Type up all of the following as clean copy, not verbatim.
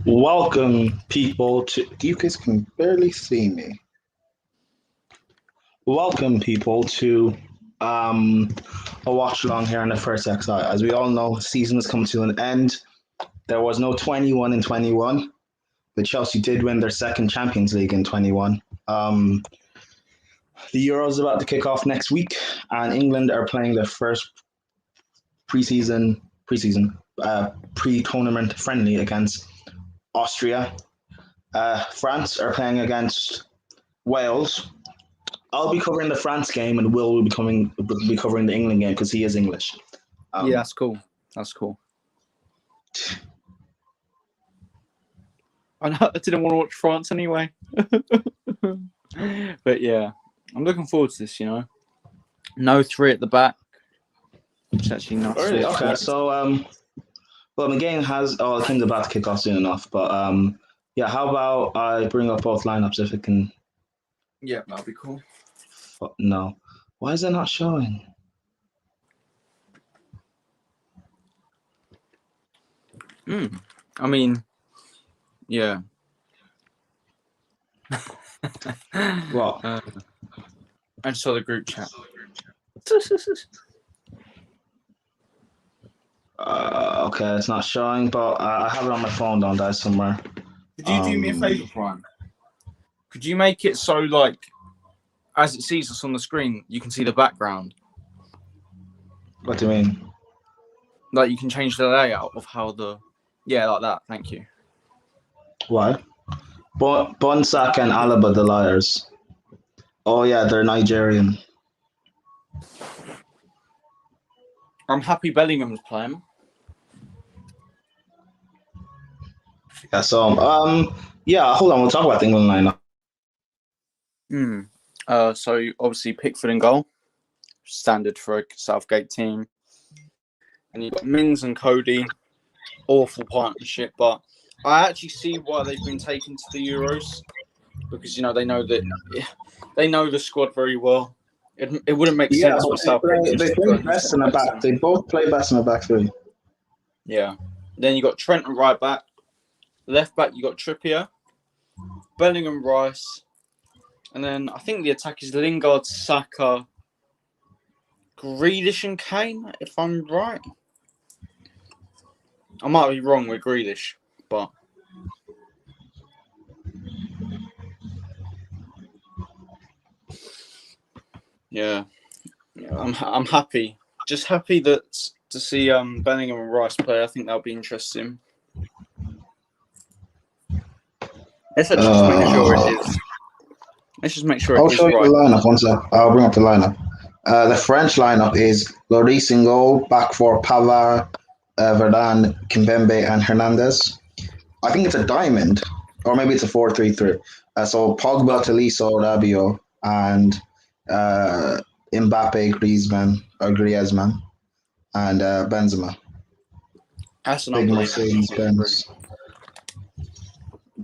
Welcome, people, to. You guys can barely see me. Welcome, people, to a watch along here on the first XI. As we all know, the season has come to an end. There was no 21 in 21, but Chelsea did win their second Champions League in 21. The Euros is about to kick off next week, and England are playing their first pre-tournament friendly against Austria. France are playing against Wales. I'll be covering the France game, and Will be covering the England game because he is English. Yeah, that's cool. That's cool. I didn't want to watch France anyway. But yeah, I'm looking forward to this, No three at the back. It's actually not. Really? Okay, so well, the game has the game's about to kick off soon enough, but yeah, how about I bring up both lineups if it can? Yeah, that'll be cool. No, why is it not showing? I mean, yeah. Well, I just saw the group chat. Okay, it's not showing, but I have it on my phone down there somewhere. Could you do me a favour, Brian? Could you make it so, like, as it sees us on the screen, you can see the background? What do you mean? Like, you can change the layout of how the... Yeah, like that. Thank you. Why? Bonsak and Alaba, the liars. Oh, yeah, they're Nigerian. I'm happy Bellingham's playing. Yeah, so, yeah, hold on, we'll talk about the England lineup. So, obviously, Pickford in goal. Standard for a Southgate team. And you've got Mings and Cody. Awful partnership, but I actually see why they've been taken to the Euros. Because, they know the squad very well. It wouldn't make sense for Southgate. They play best in the back. They both play best in the back three. Yeah. Then you got Trent at right back. Left back, you got Trippier. Bellingham, Rice. And then I think the attack is Lingard, Saka, Grealish and Kane, if I'm right. I might be wrong with Grealish, but... Yeah, I'm happy. Just happy to see Bellingham and Rice play. I think that'll be interesting. Let's just make sure it is. Let's just make sure it is right. I'll show you the lineup once I'll bring up the lineup. The French lineup is Lloris in goal, back four Pavard, Verdane, Kimpembe, and Hernandez. I think it's a diamond, or maybe it's a 4-3-3. So Pogba, Tolisso, Rabiot, and Mbappe, Griezmann, and Benzema. That's an big Mercedes-Benz.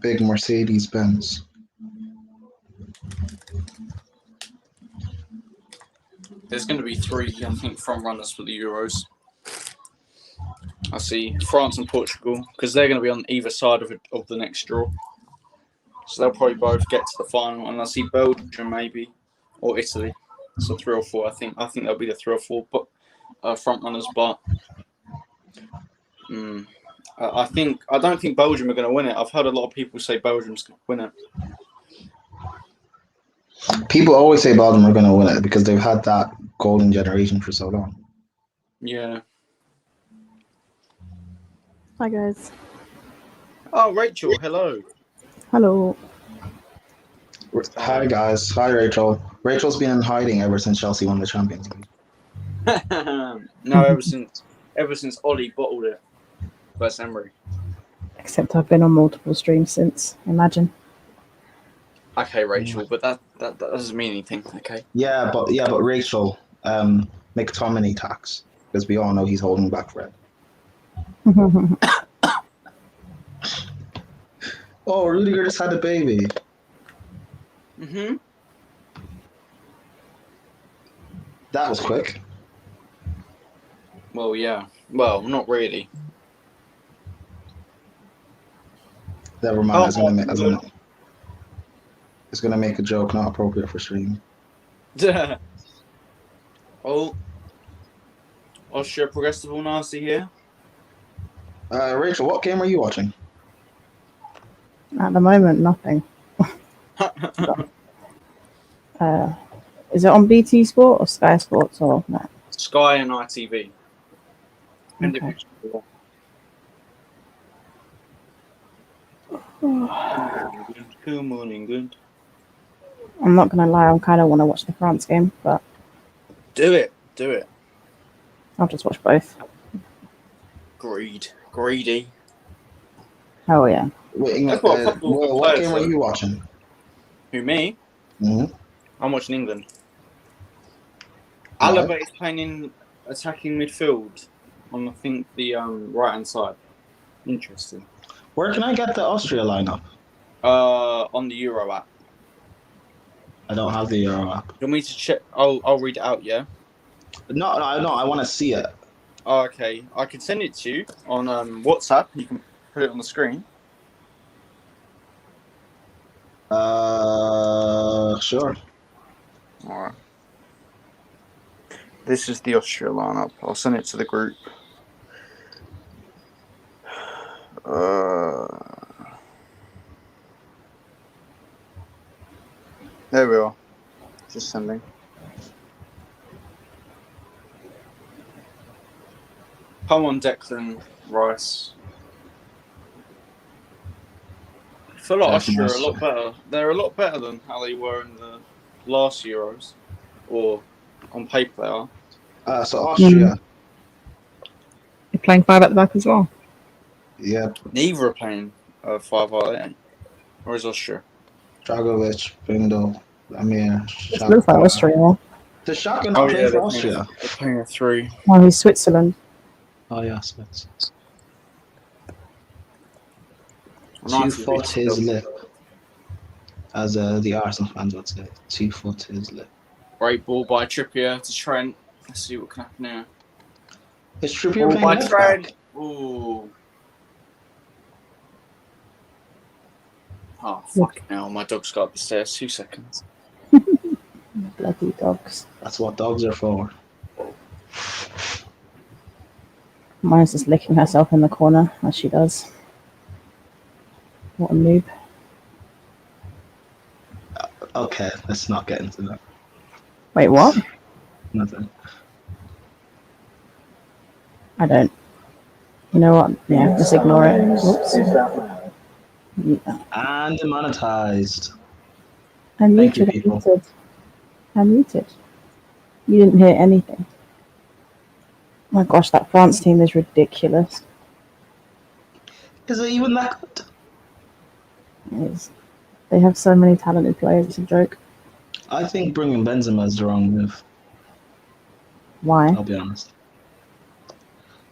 Big Mercedes-Benz. There's going to be three, I think, front runners for the Euros. I see France and Portugal, because they're going to be on either side of the next draw. So they'll probably both get to the final. And I see Belgium maybe, or Italy. So 3 or 4, I think. I think they'll be the 3 or 4 front runners. But I don't think Belgium are going to win it. I've heard a lot of people say Belgium's going to win it. People always say Belgium are going to win it because they've had that golden generation for so long. Yeah. Hi, guys. Oh, Rachel, hello. Hello. Hi, guys. Hi, Rachel. Rachel's been in hiding ever since Chelsea won the Champions League. No, ever since Ollie bottled it. Wes Emery. Except I've been on multiple streams since. Imagine. Okay, Rachel, but that doesn't mean anything. Okay. Yeah, but Rachel, McTominay tax, because we all know he's holding back for it. Oh, Rudiger just had a baby. That was quick. Well, yeah. Well, not really. Never mind. Oh, It's gonna make a joke not appropriate for stream. oh, Austria progressed all nasty here. Rachel, what game are you watching? At the moment, nothing. Is it on BT Sport or Sky Sports or no? Sky and ITV. Okay. Come on, England. I'm not gonna lie, I kind of want to watch the France game, but Do it. I'll just watch both. Greedy. Oh yeah. Wait, That's what a couple of what players game are do. you watching? Who, me? Mm-hmm. I'm watching England. Right. Alaba is playing in attacking midfield on, I think, the right-hand side. Interesting. Where can I get the Austria lineup? On the Euro app. I don't have the Euro app. You want me to check? I'll read it out, yeah? No, I want to see it. Oh, okay. I can send it to you on WhatsApp. You can put it on the screen. Sure. Alright. This is the Austria lineup. I'll send it to the group. There we are. Just sending. Come on, Declan Rice. I feel like Austria are a lot better. They're a lot better than how they were in the last Euros. Or on paper they are. So Austria. You're playing 5 at the back as well. Yep. Neither are playing 5-8. Or is Austria? Dragovic, Bindel, Amir. It looks like Austria. Does Shaka not play for Austria? They're playing a 3. Oh, he's Switzerland. Oh, yes. 2-foot his lip. As the Arsenal fans would say. 2-foot his lip. Great ball by Trippier to Trent. Let's see what can happen now. Is Trippier Ball playing by left Trent. back? Ooh. Oh, fuck now. My dog's got up the stairs. 2 seconds. Bloody dogs. That's what dogs are for. Mine's just licking herself in the corner, as she does. What a noob. Okay, let's not get into that. Wait, what? Nothing. I don't. You know what? Yeah, just ignore it. Whoops. Yeah. And demonetized. I'm Thank you, muted. people. I'm muted. You didn't hear anything. My gosh, that France team is ridiculous. Is it even that good? It is. They have so many talented players, it's a joke. I think bringing Benzema is the wrong move. Why? I'll be honest.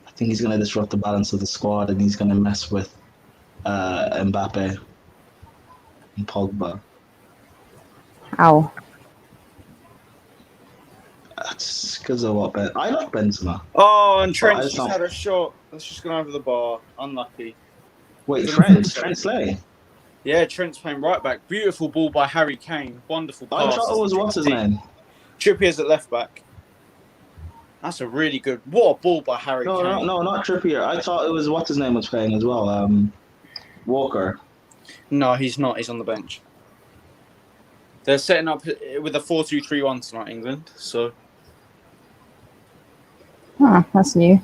I think he's going to disrupt the balance of the squad and he's going to mess with Mbappe and Pogba. How? That's because of what I like Benzema. Oh, and Trent's just just had a shot. That's just gone over the bar. Unlucky. Wait, Trent Slay? Yeah, Trent's playing right back. Beautiful ball by Harry Kane. Wonderful pass. I thought it was what's his name? Trippier's at left back. That's a really good. What a ball by Harry Kane. No, not Trippier. I thought it was what's his name was playing as well. Walker. No, he's not. He's on the bench. They're setting up with a 4-2-3-1 tonight, England. So. Ah, that's new.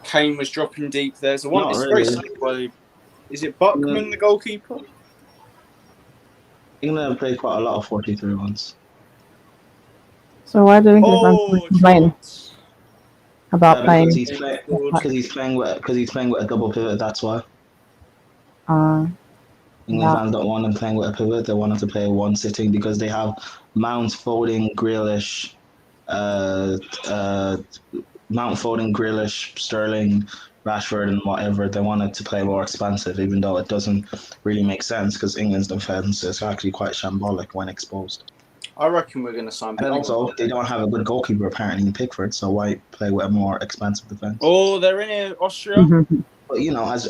Kane was dropping deep. There's a one. Not It's really. very saved by. Is it Buckman, the goalkeeper? England have played quite a lot of 4-2-3-1s. So why do England complain about playing? Because he's playing with a double pivot. That's why. England fans don't want him playing with a pivot. They want him to play one sitting because they have Mount, Foden, Grealish, Sterling, Rashford, and whatever. They want it to play more expansive, even though it doesn't really make sense because England's defense is actually quite shambolic when exposed. I reckon we're going to sign. And also, they don't have a good goalkeeper apparently in Pickford, so why play with a more expansive defense? Oh, they're in here, Austria. But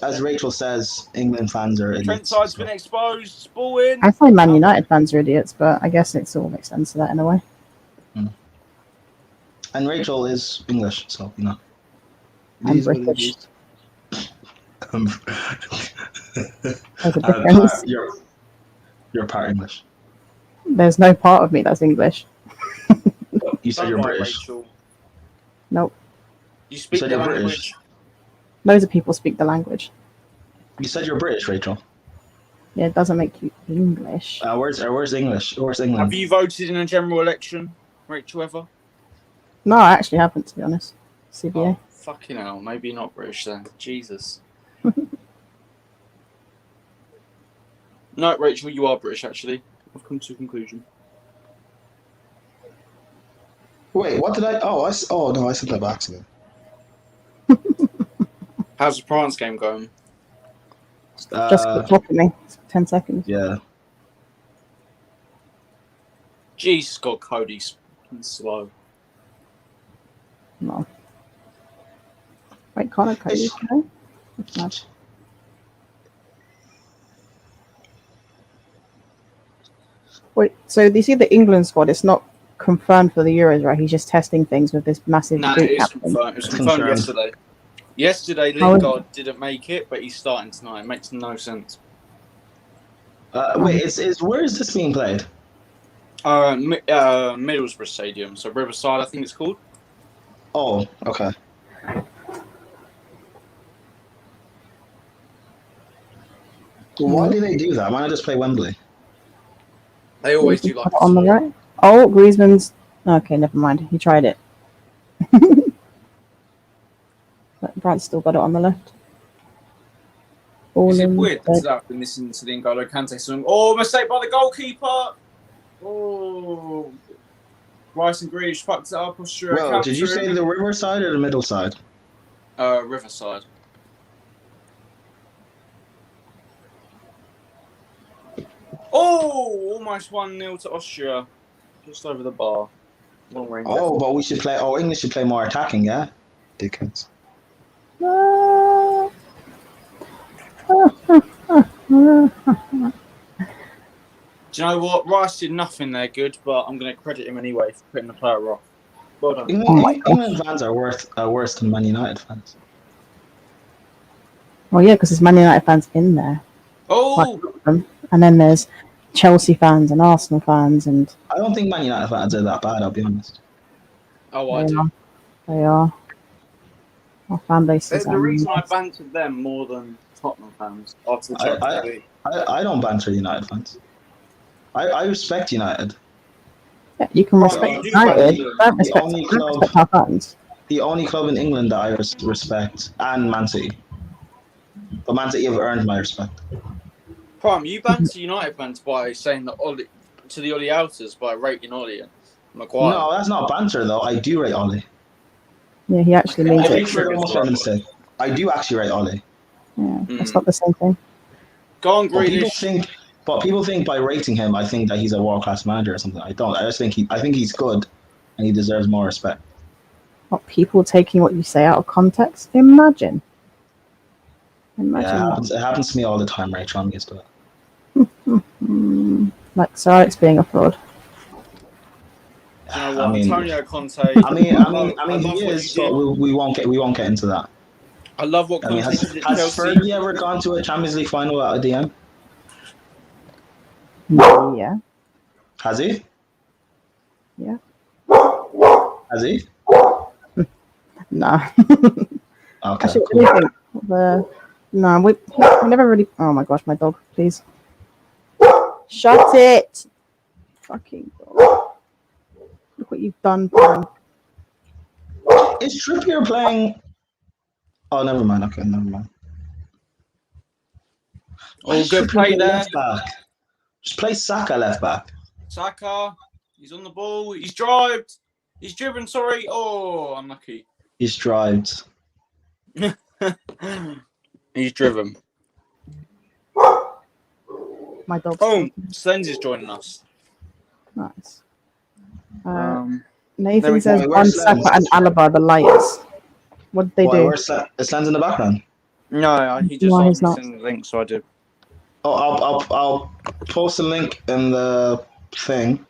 as Rachel says, England fans are Trent idiots. side's So. been exposed. Ball in. I find Man United fans are idiots, but I guess it all makes sense to that in a way. And Rachel is English, so It I'm is what it British. is. There's a difference. You're part English. There's no part of me that's English. You said Don't you're lie, British. Rachel. Nope. You speak said the you're language. British. Loads of people speak the language. You said you're British, Rachel. Yeah, it doesn't make you English. Where's English? Where's England? Have you voted in a general election, Rachel, ever? No, I actually haven't, to be honest. CBA. Oh, fucking hell. Maybe not British then. Jesus. No, Rachel, you are British, actually. I've come to a conclusion. Wait, what did I? Oh no, I said that by accident. How's the France game going? Just keep talking me. 10 seconds. Yeah. Jesus God, Cody's slow. No. Wait, Connor Cody? No? That's mad. Wait, so you see the England squad, it's not confirmed for the Euros, right? He's just testing things with this massive No, group it is captain. confirmed. It was confirmed yesterday. Yesterday, How is Lingard didn't make it, but he's starting tonight. It makes no sense. Wait, where is this being played? Middlesbrough Stadium, so Riverside, I think it's called. Oh, okay. Why do they do that? Why not just play Wembley? They always do like on the right. Oh, Griezmann's. Okay, never mind. He tried it. But Brant's still got it on the left. Is it weird that I've been listening to the N'Golo Kante song? Oh, mistake by the goalkeeper! Oh, Rice and Grealish fucked it up. Austria. Well, did you say the Riverside or the middle side? Riverside. Oh, almost 1-0 to Austria. Just over the bar. Long range. Oh, but we should play. Oh, England should play more attacking, yeah? Dickheads. Do you know what? Rice did nothing there good, but I'm going to credit him anyway for putting the player off. Well done. England fans are worse than Man United fans. Well, yeah, because there's Man United fans in there. Oh! And then there's Chelsea fans and Arsenal fans. And I don't think Man United fans are that bad, I'll be honest. Oh, I do. They are. Our fan base is the reason I bantered them more than Tottenham fans after the Champions League. I don't banter United fans. I respect United. Yeah, you can respect United. Don't respect our fans. The only club in England that I respect, and Man City. But Man City have earned my respect. Prime, you banter United fans by saying that to the Ollie Outers by rating Ollie and Maguire. No, that's not banter though. I do rate Ollie. Yeah, he actually means it. I do actually rate Ollie. Yeah, that's not the same thing. Go on, Grealish. But people think by rating him, I think that he's a world-class manager or something. I don't. I just think he's good, and he deserves more respect. What, people taking what you say out of context? Imagine. Yeah, it happens to me all the time, Rachel. I'm used to it. Like Sir Alex being a fraud. You know what? Antonio Conte. I mean, he is. But we won't get into that. I love what Conte did at Has Fergie ever gone to a Champions League final at a DM? Yeah. Has he? Yeah. Has he? No. Okay. Actually, Cool. No, we never really. Oh my gosh, my dog! Please, shut it! Fucking dog! Look what you've done, Pam. Is Trippier playing? Oh, never mind. Okay, never mind. Oh, good play there. Left back. Just play Saka left back. Saka, he's on the ball. He's driven. Sorry. Oh, unlucky. He's drived. He's driven. My dog. Oh, Slens is joining us. Nice. Nathan says where's on Saka and Alaba the liars. What did they do? Where's Slens in the background? No, he just No, he's asked me not. to send the link, so I did. Oh, I'll post a link in the thing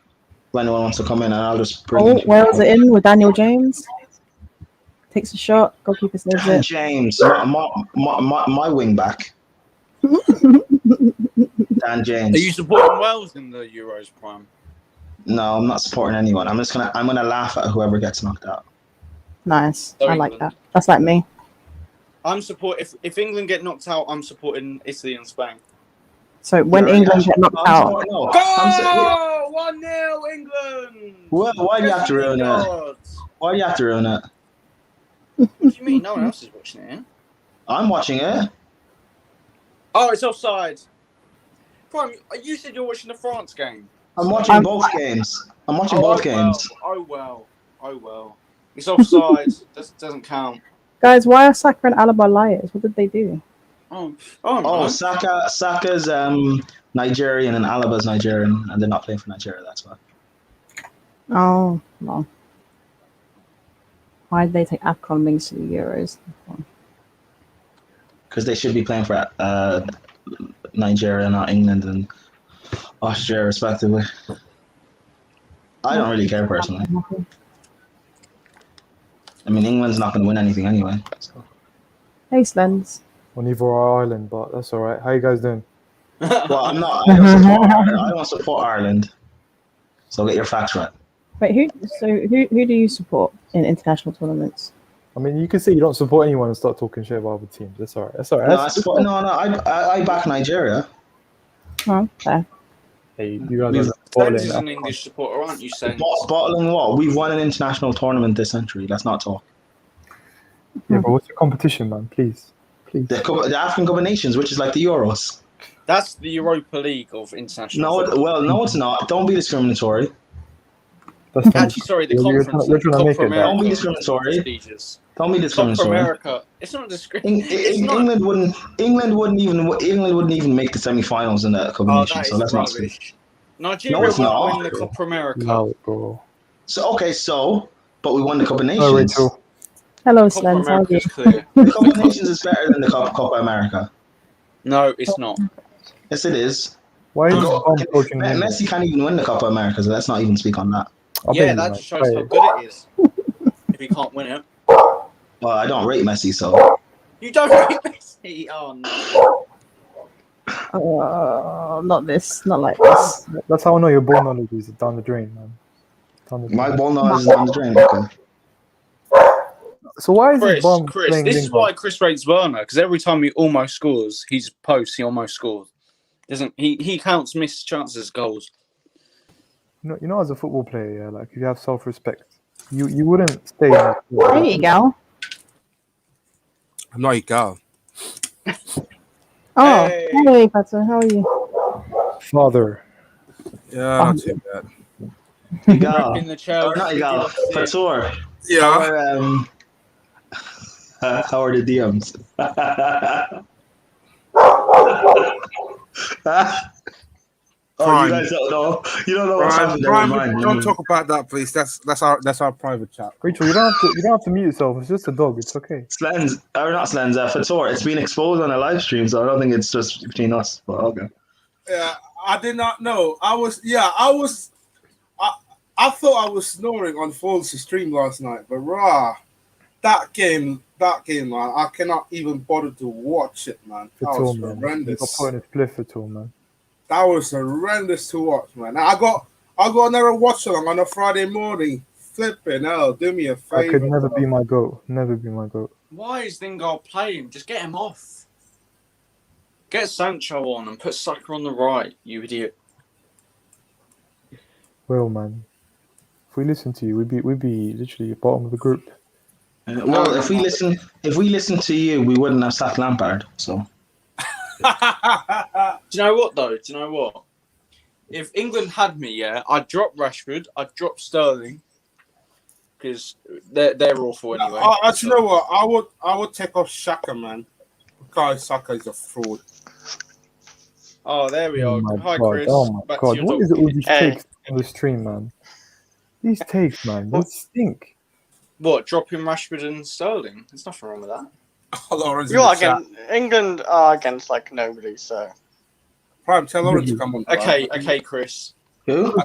if anyone wants to come in, and I'll just bring Oh, in. where is it in with Daniel James? Takes a shot. Goalkeeper saves Dan it. James, my wing back. Dan Are James. you supporting Wales in the Euros prime? No, I'm not supporting anyone. I'm gonna laugh at whoever gets knocked out. Nice. So I like England. that. That's like me. If England get knocked out, I'm supporting Italy and Spain. So when You're England right, get knocked I'm out, supporting, no, Go! 1-0 England! well, why do you have to Jesse ruin it? Lingard! Why do you have to ruin it? What do you mean? No one else is watching it. I'm watching it. Oh, it's offside. Prime, you said you're watching the France game. I'm watching both games. I'm watching both games. Well. Oh well. It's offside. doesn't count. guys, why are Saka and Alaba liars? What did they do? Oh, Saka's Nigerian and Alaba's Nigerian, and they're not playing for Nigeria. That's why. Oh, well. Why did they take AFCON links to the Euros? Because they should be playing for Nigeria, not England and Austria, respectively. I don't really care personally. I mean, England's not going to win anything anyway. So. Hey, Slens. Well, neither are Ireland, but that's all right. How you guys doing? Well, I'm not. I don't support Ireland. So get your facts right. Wait, who do you support in international tournaments? I mean, you can say you don't support anyone and start talking shit about other teams. That's all right. That's all right. I back Nigeria. Oh, okay. Hey, you guys are Sens bottling. is an English supporter, aren't you, Sens? Bottling what? We've won an international tournament this century. Let's not talk. Yeah, but what's the competition, man? Please. The African Cup of Nations, which is like the Euros. That's the Europa League of international football. No, it's not. Don't be discriminatory. That's Actually, sorry, the you're conference. trying to Copa make it America. Don't be discriminatory. Prestigious. Don't be Copa discriminatory. America. It's not discriminatory. England wouldn't even make the semi-finals in the Cup of Nations. So let's not speak. Nigeria No, it's won't not. win the Copa America. No, bro. But we won the Cup of Nations. Oh, Rachel. Hello, Copa Slens. How are you? America's clear. The Cup of Nations is better than the Copa America. No, it's not. Yes, it is. Why are you bomb coaching me? Messi can't even win the Copa America, so let's not even speak on that. Yeah, that just shows how good it is. If he can't win it. Well, I don't rate Messi, so. You don't rate Messi? Oh, no. Not this. Not like this. That's how I know your ball knowledge is down the drain, man. Down the drain. My ball knowledge is down the drain. Okay. So why is this bomb Chris, playing this is Lingard? why Chris rates Werner, because every time he almost scores, he almost scores. He counts missed chances as goals. You know, as a football player, yeah, like if you have self-respect, you wouldn't stay. There you go. I'm not a girl. Oh, Hey. hey, Pato, how are you? Father. Yeah, not too bad. Igal. In the Chelsea. Not Igal. Fatur. Yeah. How are the DMs? Oh, you guys don't know. You don't know what's happening in my mind. Don't talk about that, please. That's our private chat. Rachel, you don't have to mute yourself. It's just a dog. It's okay. Slens, or not Slens, Fatur. It's been exposed on a live stream, so I don't think it's just between us. But okay. Yeah, I did not know. I thought I was snoring on Falls' stream last night, but that game, man, I cannot even bother to watch it, man. That was horrendous. You got put in a spliff at all, man. That was horrendous to watch, man. I got another watch-along on a Friday morning. Flipping hell, do me a favor. That could never be my goat. Never be my goat. Why is Lingard playing? Just get him off. Get Sancho on and put Saka on the right, you idiot. Well, man, if we listen to you, we'd be literally bottom of the group. Well, if we listen to you, we wouldn't have sacked Lampard. So. Do you know what, though? Do you know what? If England had me, yeah, I'd drop Rashford, I'd drop Sterling, because they're awful anyway. You know what? I would take off Shaka, man. Because Saka is a fraud. Oh, there we are. Hi, God. Chris. Oh my Back to god! your What is it topic. with these takes on the stream, man? These takes, man, they stink. What, dropping Rashford and Sterling? There's nothing wrong with that. Lauren's You are getting England are against like nobody, so. Prime, tell Lauren to come on. Okay, Chris. Who?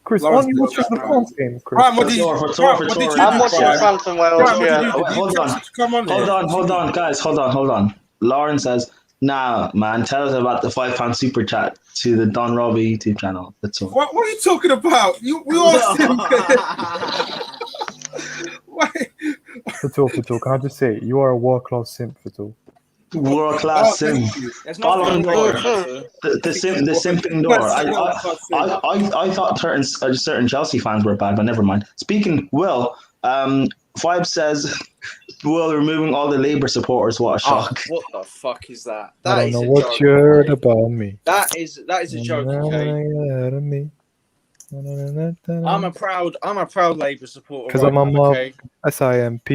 Chris, Lawrence aren't you watching the Prime. France game, Chris? Prime, what did you do? I'm watching Prime? France and Wales. Prime, what Yeah. did you do? Wait, hold You on. text her to come on here. Hold on, guys. Hold on. Lauren says, "Nah, man, tell us about the £5 super chat to the Don Robbie YouTube channel." That's all. What are you talking about? We all Wait. Fatul, can I just say, you are a world-class simp, Fatul. World class sim. Thank you. There's Follow nothing door. wrong. The simping door. I thought certain Chelsea fans were bad, but never mind. Speaking, Will, Five says, Will removing all the Labour supporters. What a shock! What the fuck is that? I That don't is know a what joke. you heard about me. That is a joke. Okay? I'm a proud Labour supporter. Because I'm a mob. okay? SIMP.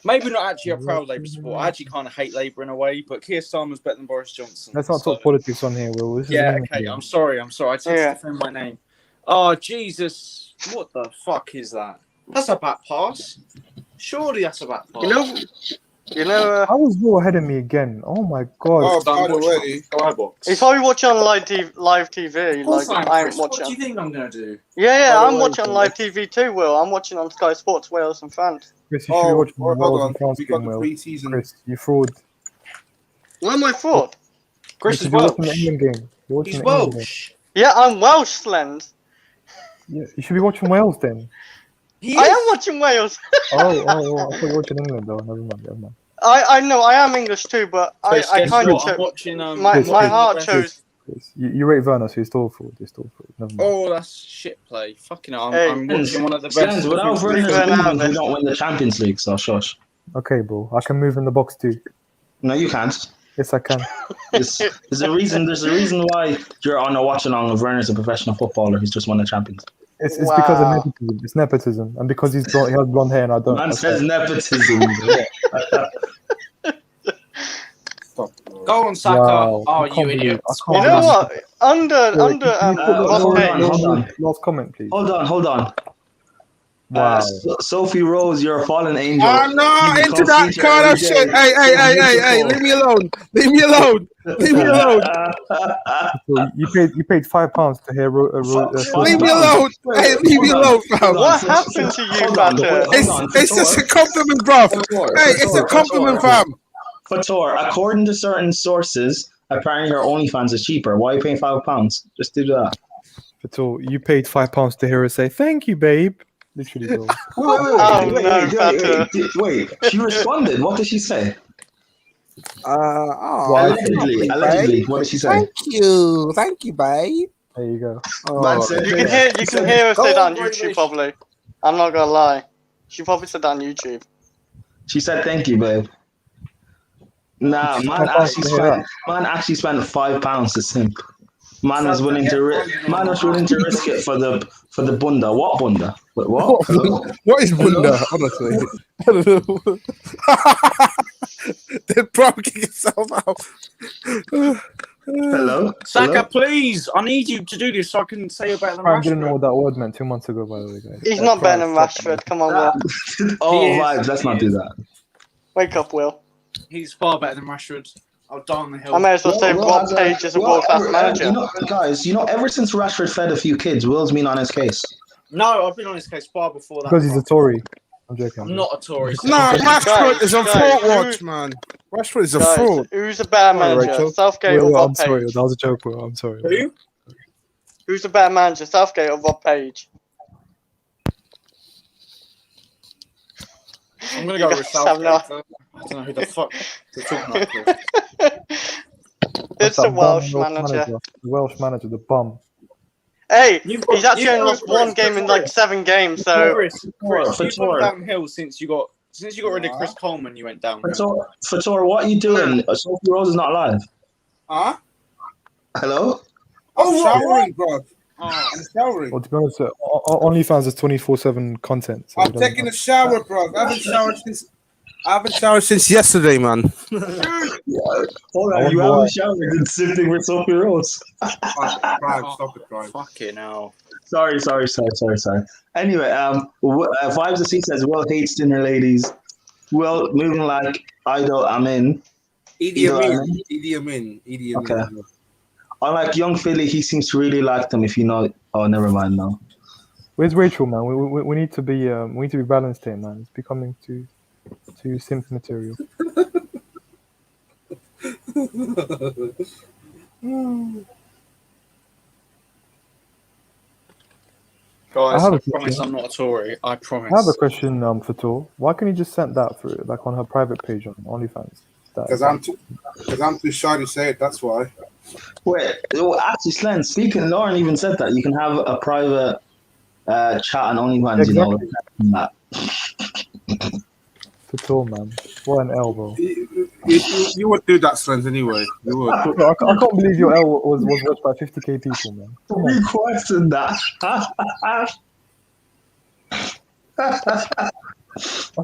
Maybe not actually a proud Labour supporter. I actually kind of hate Labour in a way, but Keir Starmer's better than Boris Johnson. Let's not talk politics on here, Will. This is Yeah, England okay. game. I'm sorry. I just had to defend my name. Oh Jesus! What the fuck is that? That's a back pass. Surely that's a back pass. You know. How was Will ahead of me again? Oh my god! Oh, by the way, Skybox. He's probably watching on live TV. Of course Like I am, I'm Chris. What watching. do you think I'm gonna do? Yeah, By the I'm way, watching on live TV too, Will. I'm watching on Sky Sports, Wales and France. Chris, you should be watching the hold Wales on. and France We got game, the Will. pre-season. Chris, you fraud. Why am I fraud? Chris Because is you're watching the Welsh. England game. You're watching He's the England game. Welsh. Yeah, I'm Welsh, Slend. Yeah, you should be watching Wales then. He I is. am watching Wales. Oh, I thought you were watching England though. Never mind. I know I am English too, but Chris, I guess kind what? of I'm watching. my Chris, heart Chris. chose. Chris, you rate Werner, so he's still fraud. Never mind. Oh, that's shit play. Fucking hell. Hey. I'm watching one of the best. Stands without Werner's Leave Werner out movement, there. we don't win the Champions League. So shush. Okay, bro. I can move in the box too. No, you can't. Yes, I can. There's a reason. There's a reason why you're on a watch along of Werner's a professional footballer who's just won the Champions. It's because of Wow. nepotism. It's nepotism, and because he has blonde hair and I don't. Man That's says why. nepotism. Stop. Go on, Saka. Wow, Oh, I you can't believe- idiot. I You can't know believe- what? Under Can you put hold Ross on, Page. hold on. Last comment, please. Hold on. Wow. Sophie Rose, you're a fallen angel. Oh no, You into become that teacher kind every of shit. day. Hey, leave me alone. Leave me alone. Leave me alone. So you paid £5 to hear. Leave me alone. Hey, leave me alone, fam. What happened to you, Patrick? It's just a compliment, bruv. Hey, it's a compliment, fam. Fator, according to certain sources, apparently your OnlyFans is cheaper. Why are you paying £5? Just do that. Fatul, you paid £5 to hear her say "Thank you, babe." Literally, bro. Wait. She responded. What did she say? Why? Allegedly. What did she say? Thank you, babe. There you go. Man said, You can hear her say that on YouTube probably. I'm not gonna lie. She probably said that on YouTube. She said, "Thank you, babe." Nah, man actually spent £5 to simp. Man was willing to risk it for the bunda. What bunda? Wait, what? Hello? What is bunda? Honestly, I don't know. Then bro, kick yourself out. Hello? Saka, please. I need you to do this so I can say about the I didn't know Rashford. what that word meant 2 months ago, by the way, guys. He's not better than Rashford. Come on, Will. Oh, He is. vibes. Let's not do that. Wake up, Will. He's far better than Rashford. I'll die on the hill. I may as well say Will Rob has Page is a world-class manager. Ever since Rashford fed a few kids, Will's been on his case. No, I've been on this case far before that. Because he's a Tory. I'm joking. I'm not a Tory. No, Rashford is a Guys, fraud who- watch, man. Rashford is a Guys, fraud. who's a better Sorry, manager, Rachel. Southgate or I'm Rob sorry. Page? That was a joke, bro. I'm sorry. Who? Who's a better manager, Southgate or Rob Page? I'm gonna go You with guys have Southgate. I don't know who the fuck they're talking about. It's That a Welsh bum manager. The Welsh manager, the bum. Hey, You've got- he's actually you've only got- lost one game in like 7 games, so Chris, you've gone Fator. downhill since you got rid of Chris Coleman. You went downhill. Fator, what are you doing? Sophie Rose is not live. Huh? Hello? I'm showering, bro. Oh, I'm showering. Well, to be honest, OnlyFans is 24/7 content. So I'm taking a shower, bro. I haven't showered since yesterday, man. Hold I on, you wonder why. haven't showered and sitting with Sophie Rose. Stop it, bro. fucking hell. Sorry. Anyway, Vibes of C says, Will hates dinner ladies. Will moving like idol, I'm in. Idi Amin. Okay. I like young Philly. He seems to really like them. If you know. Oh, never mind. No. Where's Rachel, man? We need to be balanced here, man. It's becoming too simp material. Guys, I I promise I'm not a Tory. I promise. I have a question for Tor. Why can't you just send that through, like on her private page on OnlyFans? Because I'm too shy to say it. That's why. Wait. Well, actually, Slen. Speaking, Lauren even said that you can have a private chat on OnlyFans. Exactly. You know. For Tor, man. What an L, bro. You would do that, Slens, anyway. You would. I can't believe your L was watched by 50k people, man. Come on. You questioned that.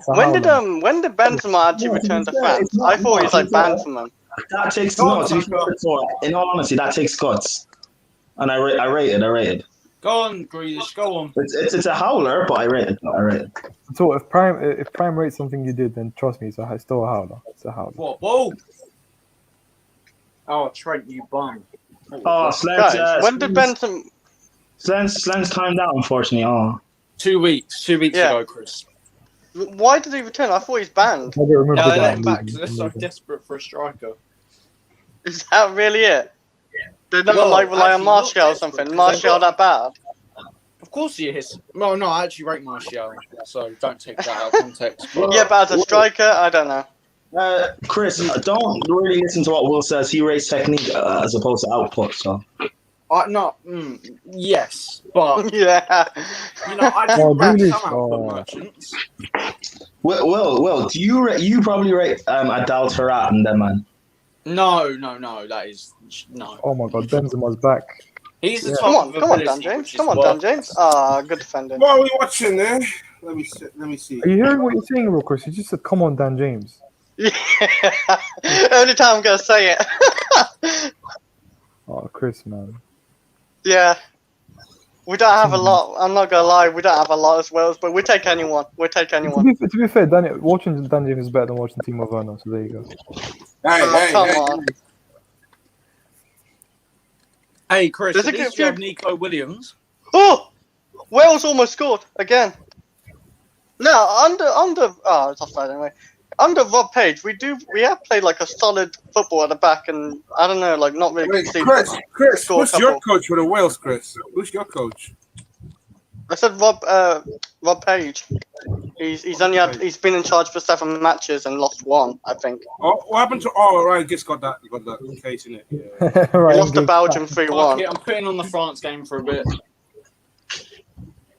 When did Benzema actually return to fans? I thought he was like banned from them. That takes no. To be fair, in all honesty, that takes guts. And I rated. Go on, Grealish. Go on. It's a howler, but I rated. So if Prime rates something you did, then trust me, it's still a howler. It's a howler. What? Whoa! Oh, Trent, you bum. Oh, Guys, when did Benzema? Slens timed out, unfortunately. Oh. 2 weeks. 2 weeks ago, Chris. Why did he return? I thought he's banned. No, they let him back because they're so desperate for a striker. Is that really it? They don't rely on Martial or something. Martial that bad? Of course he is. No, I actually rate Martial, so don't take that out of context. Yeah, but as a striker, I don't know. Chris, don't really listen to what Will says. He rates technique as opposed to output. So. Yes, but yeah, I do rate some output merchants. Will, do you probably rate Adal Tarat and them, man? No, that is no. Oh my God, Benzema's back. He's the Come on, Dan James. Come on, Dan James. Good defending. What are we watching there? Let me see. Are you hearing what you're saying, real Chris? You just said, "Come on, Dan James." Yeah. Only time I'm gonna say it. Oh, Chris, man. Yeah. We don't have a lot. I'm not gonna lie. We don't have a lot as well, but we take anyone. To be fair, watching Dan James is better than watching Timo Werner. So there you go. Come on. Hey, Chris, at least you have Nico Williams. Oh, Wales almost scored again. No, it's offside anyway. Under Rob Page, we have played like a solid football at the back, and I don't know, like not really. Wait, Chris, who's your coach for the Wales, Chris? Who's your coach? I said Rob Page. He's been in charge for 7 matches and lost 1, I think. Oh, what happened to? Oh, right, just got that case in it. Yeah. Right, lost to Belgium 3-1. I'm putting on the France game for a bit.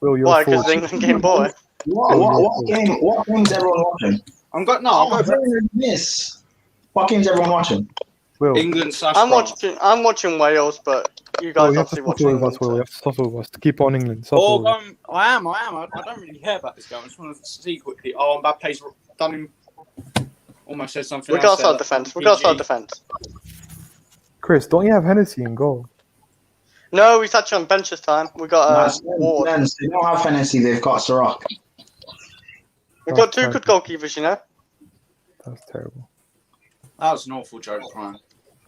Why? Because England game boy. What game's everyone watching? What game's everyone watching? England. I'm watching Wales, but you guys obviously watch England. We have to suffer with us to keep on England. I am. I don't really care about this game. I just want to see quickly. Oh, Mbappe's done him. Almost said something. We got side defense. Chris, don't you have Hennessy in goal? No, he's actually on bench this time. We got Ward. They don't have Hennessy. They've got Sirac. We've got 2 good goalkeepers, you know. That's terrible. That was an awful joke, Brian.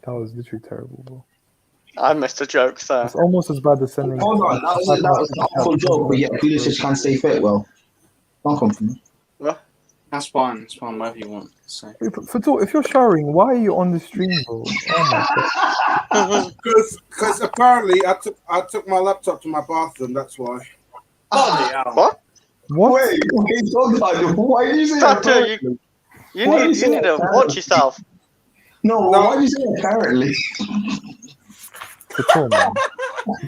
That was literally terrible, bro. I missed a joke, so. It's almost as bad as sending. Hold on, that was an awful joke, but yet Pulisic can't stay fit. Well, don't come from me. That's fine. It's fine. Whatever you want. So. If you're showering, why are you on the stream, bro? Oh Because apparently I took my laptop to my bathroom. That's why. What? Wait, why did you say that? You need to watch yourself. No, why did you say apparently? Man.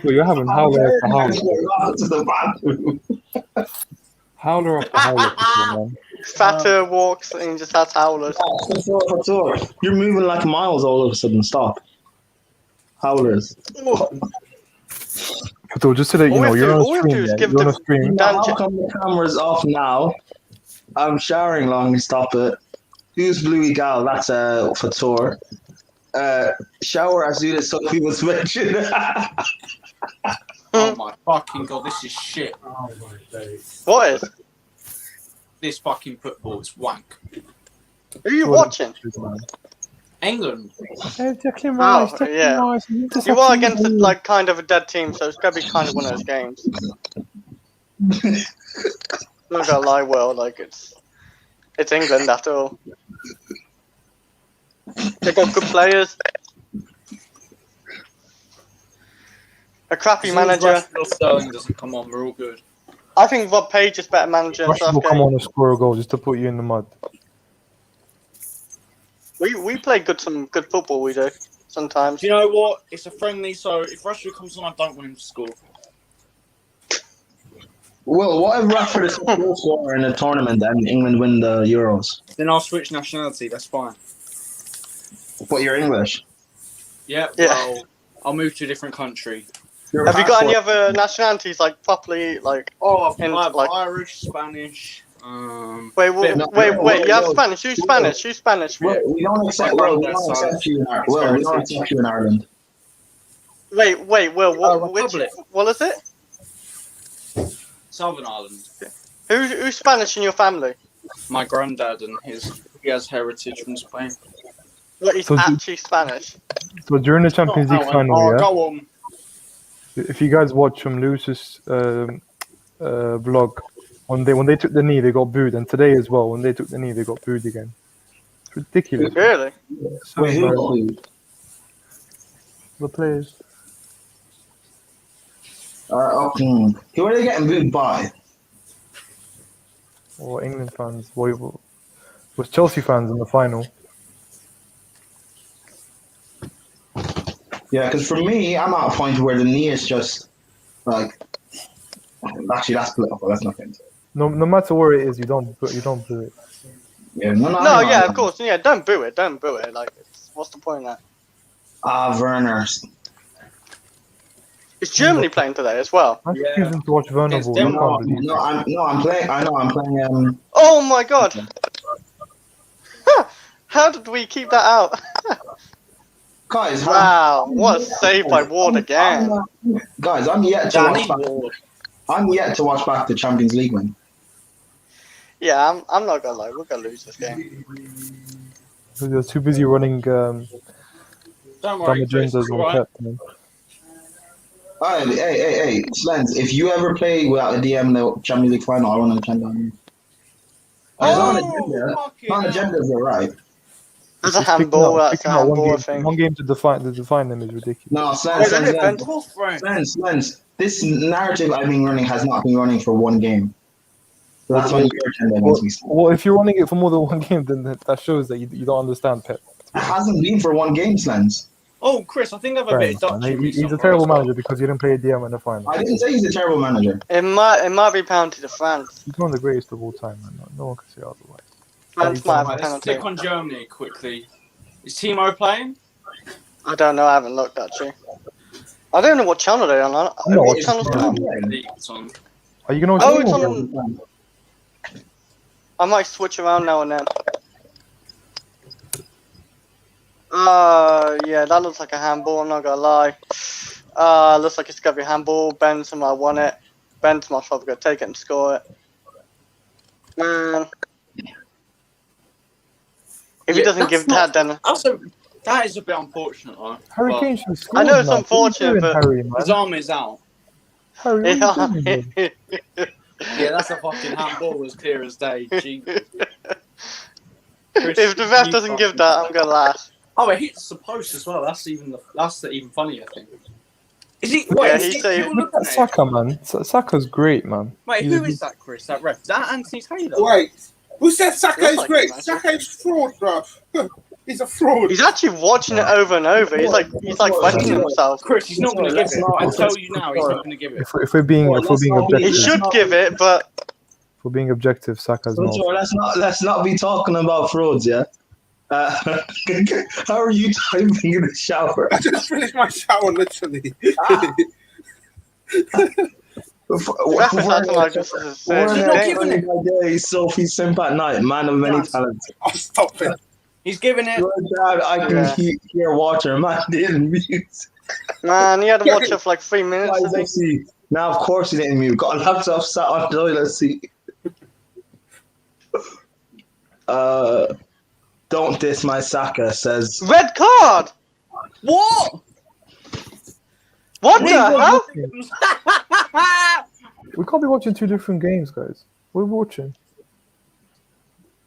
You're having howler after howler. To the bathroom. Howler after howler, man. Fatter walks and he just has howlers. You're moving like miles all of a sudden. Stop. Howlers. So just so that you know, you're on a stream. How come the camera's off now? I'm showering long. Stop it. Who's Bluey Gal? That's for tour. Shower as soon as Sophie was mentioned. Oh my fucking god, this is shit. Oh my days. What is? This fucking football is wank. Who are you watching? England. Hey, Declan Rice, Declan yeah. Rice. just You have are to against leave. like kind of a dead team, so it's gonna be kind of one of those games. I'm not gonna lie, Will. Like it's England after all. They got good players. A crappy As long as manager. Rashford or Sterling doesn't come on, we're all good. I think Rob Page is better manager than Rashford will come Southgate. on and score a goal just to put you in the mud. We play some good football. We do sometimes. Do you know what? It's a friendly, so if Rashford comes on, I don't want him to score. Well, what if Rashford is a goal scorer in a tournament and England win the Euros? Then I'll switch nationality. That's fine. But you're English. Yeah. Yeah. Well, I'll move to a different country. Your Have you got any passport- other nationalities like properly like? Oh, And, I have like- Irish, Spanish. Wait, Bit- wait. You have no. Spanish. Who's Spanish? Who's Spanish? Well, we don't accept. My Well, we granddad's don't side. accept you in Ireland. It's Well, we don't heritage. accept you in Ireland. Wait. Will, which? Republic. What is it? Southern Ireland. Who's Spanish in your family? My granddad and he has heritage from Spain. What is So do- actually Spanish? So during the Champions League final, Oh, yeah, go on. if you guys watch Lewis's vlog, when they took the knee, they got booed, and today as well, when they took the knee, they got booed again. It's ridiculous. Really? So Wait, bad. who? The players. Who are they getting booed by? Or England fans. Was Chelsea fans in the final. Yeah, because for me, I'm at a point where the knee is just like. Actually, that's political. That's nothing. No matter where it is, you don't do it. Yeah, No, yeah, of course. Yeah, don't boo it. Don't boo it. Like, what's the point of that? Werner. Is Germany playing today as well? I'm Yeah. choosing to watch Werner It's Ball. I Denmark. can't believe it. I'm playing. I know, I'm playing. Oh my god! How did we keep that out? Guys, Wow, what a save by Ward again. Guys, I'm yet to Danny watch back. Ward. I'm yet to watch back the Champions League win. Yeah, I'm not gonna lie, we're gonna lose this game. They're too busy running Don't worry, Chris. agendas It's on all right. Pep, man. Hey, Slens, if you ever play without a DM in the Champions League final, I want an agenda on you. fucking Non-agendas are right. That's a Just picking handball, out- that's a picking out handball, I think. one game to define them is ridiculous. No, Wait, let me bend. Slens. This narrative I've been running has not been running for one game. So that's why your agenda against me. Well, if you're running it for more than one game, then that shows that you don't understand Pep. It hasn't been for one game, Slens. Oh, Chris, I think I've a Fair bit of enough, Dutch. man. in me He's a somewhere terrible as well. manager because he didn't play a DM in the final. I didn't say he's a terrible manager. It might be penalty to France. He's one of the greatest of all time, man. No one can say otherwise. France might have a Right, let's penalty. click on Germany quickly. Is Timo playing? I don't know, I haven't looked actually. I don't know what channel they're on. No, What it's channel's it on? It's on. Are you gonna watch Oh, the it's game? on. I might switch around now and then. Yeah, that looks like a handball, I'm not gonna lie. Looks like it's gonna be a handball. Benzema won it. Benzema's probably gonna take it and score it. Man. If he Yeah, doesn't that's give not- that, then That is a bit unfortunate, though. Harry but Kane should score. I know it's man. unfortunate, What are you doing, but- His arm is out. Harry, what are you doing, man? Yeah, that's a fucking handball as clear as day. Gee. If the ref doesn't give that, I'm gonna laugh. Oh, it hits the post as well. That's the even funnier thing. Is he? Yeah, Wait, he is saved- you're looking at it? Saka, man. Saka's great, man. Wait, He's who a- is that, Chris? That ref? Is that Anthony Taylor? Wait, who said Saka Looks is like great? him, actually. Saka is fraud, bruv. He's a fraud. He's actually watching it over and over. He's like questioning himself. Chris, he's not going to give Let's it. not- I tell you now, he's not going to give it. If we're being He objective, should give it, but if we're being objective, Saka's So, not. let's not be talking about frauds, yeah. How are you typing in the shower? I just finished my shower, literally. ref is acting like this is a serious He's not game. giving it. My day, Sophie Simp at night, man of many Yes. talents. I'll stop it. He's giving it. Your dad, I can Yeah. hear water, man. Didn't mute. Man, he had to watch it for like 3 minutes. I Guys, think. I see. Now, of course, he didn't mute. Got a laptop sat on the toilet seat. Don't diss my Saka, says. Red card. What? What the hell? We can't be watching two different games, guys. We're watching.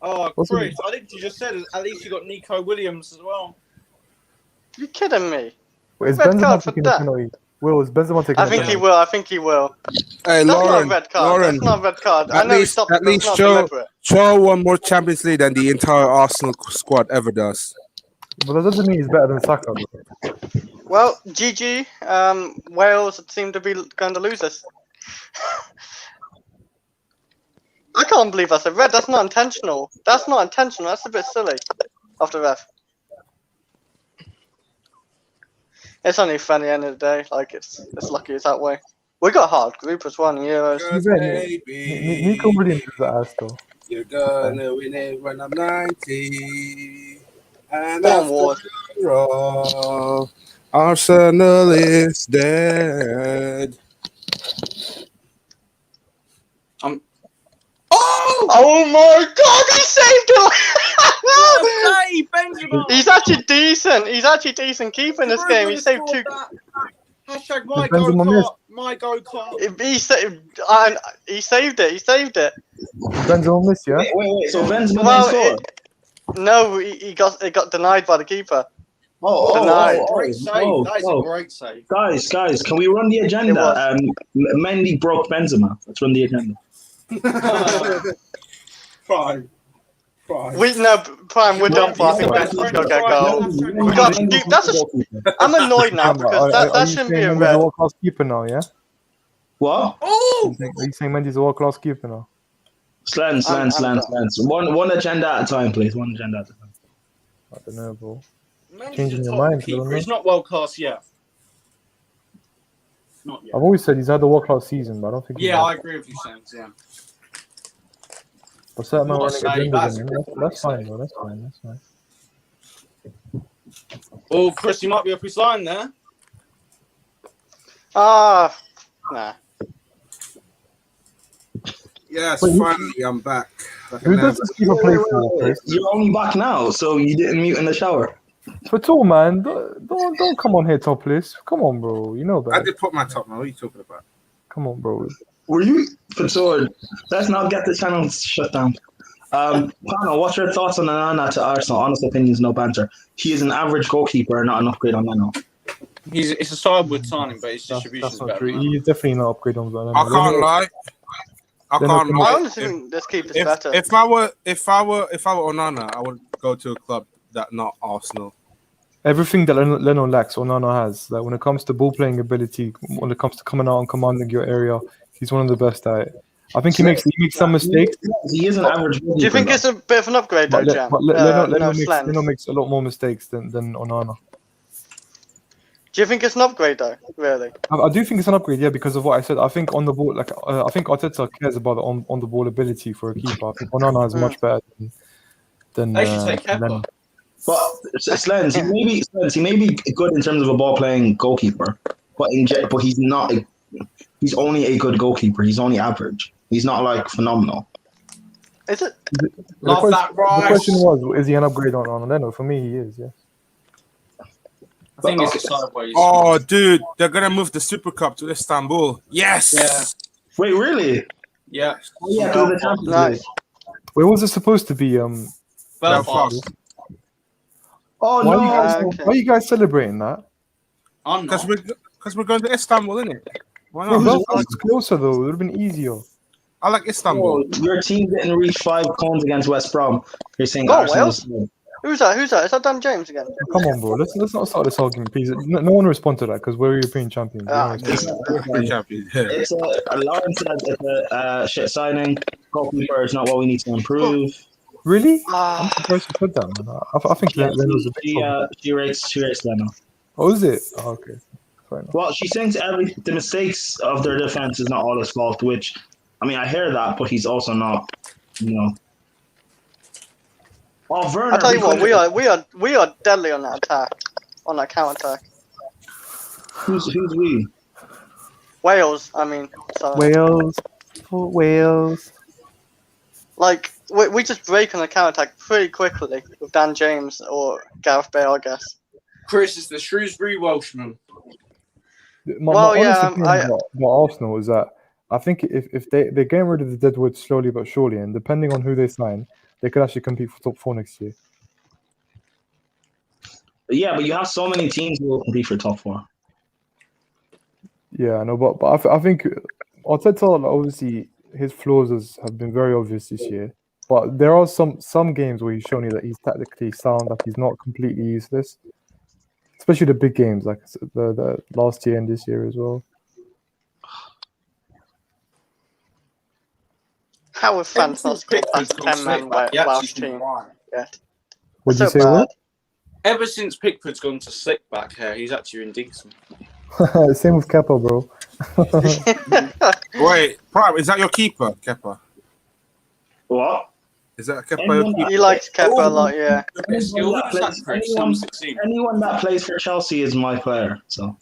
Oh, What's Chris, I think you just said at least you got Nico Williams as well. You kidding me? Wait, is Red Benzema card for taking a that. penalty? Will, is Benzema taking I a think penalty? he will. I think he will. Hey, That's not a Lauren. red card. Lauren. That's not a red card. I At know he least, stopped at it, but least it's not deliberate. Shaw won more Champions League than the entire Arsenal squad ever does. But that doesn't mean he's better than Saka. Bro. Well, GG. Wales seem to be going to lose this. I can't believe that's a red. That's not intentional. That's not intentional. That's a bit silly of the ref. It's only funny end of the day. Like it's lucky it's that way. We got a hard group as well in Euros. Cause Nico baby, Williams is the ass though. you're gonna win it when I'm 90. And Go on, Ward. after all, Arsenal is dead. Oh my God! He saved Hey, Benzema! it. He's actually decent. He's actually decent keeper in this game. He saved two. Hashtag my Benzema go missed. Oh, kart. My go kart. He saved. He saved it. He saved it. Benzema missed, yeah? Wait. So Benzema Well, scored. No, it got denied by the keeper. That's Denied. a great save. That is a great save. Guys, can we run the It agenda? was. Mendy broke Benzema. Let's run the agenda. Prime. Prime. We're done for. I think Benzema's got to get a goal. We got. That's just. I'm annoyed now because that shouldn't be a Mendy's red. a world-class keeper now, yeah? What? Oh! Are you saying Mendy's a world-class keeper now? Slants. One agenda at a time, please. One agenda at a time. I don't know, bro. Mendy's Changing a your top mind, keeper. don't He's know. not world class yet. Not yet. I've always said he's had a world-class season, but I don't think he's Yeah, had- I agree with you, Sam. Yeah. But certain man What a running save, agenda, that's then, a that's fine, save. bro. That's fine. Oh, Chris, you might be up his line there. Nah. Yes, Wait, finally I'm back. Who does this keeper play for, Chris? You're only back now, so you didn't mute in the shower. For two, man. Don't come on here topless. Come on, bro. You know I that. did put my top, man. What are you talking about? Come on, bro. Were you Fitzord? Let's not get the channel shut down. Pano, what's your thoughts on Onana to Arsenal? Honest opinions, no banter. He is an average goalkeeper, not an upgrade on Leno. It's a sideward signing, but his distribution That's is not better. true. He's definitely not upgrade on that. I can't lie. I Then can't I I lie. honestly think this keeper's If better. I were Onana, I would go to a club that not Arsenal. Everything that Leno lacks, Onana has. Like when it comes to ball playing ability, when it comes to coming out and commanding your area, he's one of the best at it. I think he makes some mistakes. He is an average goalkeeper. Do you think it's a bit of an upgrade though, Jam? Leno makes a lot more mistakes than Onana. Do you think it's an upgrade though? Really? I do think it's an upgrade, yeah, because of what I said. I think on the ball, I think Arteta cares about the on the ball ability for a keeper. I think Onana is much better than They should take Leno. Kepa. But Slens, he may be good in terms of a ball playing goalkeeper, but he's not. He's only a good goalkeeper. He's only average. He's not like phenomenal. Is it? Love that, The Rice. question was, is he an upgrade on Leno? For me, he is. Yes. I think it's a sideways. Oh, dude, they're gonna move the Super Cup to Istanbul. Yes. Yeah. Wait, really? Yeah. Oh, yeah, 'cause of the Champions League. Nice. Where was it supposed to be? Belfast. Oh Why, no! why are you guys celebrating that? I'm not. Because we're going to Istanbul, innit? Why Bro, not? Belfast is closer though. It would have been easier. I like Istanbul. Oh, your team didn't reach 5 cones against West Brom. You're saying Go on, Arsenal's. Who's that? Is that Dan James again? Come on, bro. Let's not start this argument, please. No one respond to that because we're European champions. We Ah, don't respond. We're champions. Yeah. It's a Lawrence said it's a shit signing. Goalkeeper is not what we need to improve. Really? I'm Ah, surprised you said that, man. I think Leno's a big problem. She rates Leno. Oh, is it? Oh, okay. Fair enough. Well, she thinks the mistakes of their defense is not all his fault. Which, I mean, I hear that, but he's also not, you know. Oh, Werner, I tell you what, we are deadly on that attack, on that counter attack. Who's we? Wales, I mean, sorry. Wales. For Wales. Like we just break on the counter attack pretty quickly with Dan James or Gareth Bale, I guess. Chris is the Shrewsbury Welshman. My Well, honest yeah, opinion about Arsenal is that I think if they're getting rid of the deadwood slowly but surely, and depending on who they sign, they could actually compete for top 4 next year. Yeah, but you have so many teams who will compete for top 4. Yeah, I know, but I think Arteta, obviously his flaws have been very obvious this year. But there are some games where he's shown you that he's tactically sound, like he's not completely useless. Especially the big games, like the last year and this year as well. How have fans not Since scored Pickford's past gone 10-man slick back, he Welsh actually's been team right. yet? Would you So say what? Ever since Pickford's gone to slick back here, he's actually been decent. Same with Kepa, bro. Wait, Prime, is that your keeper, Kepa? What? Is that Kepa your keeper? He likes Kepa a lot, yeah. Skill, who's that, Chris? Number 16. Anyone that plays for Chelsea is my player. So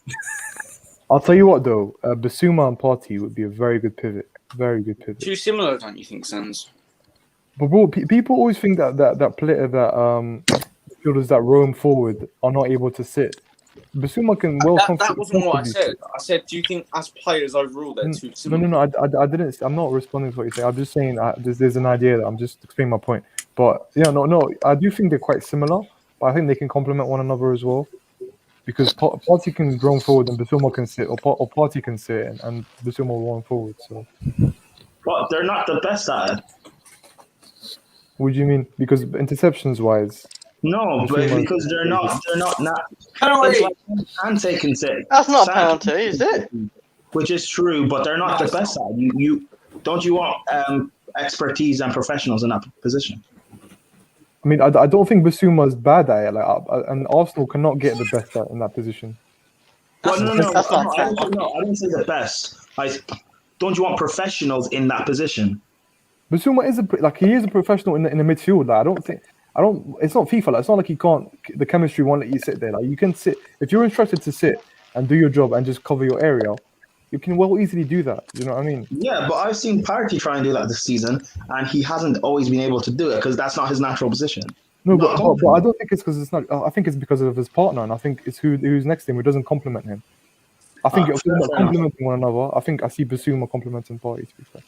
I'll tell you what, though, Basuma and Partey would be a very good pivot. Very good pivot. Too similar, don't you think, Sens? But bro, people always think that player that fielders that roam forward are not able to sit. Basuma can That wasn't what I said. I said, do you think as players overall they're too similar? No, I didn't. I'm not responding to what you're saying. I'm just saying there's an idea that I'm just explaining my point. But yeah, no, I do think they're quite similar. But I think they can complement one another as well. Because Partey can roam forward and Basuma can sit, or Partey can sit and Basuma will run forward. So, but they're not the best at it. what do you mean? Because interceptions wise, No, but Basuma- because they're not. Penalty! It's like Kante can sit. That's not a Sanchez penalty, is it? Which is true, but they're not the best at it. You don't you want expertise and professionals in that position? I mean, I don't think Basuma is bad at it. And Arsenal cannot get the best in that position. Well, no, That's not fair. I didn't say the best. Don't you want professionals in that position? Basuma he is a professional in the midfield. It's not FIFA. It's not like he can't. The chemistry won't let you sit there. Like you can sit if you're instructed to sit and do your job and just cover your area. You can well easily do that. You know what I mean? Yeah, but I've seen Partey try and do that this season, and he hasn't always been able to do it because that's not his natural position. No, but I don't think it's because it's not. I think it's because of his partner, and I think it's who's next to him who doesn't compliment him. I think it's about complimenting one another. I think I see Basuma complimenting Partey. To be fair.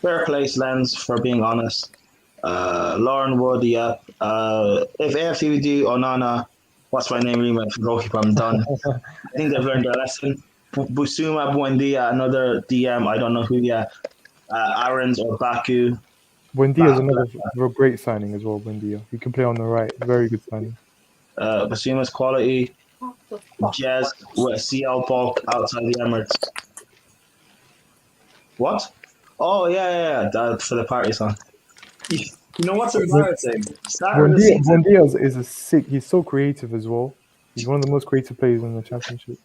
Fair place, Lens, for being honest. Lauren Wood, yeah. If AFC we do Onana, what's my name? Really, for goalkeeper, I'm done. I think they've learned their lesson. Busuma, Buendia, another DM, I don't know who yet. Aarons or Baku. Buendia is another great signing as well. Buendia, he can play on the right. Very good signing. Basuma's quality. Jez with a CL bulk outside the Emirates. What? Oh yeah. That for the party song. You know what's embarrassing? Buendia is a sick. He's so creative as well. He's one of the most creative players in the championship.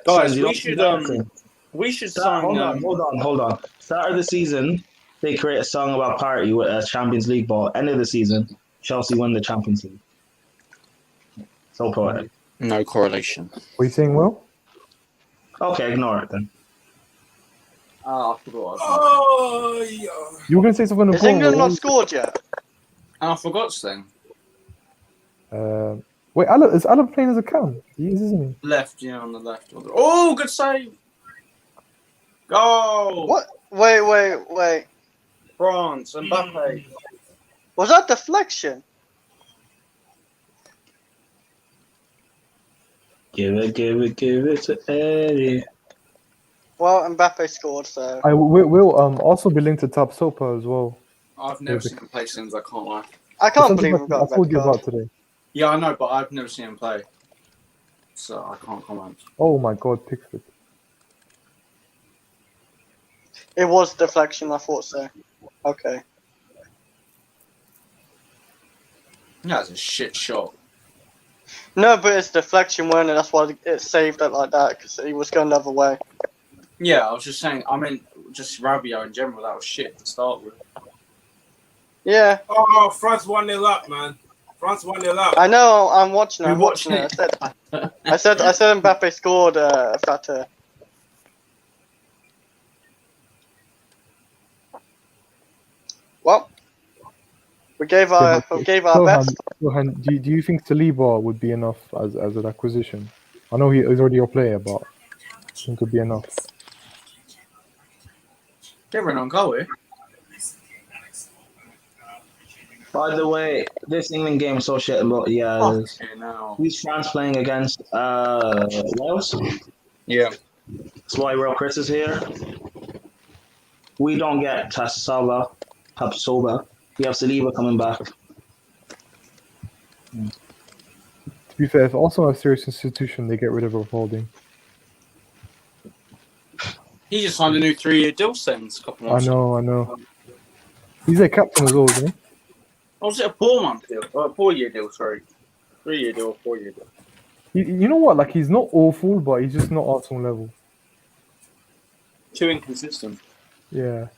Guys, we should sign. Hold on. Start of the season, they create a song about party with a Champions League ball. End of the season, Chelsea win the Champions League. So poetic. No correlation. What are you saying, Will? Okay, ignore it then. I forgot. Oh, yeah. You were going to say something Has important. England not scored yet? I forgot then. Wait, is Alan playing as a cam? He is, isn't he? Left, yeah, on the left. Oh, good save! Goal! What? Wait. France, Mbappe. Was that deflection? Give it to Eddie. Well, Mbappe scored, so. I will also be linked to Top Sopa as well. I've never seen him play since, I can't lie. I can't believe we got I a told red you card. about today. Yeah, I know, but I've never seen him play. So I can't comment. Oh my God, Pickford. It was deflection, I thought so. Okay. That's a shit shot. No, but it's deflection, wasn't it? That's why it saved it like that, because he was going the other way. Yeah, I was just saying, I mean, just Rabiot in general, that was shit to start with. Yeah. Oh, France 1-0 up, man. France 1-0 up. I know, I'm watching it. You're I'm watching it. I said Mbappe scored, Fata. Well, We gave our Sohan, best. Sohan, do you think Saliba would be enough as an acquisition? I know he's already your player, but I think it would be enough. They're on goal here. By the way, this England game associated about Okay, now. who's France playing against Wales? Yeah. That's why Real Chris is here. We don't get Tapsoba. We have Saliba coming back. To be fair, if Arsenal are a serious institution, they get rid of Rob Holding. He just signed a new 3-year deal since a couple I months. know. He's their captain as well, isn't he? Oh, was it a 4-month deal? Or a 4-year deal, sorry. 3-year deal, 4-year deal. You know what? Like, he's not awful, but he's just not Arsenal level. Too inconsistent. Yeah.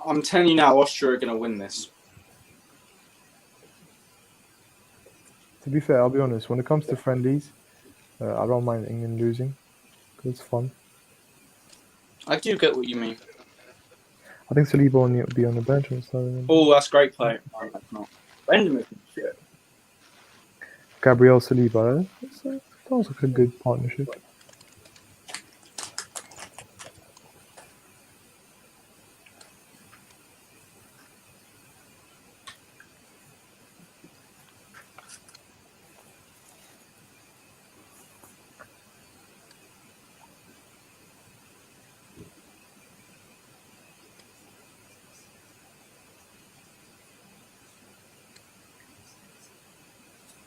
I'm telling you now, Austria are going to win this. To be fair, I'll be honest. When it comes to friendlies, I don't mind England losing. 'Cause it's fun. I do get what you mean. I think Saliba will be on the bench or something. Oh, that's great play. No, that's not. Benjamin, shit. Gabriel Saliba. That was like a good partnership.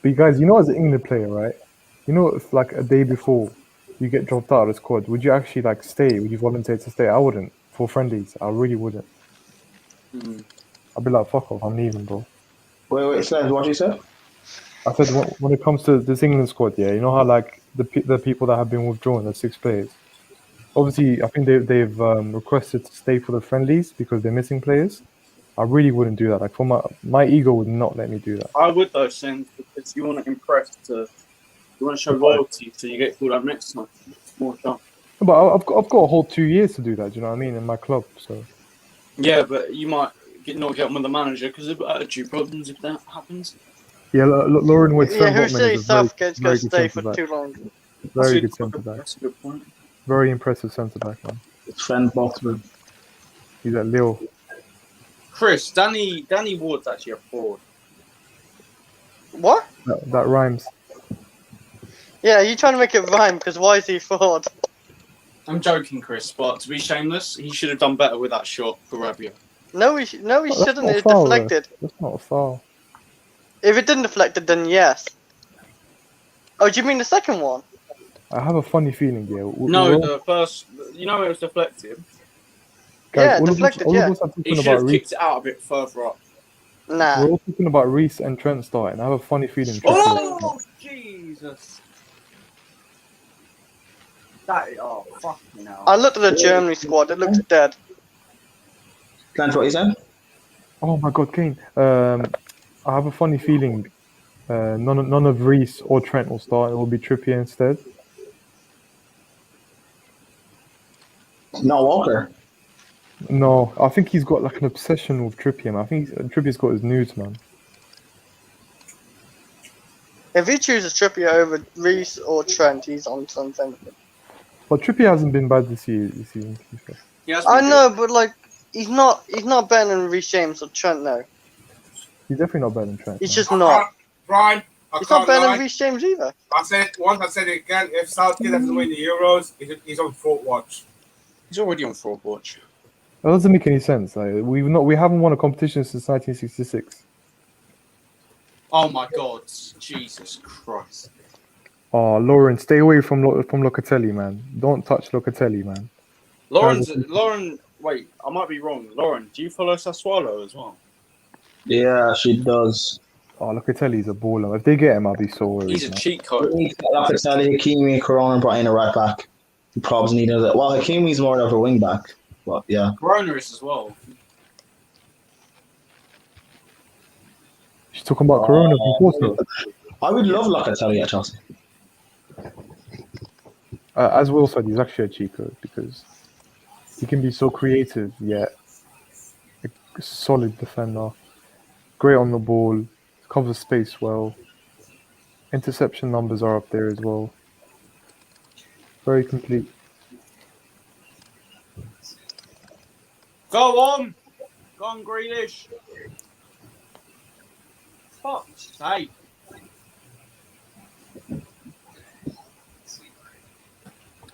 But you guys, you know, as an England player, right? You know, if like a day before you get dropped out of the squad, would you actually like stay? Would you volunteer to stay? I wouldn't. For friendlies, I really wouldn't. I'd be like, fuck off, I'm leaving, bro. Wait, Seth, what you said? I said when it comes to this England squad, yeah, you know how like the people that have been withdrawn, the 6 players. Obviously, I think they've requested to stay for the friendlies because they're missing players. I really wouldn't do that. Like, for my ego would not let me do that. I would though, Sin, because you want to impress, you want to show loyalty, so you get called up next time. More chance. But I've got a whole 2 years to do that. Do you know what I mean? In my club, so. Yeah, but you might not get on with the manager because of attitude problems if that happens. Yeah, Lauren Wood. Yeah, who says Southgate's going to stay for too long? Very good centre back. That's a good point. Very impressive centre back, man. Friend Botman. He's at Lille. Chris, Danny Ward's actually a fraud. What? That rhymes. Yeah, you trying to make it rhyme because why is he fraud? I'm joking, Chris, but to be shameless, he should have done better with that shot for Rabia. No, he shouldn't. It's Foul, deflected. That's not a foul. If it didn't deflect it, then yes. Oh, do you mean the second one? I have a funny feeling, yeah. No, the first. You know it was deflected. Yeah, deflected, yeah. He should have kicked it out a bit further up. Nah. We're all talking about Reece and Trent starting. I have a funny feeling. Oh, Jesus. Fucking hell. I looked at the Germany squad. It looks dead. Glance, what you said? Oh my God, Kane. I have a funny feeling. None of Reece or Trent will start. It will be Trippier instead. No, Walker. No, I think he's got like an obsession with Trippier, man. I think Trippier's got his nudes, man. If he chooses Trippier over Reece or Trent, he's on something. But Trippier hasn't been bad this season. To be fair. I know, but like he's not better than Reece James or Trent, no. He's definitely not better than Trent. He's man. just not. Brian, He's not better than Reece James either. I said it again. If Southgate doesn't win the Euros, he's on fraud watch. He's already on fraud watch. That doesn't make any sense. Like, we haven't won a competition since 1966. Oh my God, Jesus Christ! Oh, Lauren, stay away from Locatelli, man. Don't touch Locatelli, man. Lauren, wait, I might be wrong. Lauren, do you follow Sassuolo as well? Yeah, she does. Oh, Locatelli's a baller. If they get him, I'll be so worried. He's a man. cheat code. Locatelli, Hakimi, Corona brought in a right back. He probably needed it. Well, Hakimi's more of a wing back. But yeah. Corona is as well. She's talking about Corona from Porto. I would love Locatelli at Chelsea. As Will said, he's actually a cheat code because he can be so creative yet a solid defender, great on the ball, covers space well. Interception numbers are up there as well. Very complete. Go on, Grealish. Fuck's sake.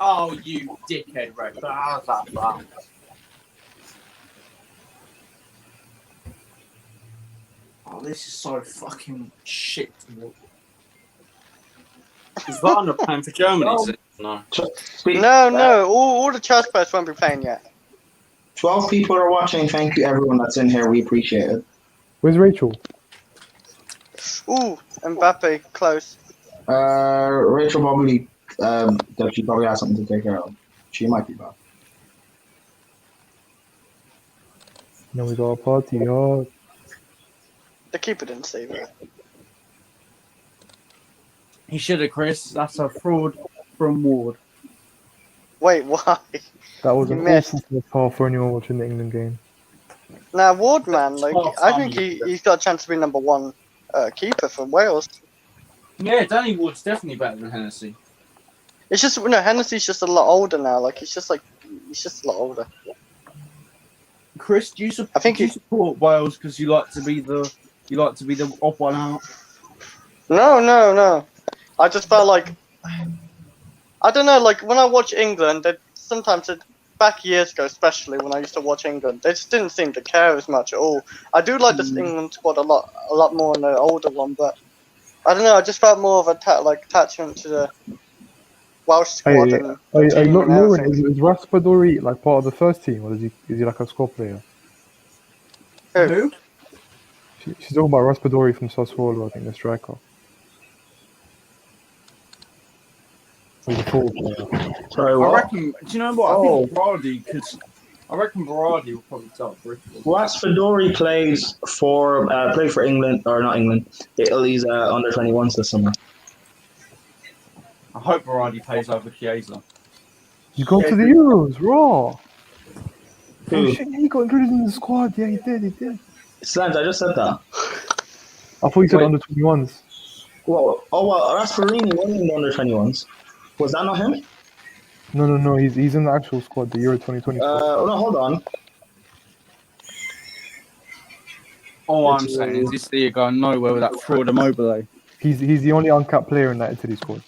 Oh, you dickhead, Red. Oh, this is so fucking shit. Is Varner playing for Germany? No. No. All the Chelsea players won't be playing yet. 12 people are watching. Thank you, everyone that's in here. We appreciate it. Where's Rachel? Ooh, Mbappe close. Rachel probably, she probably has something to take care of. She might be back. Now we got a party. Oh, The keeper didn't save it. He should have, Chris. That's a fraud from Ward. Wait, why? that was You an missed. awful first half for anyone watching the England game. Now, Ward, man, like Oh, I think funny. he's got a chance to be number one keeper for Wales. Yeah, Danny Ward's definitely better than Hennessy. It's just Hennessy's just a lot older now. Like he's just a lot older. Chris, do you I think do you support Wales because you like to be the odd one out? No. I just felt like I don't know. Like when I watch England, back years ago, especially when I used to watch England, they just didn't seem to care as much at all. I do like this England squad a lot more than the older one, but I don't know. I just felt more of attachment to the Welsh squad. And the team and Lauren, everything. is Raspadori like part of the first team, or is he like a squad player? Who? She's talking about Raspadori from Sassuolo, I think, the striker. He's a forward player. Sorry, I what? reckon. Do you know what? I think Berardi because I reckon Berardi will probably start Bristol. Fedori plays for England, or not England, Italy's under 21s this summer. I hope Berardi plays over Chiesa. He's gone to the Euros, raw. Who? Oh shit, he got included in the squad. Yeah, he did. Slants, I just said that. I thought you said Wait. under 21s. Well, Rasparini wasn't in the under 21s. Was that not him? No, he's in the actual squad, the Euro 2020 squad. No, hold on. All I'm saying is this year going nowhere with that fraud Immobile. He's the only uncapped player in that Italy squad.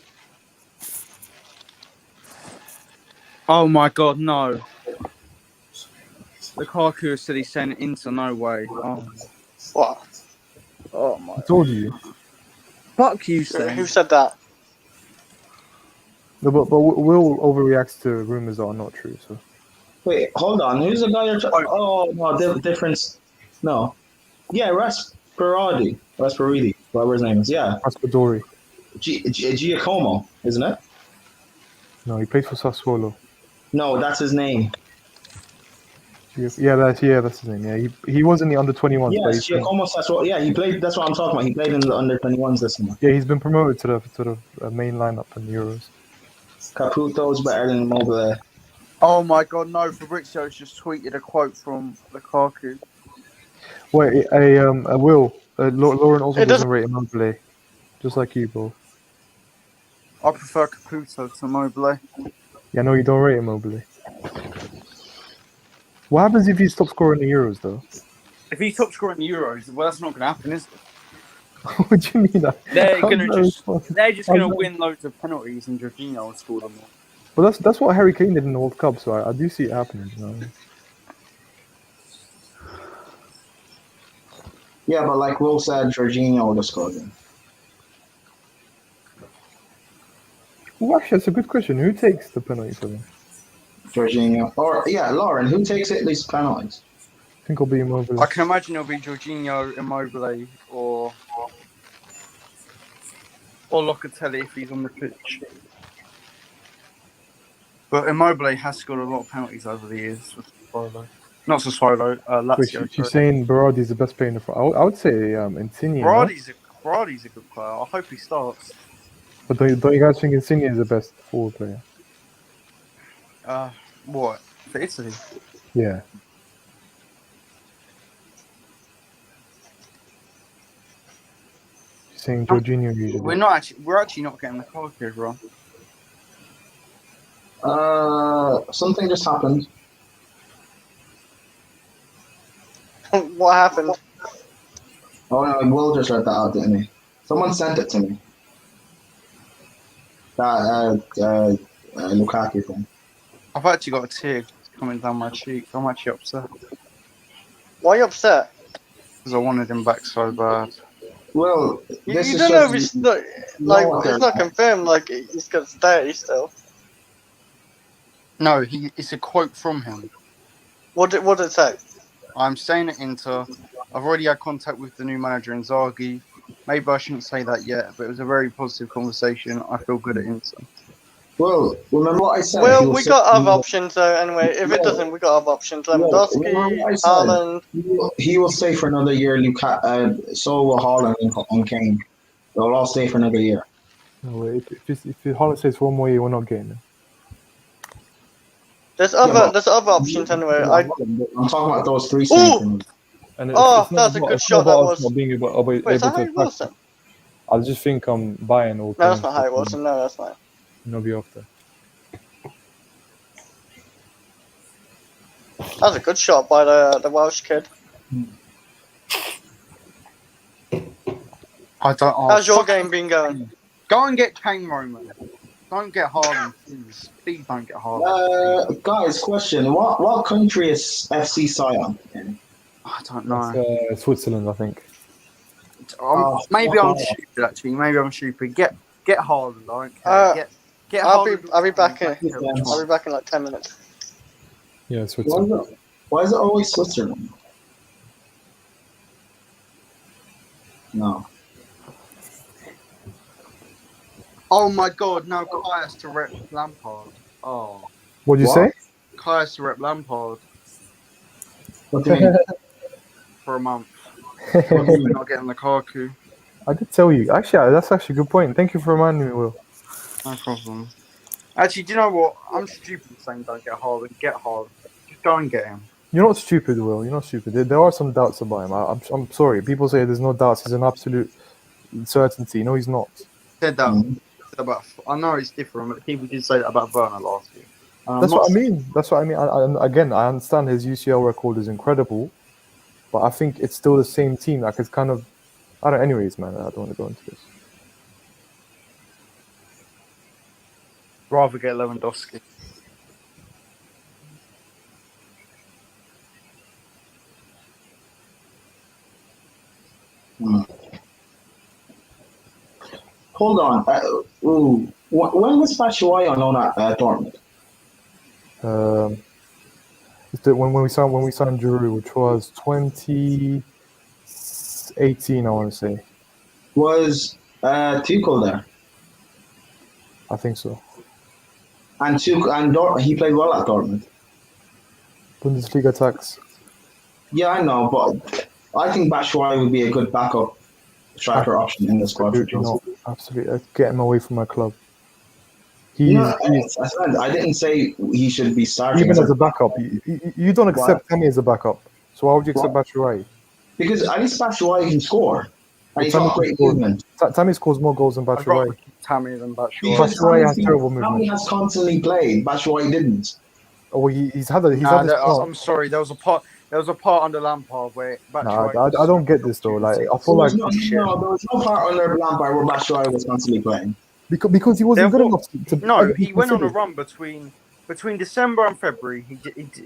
Oh my god, no. Lukaku said he's sent into no way. Oh, What? oh my. I told you. Fuck you, Who Sam. said that? No, but Will overreacts to rumors that are not true. So Wait, hold on. Who's the guy you're Oh, no, difference. No. Yeah, Rasparidi, whatever his name is. Yeah. Raspadori. Giacomo, isn't it? No, he plays for Sassuolo. No, that's his name. Yeah, that's his name. Yeah, he was in the under 21s. Yes, Giacomo Sassuolo. Yeah, he played. That's what I'm talking about. He played in the under 21s this summer. Yeah, he's been promoted to the main lineup in the Euros. Caputo's better than Immobile. Oh my god, no. Fabrizio's just tweeted a quote from Lukaku. Wait, Will. Lauren also It doesn't rate Immobile, just like you, bro. I prefer Caputo to Immobile. Yeah, no, you don't rate Immobile. What happens if he stops scoring the Euros, though? If he top scoring the Euros, well, that's not going to happen, is it? What do you mean? They're How going to is just that? they're just How going to is win loads of penalties and Jorginho will score them all. Well, that's what Harry Kane did in the World Cup, so I do see it happening. You know? Yeah, but like Will said, Jorginho would have scored him. Well, actually, that's a good question. Who takes the penalty for them? Jorginho. Or, yeah, Lauren, who takes at least penalties? I think I'll be Immobile. I can imagine it'll be Jorginho, Immobile, or Locatelli if he's on the pitch. But Immobile has scored a lot of penalties over the years for Sassuolo. Not Sassuolo, Wait, Lazio. she's saying Berardi's the best player in the front. I would say Insigne. Berardi's Berardi's a good player. I hope he starts. But don't you guys think Insigne is the best forward player? What for Italy? Yeah. You're saying Jorginho usually. We're actually not getting the card here, Ron. Something just happened. What happened? Oh no, Will just read that out, didn't he? Someone sent it to me. That Lukaku thing. I've actually got a tear coming down my cheek. I'm actually upset Why are you upset? because I wanted him back so bad. Well, You this is don't know if just it's not like it's not confirmed. Like he's gonna stay still. No, it's a quote from him. What did it say? I'm staying at Inter. I've already had contact with the new manager Inzaghi. Maybe I shouldn't say that yet, but it was a very positive conversation. I feel good at Inter. Well, remember what I said? Well, we got other options though. Anyway, if it doesn't, we got other options. Lewandowski, Haaland. He will stay for another year. So will Haaland and Kane. They'll all stay for another year. No, if Haaland stays for one more year, we're not getting him. There's other options anyway. I'm talking about those three things. And that's a good shot. That was. Not being able Wait, is that how to it was then? I just think Bayern will. No, that's not how it was. No, that's not. No, be off there. That was a good shot by the Welsh kid. How's your game been going? Go and get Kane, Roman. Don't get Haaland, please. Please don't get Haaland. Guys, question: What country is FC Sion in? I don't know. It's, Switzerland, I think. Maybe I'm stupid. Actually, maybe I'm stupid. Get Haaland. I don't care. Get Haaland. I'll be back in. I'll be back in like 10 minutes. Yeah, Switzerland. Why is it always Switzerland? No. Oh my God! No, Kai has to rep Lampard. Oh. What'd you say? Kai has to rep Lampard What do you mean? for a month. We're not getting Lukaku. I did tell you. Actually, that's actually a good point. Thank you for reminding me, Will. No problem. Actually, do you know what? I'm stupid saying don't get Haaland. Get Haaland. Just go and get him. You're not stupid, Will. You're not stupid. There are some doubts about him. I'm sorry. People say there's no doubts. He's an absolute certainty. No, he's not. Said that about. I know it's different, but people did say that about Werner last year. That's what I mean. That's what I mean. Again, I understand his UCL record is incredible, but I think it's still the same team. Like it's kind of. Anyways, man, I don't want to go into this. Rather get Lewandowski. Hold on. When was Batshuayi on loan at Dortmund? When we signed Giroud, which was 2018, I want to say. Was Tuchel there? I think so. And he played well at Dortmund. Bundesliga tax. Yeah, I know, but I think Batshuayi would be a good backup striker option in the squad. No, absolutely. Get him away from my club. I didn't say he should be starting. Even as a backup. You don't accept Tammy as a backup. So why would you accept Batshuayi? Because at least Batshuayi can score. And he's got great movement. Tammy scores more goals than Batshuayi. Tammy than Batshuayi. Batshuayi has terrible movement. Tammy has constantly played. Batshuayi didn't. Oh, he's had I'm sorry. There was a part under Lampard where Batshuayi. I don't get this though. Like I feel there was no part under Lampard where Batshuayi was constantly playing. Because he wasn't good enough to. No, he went on a run between December and February.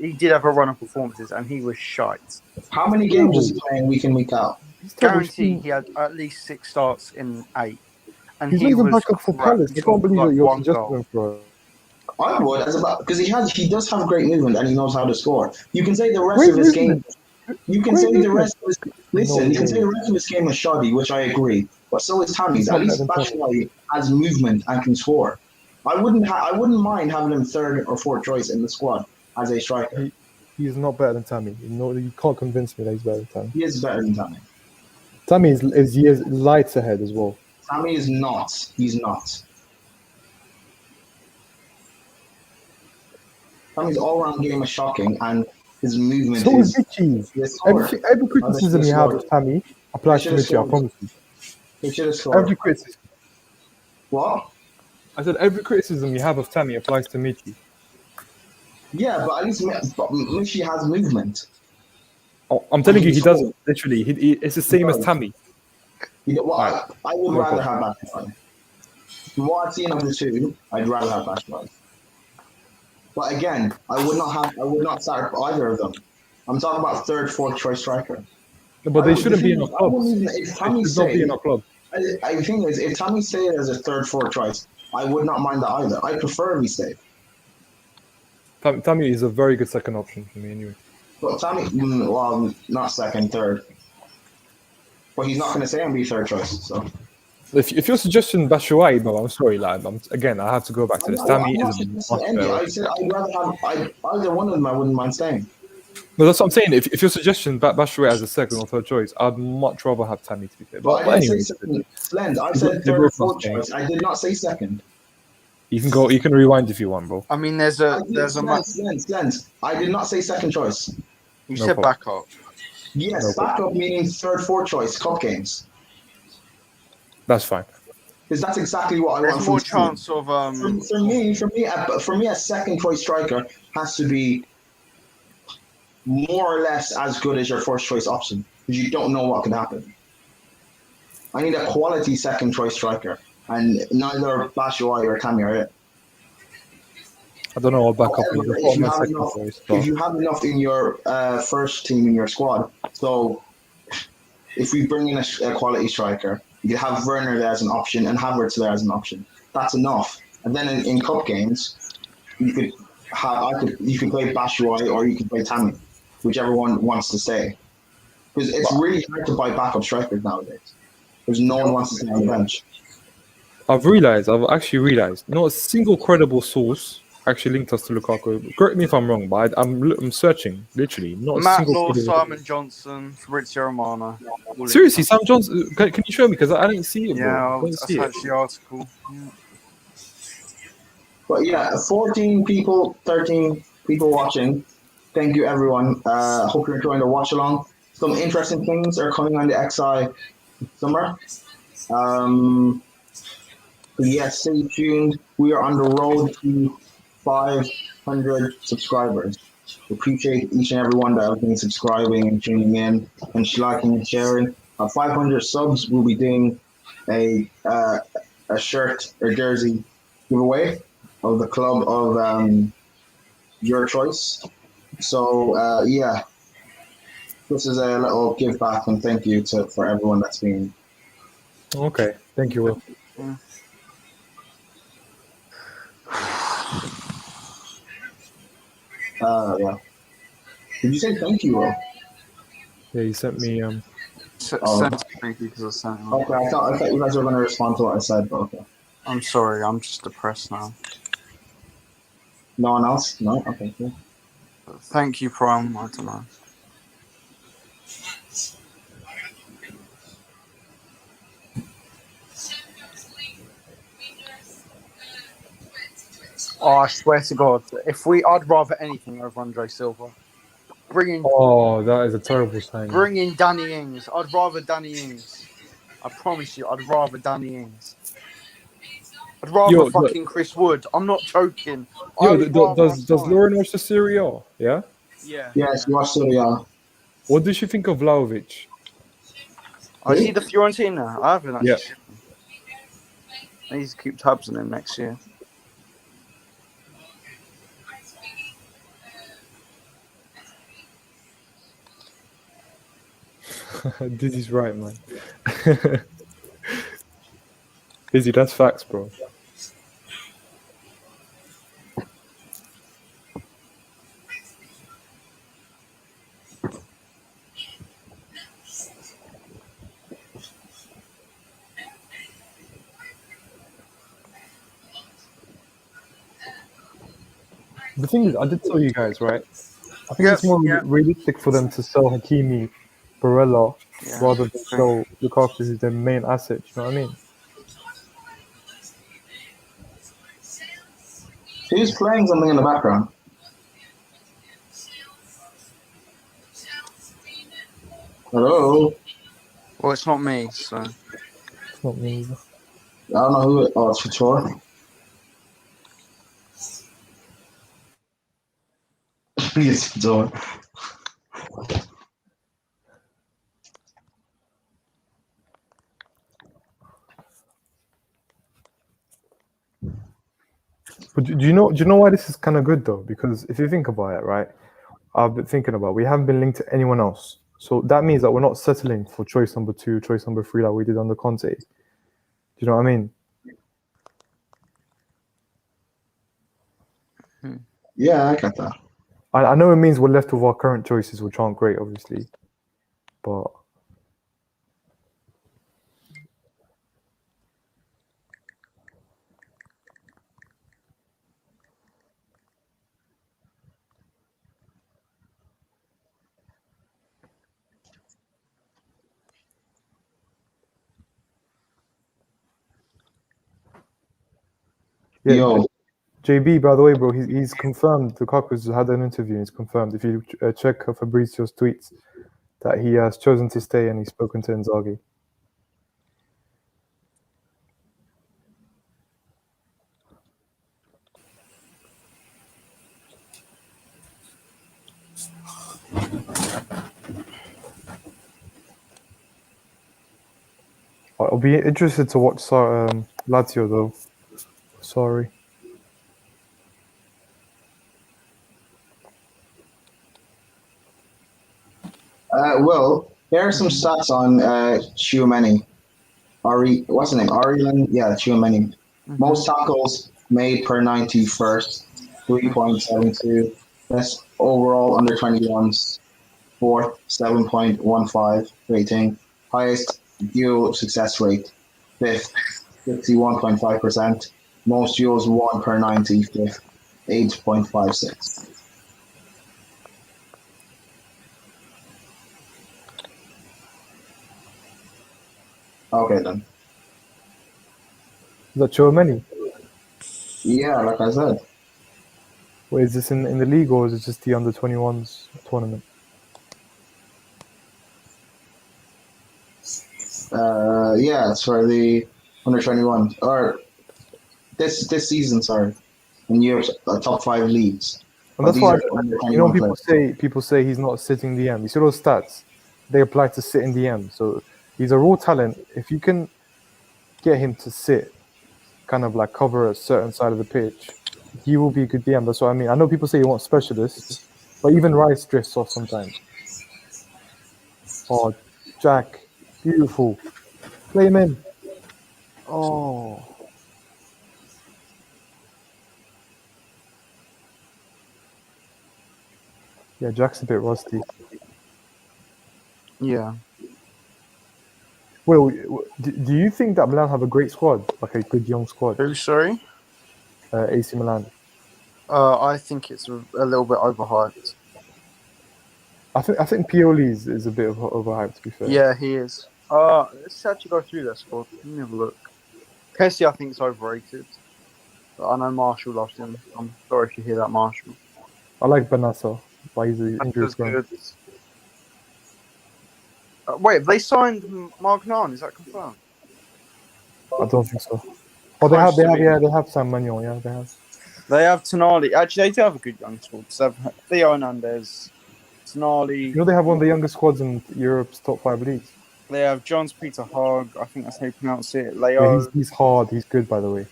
He did have a run of performances, and he was shite. How many games was he playing week in, week out? Guaranteed, he had at least 6 starts in 8. And he's he even was back up for Palace. I can't believe that you're suggesting for. I would, because he does have great movement and he knows how to score. You can say the rest of his game. You can say the rest of his. Listen, you can say the rest of his game is shoddy, which I agree. But so is Tammy's. At least Batshuayi has movement and can score. I wouldn't mind having him third or fourth choice in the squad as a striker. He is not better than Tammy. You can't convince me that he's better than Tammy. He is better than Tammy. Tammy is years lights ahead as well. Tammy is not. He's not. Tammy's all-round game is shocking, and his movement So is is. Michi. Every criticism you have of Tammy applies to Michi, I promise you. He should have scored. Every criticism. What? I said every criticism you have of Tammy applies to Michi. Yeah, but at least Michi has movement. Oh, I'm telling you, he doesn't. Literally, it's the same as Tammy. I would rather have Batshuayi. From what I've seen of the two, I'd rather have Batshuayi. But again, I would not start either of them. I'm talking about third, fourth choice striker. No, but they shouldn't be in our club. If Tammy should not be in our club. I think is if Tammy stayed as a third, fourth choice, I would not mind that either. I prefer he stayed. Tammy is a very good second option for me, anyway. But Tammy, well, not second, third. But he's not going to stay and be third choice. So if your suggestion Batshuayi, bro, I'm sorry, lad. Again, I have to go back to this. Tammy is I said I'd rather have either one of them. I wouldn't mind staying. No, that's what I'm saying. If your suggestion Batshuayi as a second or third choice, I'd much rather have Tammy to be fair. But I anyway, Slend, I said third or fourth choice. I did not say second. You can go. You can rewind if you want, bro. I mean, there's a Slend. I did not say second choice. You No said problem. backup. Yes, No backup meaning third, fourth choice cup games. That's fine. Because that's exactly what I want. There's more chance of For me, a second choice striker has to be more or less as good as your first choice option, because you don't know what can happen. I need a quality second choice striker, and neither Batshuayi or Tammy are it. I don't know what backup However, is. if you have enough in your first team in your squad, so if we bring in a quality striker, you can have Werner there as an option and Havertz there as an option. That's enough. And then in cup games, you could play Batshuayi or you can play Tammy, whichever one wants to stay. Because it's really hard to buy backup strikers nowadays. Because no one wants to stay on the bench. I've actually realized, not a single credible source actually linked us to Lukaku. Correct me if I'm wrong, but I'm searching, literally. Not a Matt single Law, credible Simon Johnson, Fabrizio Romano. Seriously, Sam Johnson, can you show me? Because I didn't see it, bro. Yeah, I didn't that's see it. actually the article. Yeah. But yeah, 14 people, 13 people watching. Thank you, everyone. Hope you're enjoying the watch along. Some interesting things are coming on the XI summer. Yes, stay tuned. We are on the road to 500 subscribers. Appreciate each and every one that has been subscribing and tuning in and liking and sharing. At 500 subs, we'll be doing a shirt or jersey giveaway of the club of your choice. So yeah, this is a little give back and thank you for everyone that's been. Okay, thank you, Will. Yeah. Did you say thank you, Will? Yeah, you sent me. Thank you because I sent him. Okay, I thought you guys were going to respond to what I said, but okay. I'm sorry, I'm just depressed now. No one else? No? Okay, cool. Thank you, Prime. I don't know. Oh, I swear to God, I'd rather anything over Andre Silva. Oh, that is a terrible sign. Bring in Danny Ings. I'd rather Danny Ings. I promise you, I'd rather Danny Ings. I'd rather fucking Chris Wood. I'm not joking. Does Lauren watch the Serie A? Yeah? Yeah. Yes, you watched Serie A. What did you think of Vlahovic? I see the Fiorentina. I haven't actually. Yeah. I need to keep tabs on him next year. Dizzy's right, man. Dizzy, that's facts, bro. The thing is, I did tell you guys, right? I think it's more realistic for them to sell Hakimi, Barella, Yeah. rather than show Lukaku as their main asset. You know what I mean? Who's playing something in the background? Hello? Well, it's not me, so. It's not me either. I don't know who. Oh, it's Couture. It's Couture. But do you know? Do you know why this is kind of good though? Because if you think about it, right? I've been thinking about. We haven't been linked to anyone else, so that means that we're not settling for choice number 2, choice number 3 like we did under Conte. Do you know what I mean? Yeah, I get that. I know it means we're left with our current choices, which aren't great, obviously, but yeah. Yo, JB, by the way, bro, he's confirmed. Lukaku's had an interview. He's confirmed. If you check Fabrizio's tweets, that he has chosen to stay and he's spoken to Inzaghi. I'll be interested to watch Lazio though. Sorry. well, here are some stats on Tchouaméni. What's his name? Arilan? Yeah, Tchouaméni. Most tackles made per 90 first, 3.72. Best overall under 21s, fourth, 7.15 rating. Highest duel success rate, fifth, 61.5%. Most duels won per 90, fifth, 8.56. Okay then. Is that Tchouaméni? Yeah, like I said. Wait, is this in the league or is it just the under 21s tournament? Yeah, it's for the under 21 or this season. Sorry, in Europe's top 5 leagues. And But that's these why are under you know 21 players. people say he's not sitting DM. You see those stats? They apply to sit in DM. So he's a raw talent. If you can get him to sit, kind of like cover a certain side of the pitch, he will be a good DM. That's what I mean. I know people say you want specialists, but even Rice drifts off sometimes. Oh, Jack, beautiful. Play him in. Oh. Yeah, Jack's a bit rusty. Yeah. Well, do you think that Milan have a great squad, like a good young squad? Who, sorry? AC Milan. I think it's a little bit overhyped. I think Pioli is a bit of overhyped, to be fair. Yeah, he is. Let's actually go through their squad. Let me have a look. Kessie, I think, is overrated. But I know Marshall loves him. I'm sorry if you hear that, Marshall. I like Benassa, but he's injury That's prone. good. Wait, they signed Magnan. Is that confirmed? I don't think so. Oh, they have Sam Magnon. Yeah, they have. They have Tonali. Actually, they do have a good young squad. So they have Theo Hernandez, Tonali. You know they have one of the youngest squads in Europe's top 5 leagues. They have Johns Peter Hogg. I think that's how you pronounce it. Yeah, Leo. he's hard. He's good, by the way.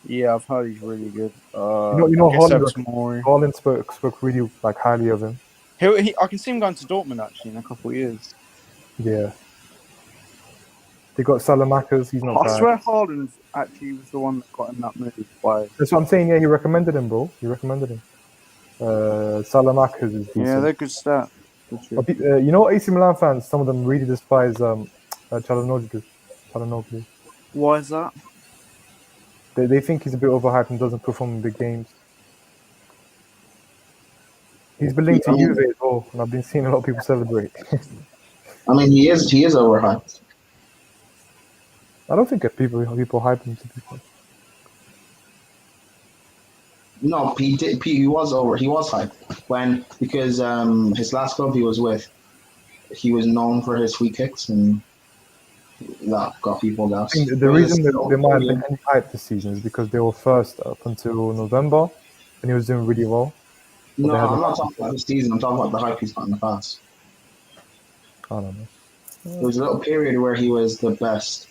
Yeah, I've heard he's really good. Haaland spoke really like highly of him. I can see him going to Dortmund actually in a couple of years. Yeah. They got Salamakers. He's not bad. I swear Haaland actually was the one that got him that move. That's what I'm saying. Yeah, he recommended him, bro. He recommended him. Salamakers is decent. Yeah, they're good stats. You know, AC Milan fans, some of them really despise Çalhanoğlu. Why is that? They think he's a bit overhyped and doesn't perform in big games. He's been linked to Juve as well, and I've been seeing a lot of people celebrate. I mean, he is overhyped. I don't think people hype him to people. No, he was hyped because his last club he was with, he was known for his free kicks and that got people I gas. think the reason that there might have been any hype this season is because they were first up until November, and he was doing really well. No, they had I'm a- not talking about this season. I'm talking about the hype he's got in the past. I don't know. There was a little period where he was the best,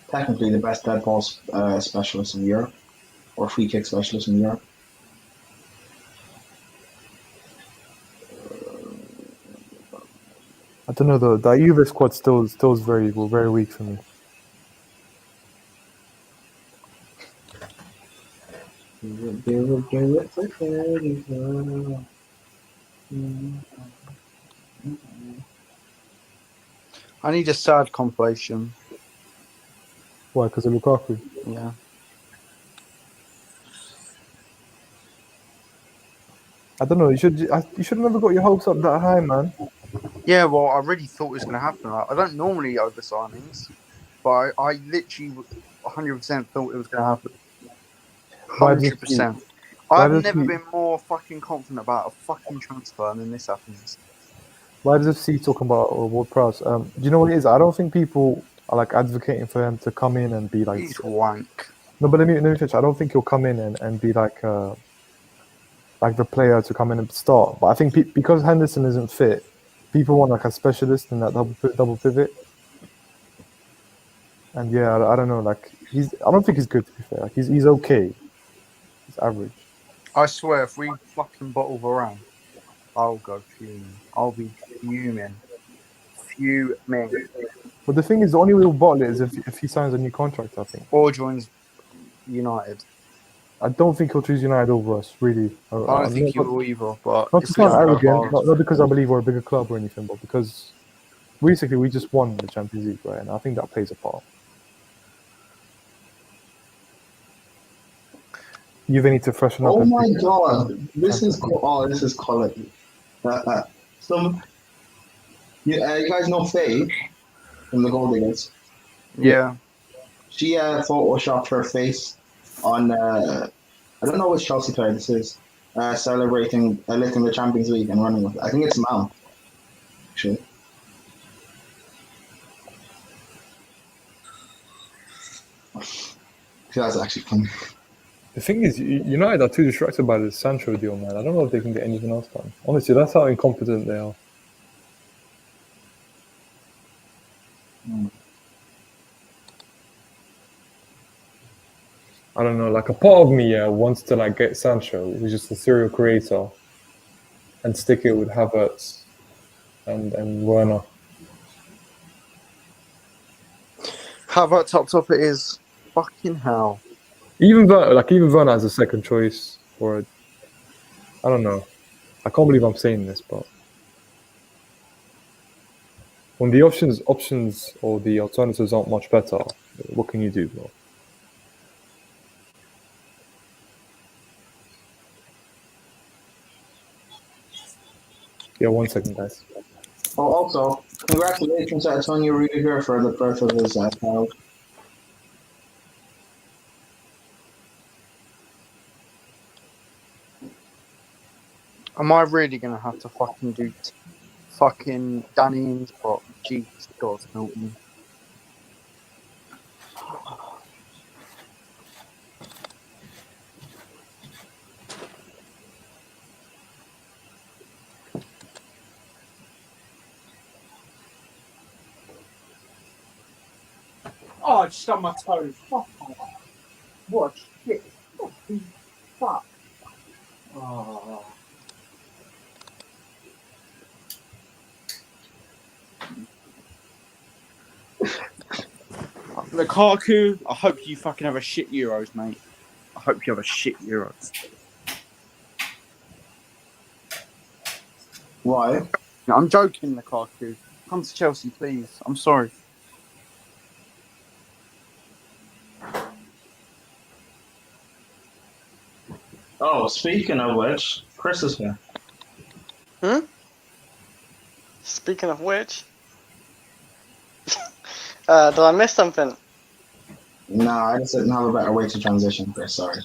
technically the best dead ball specialist in Europe, or free kick specialist in Europe. I don't know though. The Juve squad still is very weak for me. I need a sad compilation. Why? Because of Lukaku. Yeah. I don't know. You should never got your hopes up that high, man. Yeah, well, I really thought it was going to happen. I don't normally over signings, but I literally 100% thought it was going to happen. Why does 100%. why I've does never he- been more fucking confident about a fucking transfer than this happens. Why does FC talk about World Prowse? Do you know what it is? I don't think people are like advocating for him to come in and be like. He's wank. No, but let me finish. I don't think he'll come in and be like the player to come in and start. But I think because Henderson isn't fit, people want like a specialist in that double pivot. And yeah, I don't know. Like I don't think he's good to be fair. Like he's okay. He's average. I swear, if we fucking bottle Varane, I'll go fuming. I'll be fuming. Fuming. But the thing is, the only way we'll bottle it is if he signs a new contract. I think. Or joins United. I don't think he'll choose United over us. Really. I don't think he will either, but Not to it's sound gonna go arrogant, hard. not because I believe we're a bigger club or anything, but because basically we just won the Champions League, right? And I think that plays a part. You need to freshen up. Oh my god, this is quality. Some, you guys know Faye from the Gold Diggers. Yeah. She photoshopped her face on I don't know which Chelsea player this is, celebrating lifting the Champions League and running with it. I think it's Mount. Actually. That's actually funny. The thing is, United are too distracted by the Sancho deal, man. I don't know if they can get anything else done. Honestly, that's how incompetent they are. I don't know. Like a part of me, wants to like get Sancho, who's just a serial creator, and stick it with Havertz and Werner. Havertz up top it is. Fucking hell. Even Werner as a second choice, or I don't know. I can't believe I'm saying this, but when the options or the alternatives aren't much better, what can you do, bro? Yeah, 1 second, guys. Oh, also, congratulations to Antonio Rudiger for the birth of his child. Am I really gonna have to fucking do fucking Danny Ings, but Jesus God help me. Oh, I just on my toe. Fuck off. What shit. Fucking fuck. Oh. Lukaku, I hope you fucking have a shit Euros, mate. I hope you have a shit Euros. Why? No, I'm joking, Lukaku. Come to Chelsea, please. I'm sorry. Oh, speaking of which, Chris is here. Speaking of which, Did I miss something? No, I just didn't have a better way to transition, Chris. Sorry.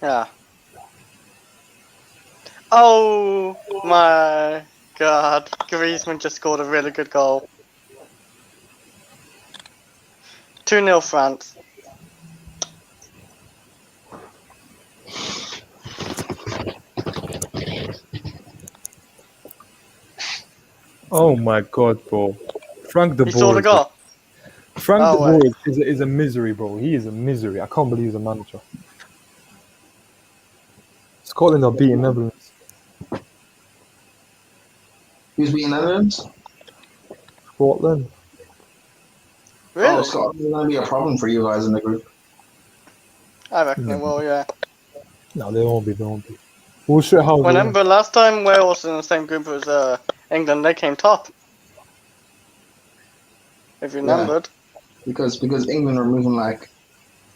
Yeah. Oh my god. Griezmann just scored a really good goal. 2-0 France. Oh my god, bro. Frank de You saw the Boer. goal? Frank Oh, de Boer wait. is a misery, bro. He is a misery. I can't believe he's a manager. Scotland are beating Netherlands. Who's beating Netherlands? Scotland. Oh, Really? Scotland is going to be a problem for you guys in the group. I reckon it will, yeah. No, they won't be. They won't be. We'll show how. Remember last time Wales in the same group as England, they came top. If you Yeah. remembered. Because England are moving like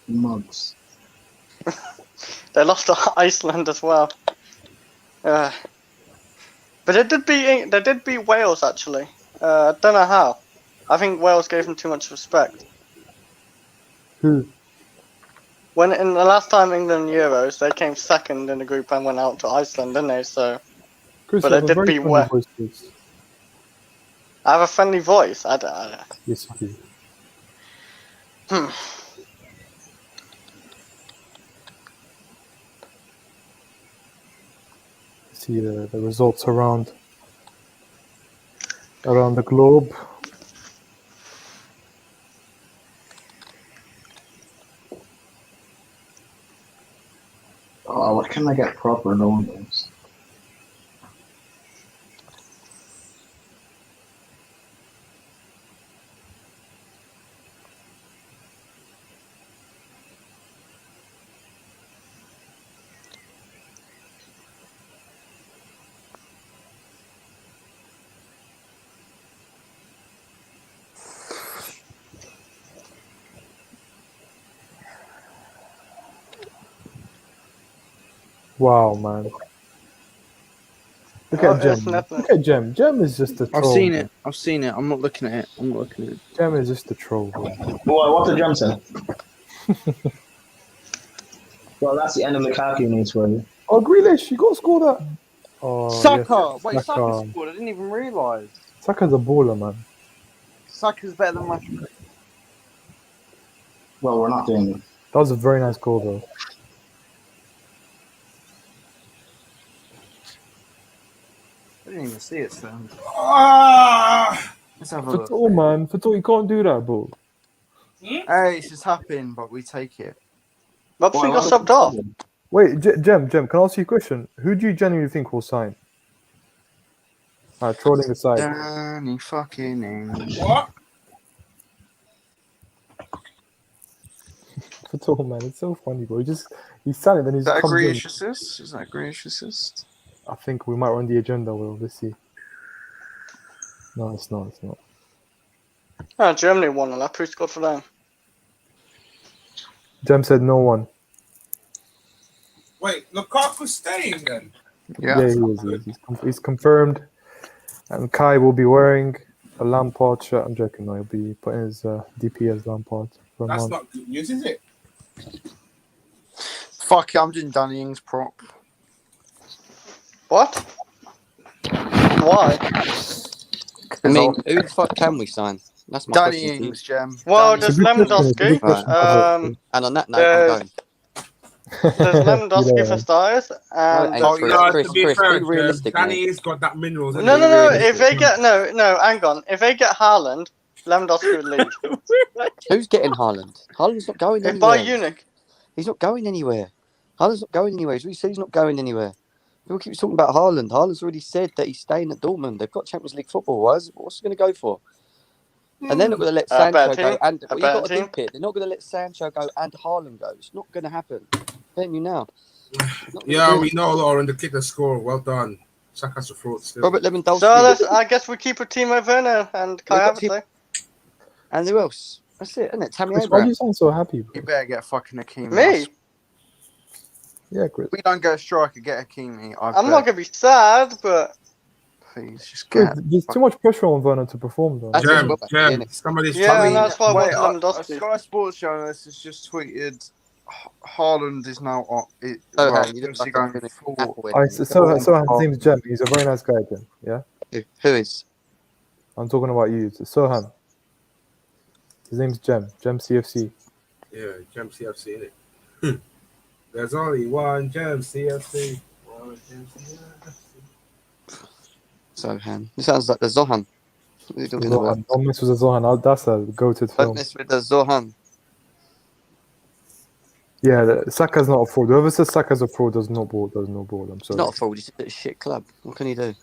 mugs. They lost to Iceland as well. But they did beat Wales actually. I don't know how. I think Wales gave them too much respect. Who? When in the last time England Euros, they came second in the group and went out to Iceland, didn't they? So, Chris, but you they have a did very beat funny Wales. voice, Chris. I have a friendly voice. I don't. Yes, you do. Hmm. See the results around the globe. Oh, what can I get proper loans? Wow, man. Look Oh, at Jem. it's nothing. Look at Jem. Jem is just a troll. I've seen man. it. I've seen it. I'm not looking at it. Jem is just a troll, bro. Boy, what's the Johnson? Well, that's the end of Lukaku news for you. Oh, Grealish, you got to score that. Oh, Saka! yes. Wait, Saka Saka. scored. I didn't even realise. Saka's a baller, man. Saka's better than Rashford. Well, we're not doing it. That was a very nice goal, though. I didn't even see it, Sam. Ah! Let's have a look. Fatal, man. Fatal, you can't do that, bro. Hey, it's just happened, but we take it. Robson Boy, got subbed off. Wait, Jem, can I ask you a question? Who do you genuinely think will sign? Trolling aside. Danny fucking Ings. What? Fatal, man. It's so funny, bro. He's signing, then he Is just that a comes in. Grealish assist? Is that a Grealish assist? I think we might run the agenda, Will. Let's see. No, it's not. It's not. Oh, Germany won a lap. Who scored for them? Jem said no one. Wait, Lukaku's staying then? Yeah, he is. He's confirmed. And Kai will be wearing a Lampard shirt. I'm joking. No, he'll be putting his DP as Lampard for a That's month. not good news, is it? Fuck it, I'm doing Danny Ings prop. What? Why? I mean, who the fuck can we sign? That's my Danny question. Ings, Gem. Well, Danny there's It's a good question, it's a Lewandowski. good question. And on that note, I'm going. There's Lewandowski Yeah. for starters, and Oh, there's- yeah. No, Chris, to be Chris, fair, be realistic, mate. Danny's got that minerals. no. isn't he? If they get no, hang on. If they get Haaland, Lewandowski would leave. Who's getting Haaland? Haaland's not going If by anywhere. Munich, He's not going anywhere. Haaland's not going anywhere. He said he's not going anywhere. People keep talking about Haaland. Haaland's already said that he's staying at Dortmund. They've got Champions League football. What's he going to go for? And they're not going to let A Sancho better go. team. And A you better got to team. think it. They're not going to let Sancho go and Haaland go. It's not going to happen. I'm telling you now. It's not gonna Yeah, do we it. know, Lauren. The kick the score. Well done. Saka's a fraud still. Robert Lewandowski. so I guess we keep a Timo Werner and Kai We've got Havertz. And who else? That's it, isn't it? Tammy Chris, why do Abraham. you sound so happy, bro? You better get fucking Hakimi. Me? Yeah, Chris. If we don't get a striker, get Hakimi. I'm not gonna be sad, but Please, just Wait, get. there's too much pressure on Werner to perform, though. That's Gem, it, Gem, innit? somebody's Yeah, telling and me. that's why I Wait, want a Lewandowski. Sky Sports journalist has just tweeted Haaland is now on it. So, Well, Han, you look obviously like a going flipping full. apple head, I, mate. so his name's Jem. He's a very nice guy again. Yeah, Who is? I'm talking about you. It's Sohan. His name's Jem. Jem CFC. Yeah, Gem CFC, innit? There's only one Gem CFC. One Gem CFC. Sohan. This sounds like the Zohan. What are you talking about? Zohan. Don't mess with the Zohan. That's a goated Don't film. mess with the Zohan. Yeah, Saka's not a fraud. Whoever says Saka's a fraud does no ball. I'm He's sorry. not a fraud. He's a shit club. What can he do?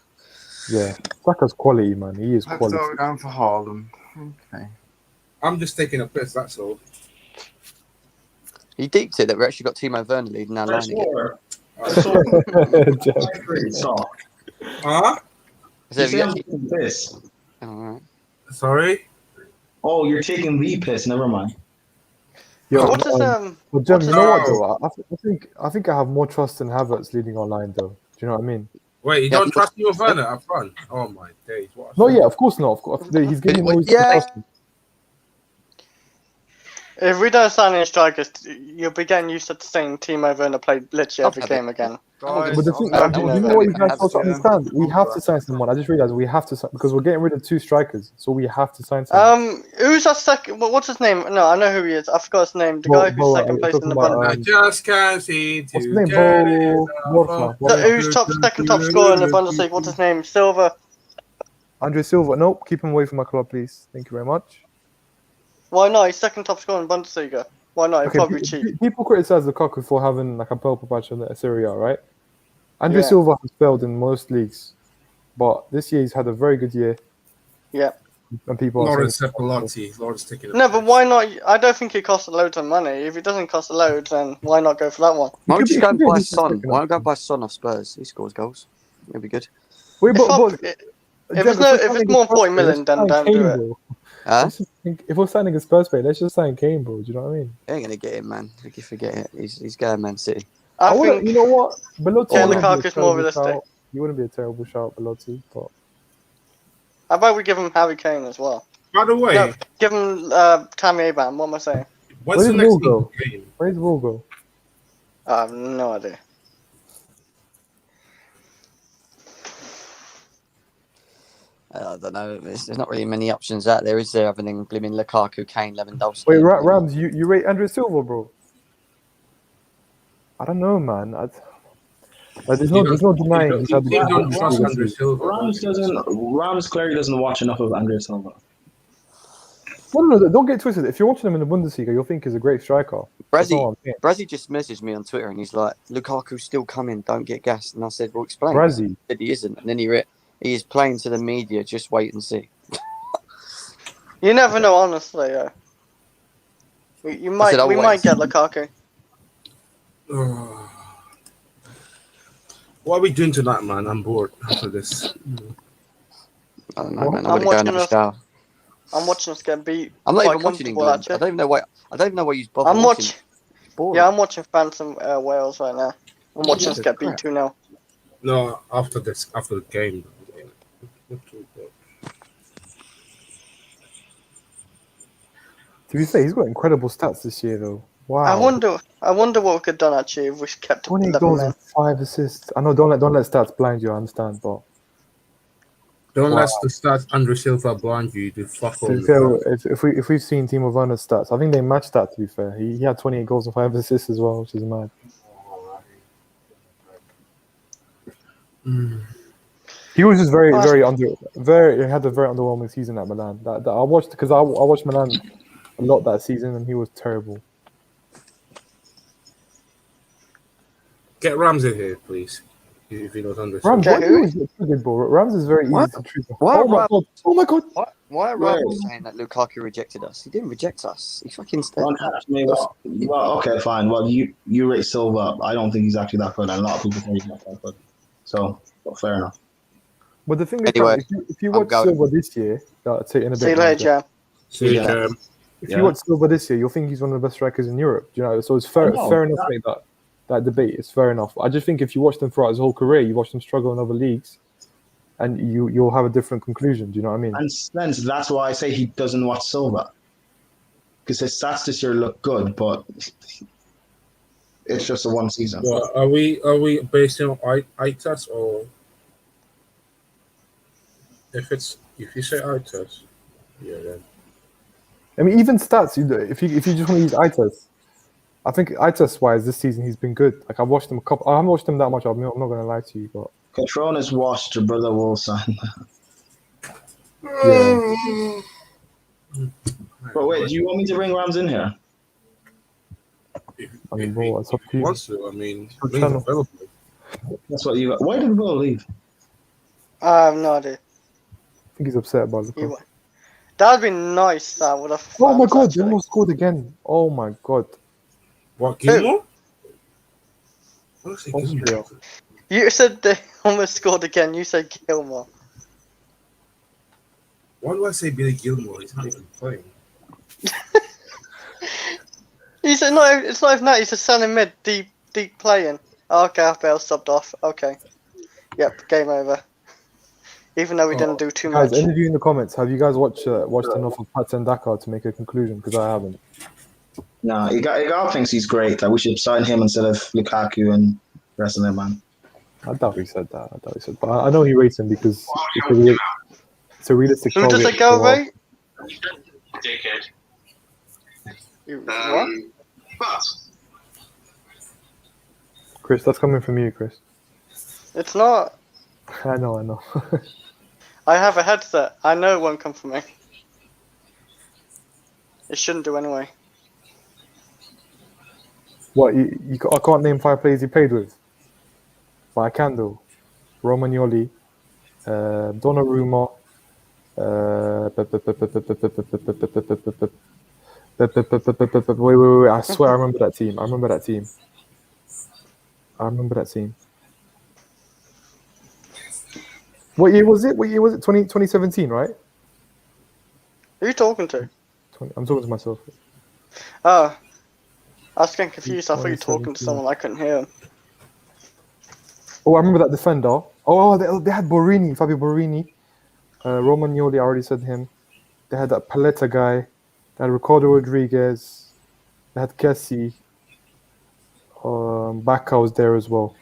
Yeah, Saka's quality, man. He is Let's quality. start going for Haaland. Okay. I'm just taking a piss, that's all. He deeped it that we actually got Timo Werner leading our line again. Huh? So have you I'm actually... taking this. Oh, all right. Sorry? Oh, you're taking the piss. Never mind. Yo, What is But Jem, what you is- know what though? I think I have more trust in Havertz leading our line though. Do you know what I mean? Wait, you Yeah. don't trust your Werner up front? Oh my days. What a No, shame. yeah, of course not. Of course, he's giving me Yeah. If we don't sign any strikers, you'll be getting used to seeing Timo Werner play literally every I'll have game it. again. Guys, But the thing, I you don't know know. what you guys also Yeah. understand? We have to sign someone. I just realized we have to sign because we're getting rid of 2 strikers, so we have to sign someone. Who's our second? What's his name? No, I know who he is. I forgot his name. The guy who's second place in the talking about, Bundesliga. I just can't seem to what's his name? get it Borja. Who's second top scorer in the Bundesliga? What's his name? Silva. Andre Silva. Nope, keep him away from my club, please. Thank you very much. Why not? He's second top scorer in Bundesliga. Why not? He'll Okay, probably cheap. people criticize Lukaku for having like a purple patch on the Serie A, right? Andre Yeah. Silva has failed in most leagues, but this year he's had a very good year. Yeah. And people are Lawrence saying, Sepalotti. Lawrence taking a No, piss. but why not? I don't think it costs a load of money. If it doesn't cost a load, then why not go for that one? Why don't could you be- go it and could be buy a decent Son? second Why don't you go option. and buy Son off Spurs? He scores goals. It'll be good. Wait, If but it's more than 40 million, then don't do it. Huh? If we're signing a Spurs player, let's just sign Kane, bro. Do you know what I mean? They ain't gonna get him, man. If you forget it, he's going Man City. I wouldn't- think you know what? Belotti Yeah, wouldn't be a Lukaku's more terrible realistic. shout. He wouldn't be a terrible shout, Belotti. But How about we give him Harry Kane as well? By the way, No, give him Tammy Abraham. What am I saying? what's the Where next did Will go? game? where does Will go? I have no idea. I don't know. There's not really many options out there, is there? Other than blimmin' Lukaku, Kane, Lewandowski. Wait, Rams, you rate Andre Silva, bro? I don't know, man. There's no denying he's had You don't the trust good Andre Silva. Rams clearly doesn't watch enough of Andre Silva. No, don't get twisted. If you're watching him in the Bundesliga, you'll think he's a great striker. That's not what I'm saying. Brazzy just messaged me on Twitter and he's like, Lukaku's still coming, don't get gassed. And I said, well, explain. Brazzy. He said he isn't. And then he is playing to the media, just wait and see. You never know, honestly. We might get Lukaku. What are we doing tonight, man? I'm bored after this. I don't know, man. I'm I'm going to go and watching have a us- shower. I'm watching us get beat. I'm not quite even watching comfortable, England. actually. I don't even know why you bother I'm watching. watching. It's boring. Yeah, I'm watching France and Wales right now. I'm watching us get beat 2-0. No, after the game. To be fair, he's got incredible stats this year, though. Wow. I wonder what we could have done actually if we kept 20 11 goals men. and 5 assists. I know, don't let stats blind you. I understand, but Don't let the stats Andre Silva blind you. Do fuck to all. be fair, if we've seen Timo Werner's stats, I think they matched that. To be fair, he had 28 goals and 5 assists as well, which is mad. He was just very he had a very underwhelming season at Milan. That I watched because I watched Milan a lot that season, and he was terrible. Get Rams in here, please. If you know Andre Rams, Silva. why do you always get triggered, bro? Rams is very easy What? to trigger. Why Oh my Rams- god! Oh my god! Why are Ramos saying that Lukaku rejected us? He didn't reject us. He fucking said. Well, okay, fine. Well, you rate Silva. I don't think he's actually that good, and a lot of people think he's not that good. So, fair enough. But the thing is, Anyway, if you I'm watch going. Silva this year, I'll take it in a bit. See you later, Jam. See, Yeah. If you watch Silva this year, you'll think he's one of the best strikers in Europe. Do you know? So it's fair enough to make that debate. It's fair enough. I just think if you watch him throughout his whole career, you watch him struggle in other leagues, and you'll have a different conclusion. Do you know what I mean? And then that's why I say he doesn't watch Silva. Because his stats this year look good, but it's just a one season. Well, are we based on eye test, or if you say eye test, yeah, then I mean, even stats. If you just want to use eye test, I think eye test wise this season he's been good. Like I've watched him a couple. I haven't watched him that much. I'm not going to lie to you, but Catrona's washed your brother Wilson. yeah. But wait, do you want me to bring Rams in here? I mean, bro, it's up to you. wants to. I mean, Your he's channel. available. That's what you got. Why did Will leave? I have no idea. I think he's upset about the He would. That would be nice. That would have. Oh my god, they almost scored again. Oh my god. What, Gilmore? What is it, Austria. Gilmore? You said they almost scored again. You said Gilmore. Why do I say Billy Gilmore? He's not even playing. He's not. It's not even that. He's a centre mid, deep playing. Okay, Bale subbed off. Okay. Yep, game over. Even though we didn't do too Guys, much. any of you in the comments, have you guys watched enough of Patson Dakar to make a conclusion? Because I haven't. No, Igal thinks he's great. We should sign him instead of Lukaku and the rest of them, man. I doubt he said that. But I know he rates him because it's a realistic Who does target it go for- rate? Dickhead. What? But Chris, that's coming from you, Chris. It's not. I know. I have a headset. I know it won't come from me. It shouldn't do anyway. What, I can't name 5 players he played with? But I can though. Romagnoli, Donnarumma, wait, I swear I remember that team. I remember that team. What year was it? 2017, right? Who are you talking to? I'm talking to myself. Oh. I was getting confused. I thought you were talking to someone. I couldn't hear him. Oh, I remember that defender. Oh, they had Borini, Fabio Borini. Romagnoli, I already said him. They had that Paletta guy. They had Ricardo Rodriguez. They had Kessie. Bacca was there as well.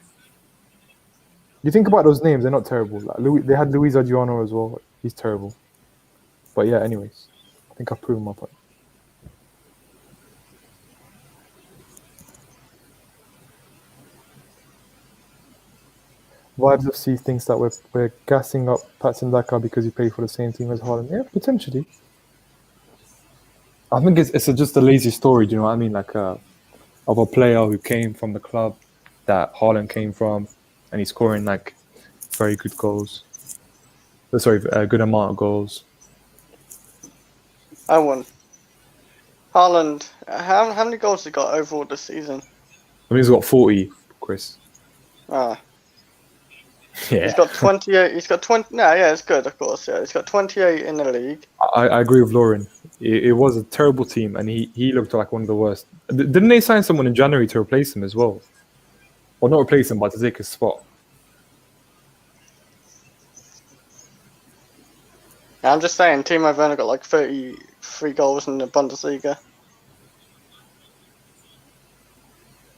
You think about those names, they're not terrible. Like they had Luis Adriano as well. He's terrible. But yeah, anyways. I think I've proven my point. Vibes FC thinks that we're gassing up Patson Dakar because he played for the same team as Haaland. Yeah, potentially. I think it's just a lazy story. Do you know what I mean? Like of a player who came from the club that Haaland came from, and he's scoring like very good goals. Sorry, a good amount of goals. I won. Haaland, how many goals has he got overall this season? I mean, he's got 40, Chris. Ah. Yeah. He's got 28. He's got 20. No, yeah, it's good, of course. Yeah, he's got 28 in the league. I agree with Lauren. It was a terrible team, and he looked like one of the worst. Didn't they sign someone in January to replace him as well? Or not replace him, but to take his spot? I'm just saying, Timo Werner got like 33 goals in the Bundesliga.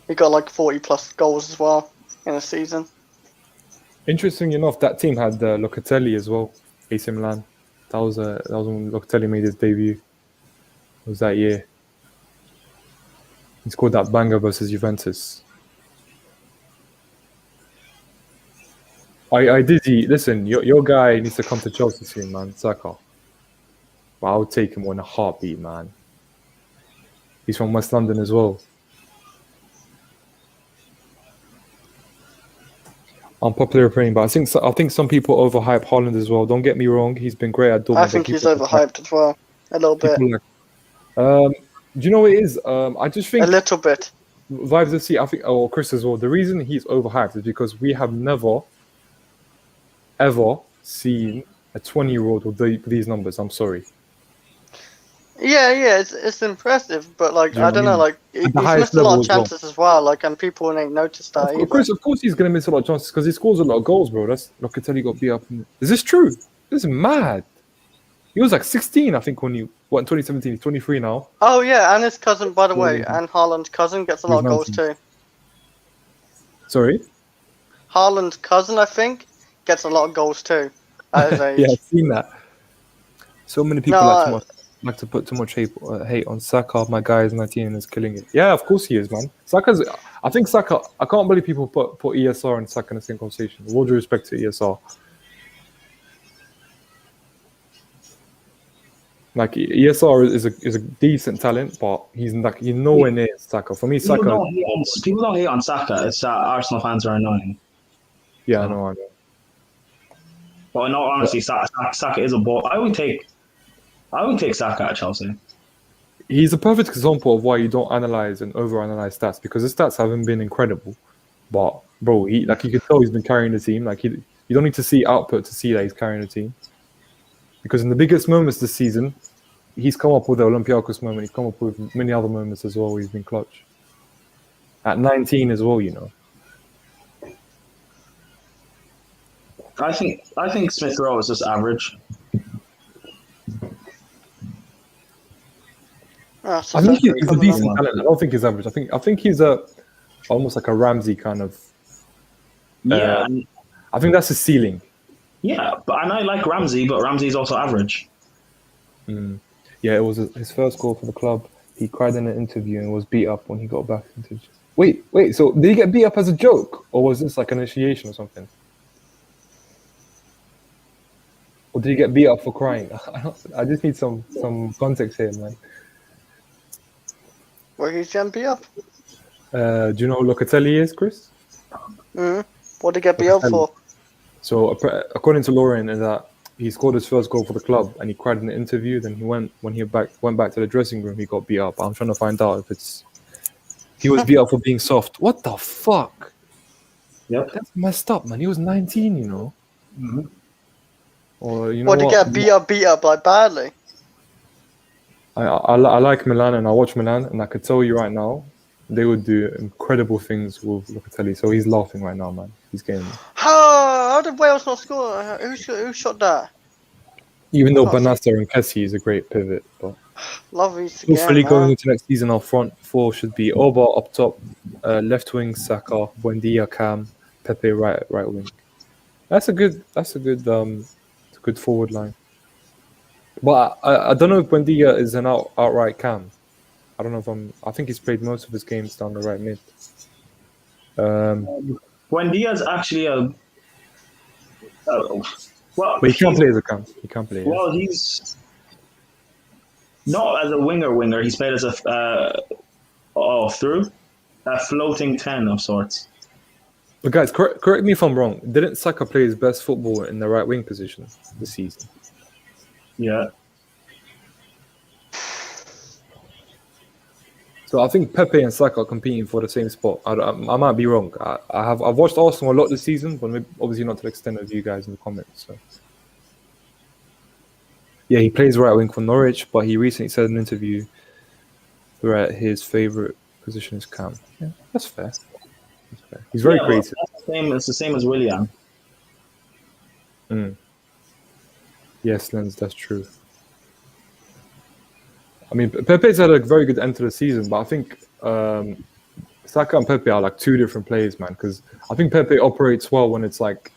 He got like 40 plus goals as well in a season. Interesting enough, that team had Locatelli as well, AC Milan. That was when Locatelli made his debut. It was that year. He scored that banger versus Juventus. I did. Listen, your guy needs to come to Chelsea soon, man. Saka. Well, I would take him on a heartbeat, man. He's from West London as well. Unpopular opinion, but I think some people overhype Haaland as well. Don't get me wrong; he's been great at Dortmund. I think he's overhyped as well, a little bit. Do you know what it is? I just think a little bit. Vibes FC. I think, Chris as well. The reason he's overhyped is because we have never, ever seen a 20-year-old with these numbers. I'm sorry. Yeah, it's impressive, but like Do you I know don't what I know, mean? like At the he's highest missed a lot level of as well. chances as well, like and people ain't noticed that either. Of course, he's gonna miss a lot of chances because he scores a lot of goals, bro. That's Locatelli got beat up. Is this true? This is mad. He was like 16, I think, when in 2017. He's 23 now. Oh yeah, and his cousin, by the way, Yeah. and Haaland's cousin gets a He's lot of goals 19. too. Sorry. Haaland's cousin, I think, gets a lot of goals too at his age. Yeah, I've seen that. So many people No, like to put too much hate on Saka. My guy is 19 and is killing it. Yeah, of course he is, man. I think Saka. I can't believe people put ESR and Saka in the same conversation. With all due respect to ESR, like ESR is a decent talent, but he's nowhere near Saka. For me, Saka. People don't hate on Saka. It's that Arsenal fans are annoying. Yeah, I know. But in all honesty, Saka is a ball. I would take Saka at Chelsea. He's a perfect example of why you don't analyze and overanalyze stats, because his stats haven't been incredible. But bro, you can tell he's been carrying the team. You don't need to see output to see that he's carrying the team. Because in the biggest moments this season, he's come up with the Olympiacos moment. He's come up with many other moments as well. He's been clutch. At 19 as well, you know. I think Smith Rowe is just average. I think he's a decent talent. I don't think he's average. I think he's almost like a Ramsey kind of. Yeah. I think that's his ceiling. Yeah, and I like Ramsey, but Ramsey's also average. Yeah, it was his first goal for the club. He cried in an interview and was beat up when he got back into. Wait. So did he get beat up as a joke, or was this like an initiation or something? Or did he get beat up for crying? I just need some context here, man. Where he's getting beat up? Do you know who Locatelli is, Chris? What did he get beat up for? So according to Lauren, is that he scored his first goal for the club and he cried in the interview. Then when he went back to the dressing room, he got beat up. I'm trying to find out if he was beat up for being soft. What the fuck? Yep, that's messed up, man. He was 19, you know. Mm-hmm. Or you know what did he get beat up like badly? I like Milan and I watch Milan, and I could tell you right now, they would do incredible things with Locatelli. So he's laughing right now, man. He's getting. How did Wales not score? Who shot that? Even though Banasta and Kessie is a great pivot, but hopefully going into next season, our front four should be Oba up top, left wing Saka, Buendia, Cam, Pepe right wing. That's a good forward line. But I don't know if Buendia is an outright Cam. I don't know if I think he's played most of his games down the right mid. Buendia's actually but he can't play as a Cam. He can't play. Well, he's not as a winger. He's played as a floating 10 of sorts. But guys, correct me if I'm wrong. Didn't Saka play his best football in the right wing position this season? Yeah. So I think Pepe and Saka are competing for the same spot. I might be wrong. I've watched Arsenal a lot this season, but maybe, obviously not to the extent of you guys in the comments. So. Yeah, he plays right wing for Norwich, but he recently said in an interview that his favourite position is Cam. Yeah, that's fair. He's very creative. It's the same as Willian. Yes, Lens, that's true. I mean, Pepe's had a very good end to the season, but I think Saka and Pepe are like two different players, man. Because I think Pepe operates well when it's like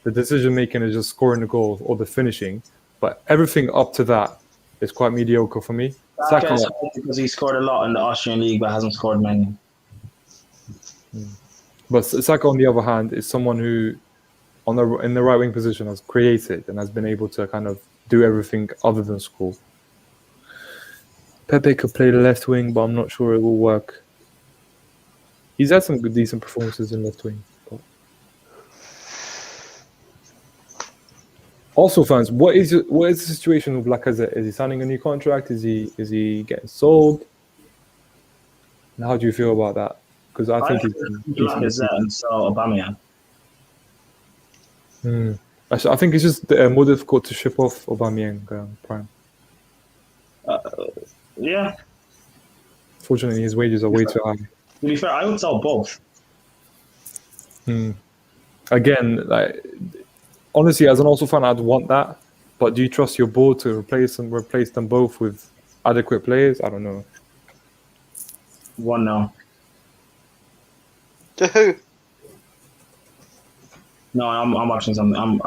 the decision making is just scoring the goal or the finishing, but everything up to that is quite mediocre for me. Saka because he scored a lot in the Austrian league, but hasn't scored many. But Saka, on the other hand, is someone who, in the right wing position, has created and has been able to kind of do everything other than score. Pepe could play the left wing, but I'm not sure it will work. He's had some good, decent performances in left wing. But... Also, fans, what is the situation with Lacazette? Is he signing a new contract? Is he getting sold? And how do you feel about that? Because I think he's Lacazette and sell Aubameyang. I think it's just more difficult to ship off Aubameyang Prime. Yeah. Fortunately, his wages are way too high. To be fair, I would sell both. Again, like honestly, as an Arsenal fan, I'd want that. But do you trust your board to replace them both with adequate players? I don't know. 1-0. To who? No, I'm watching something. I'm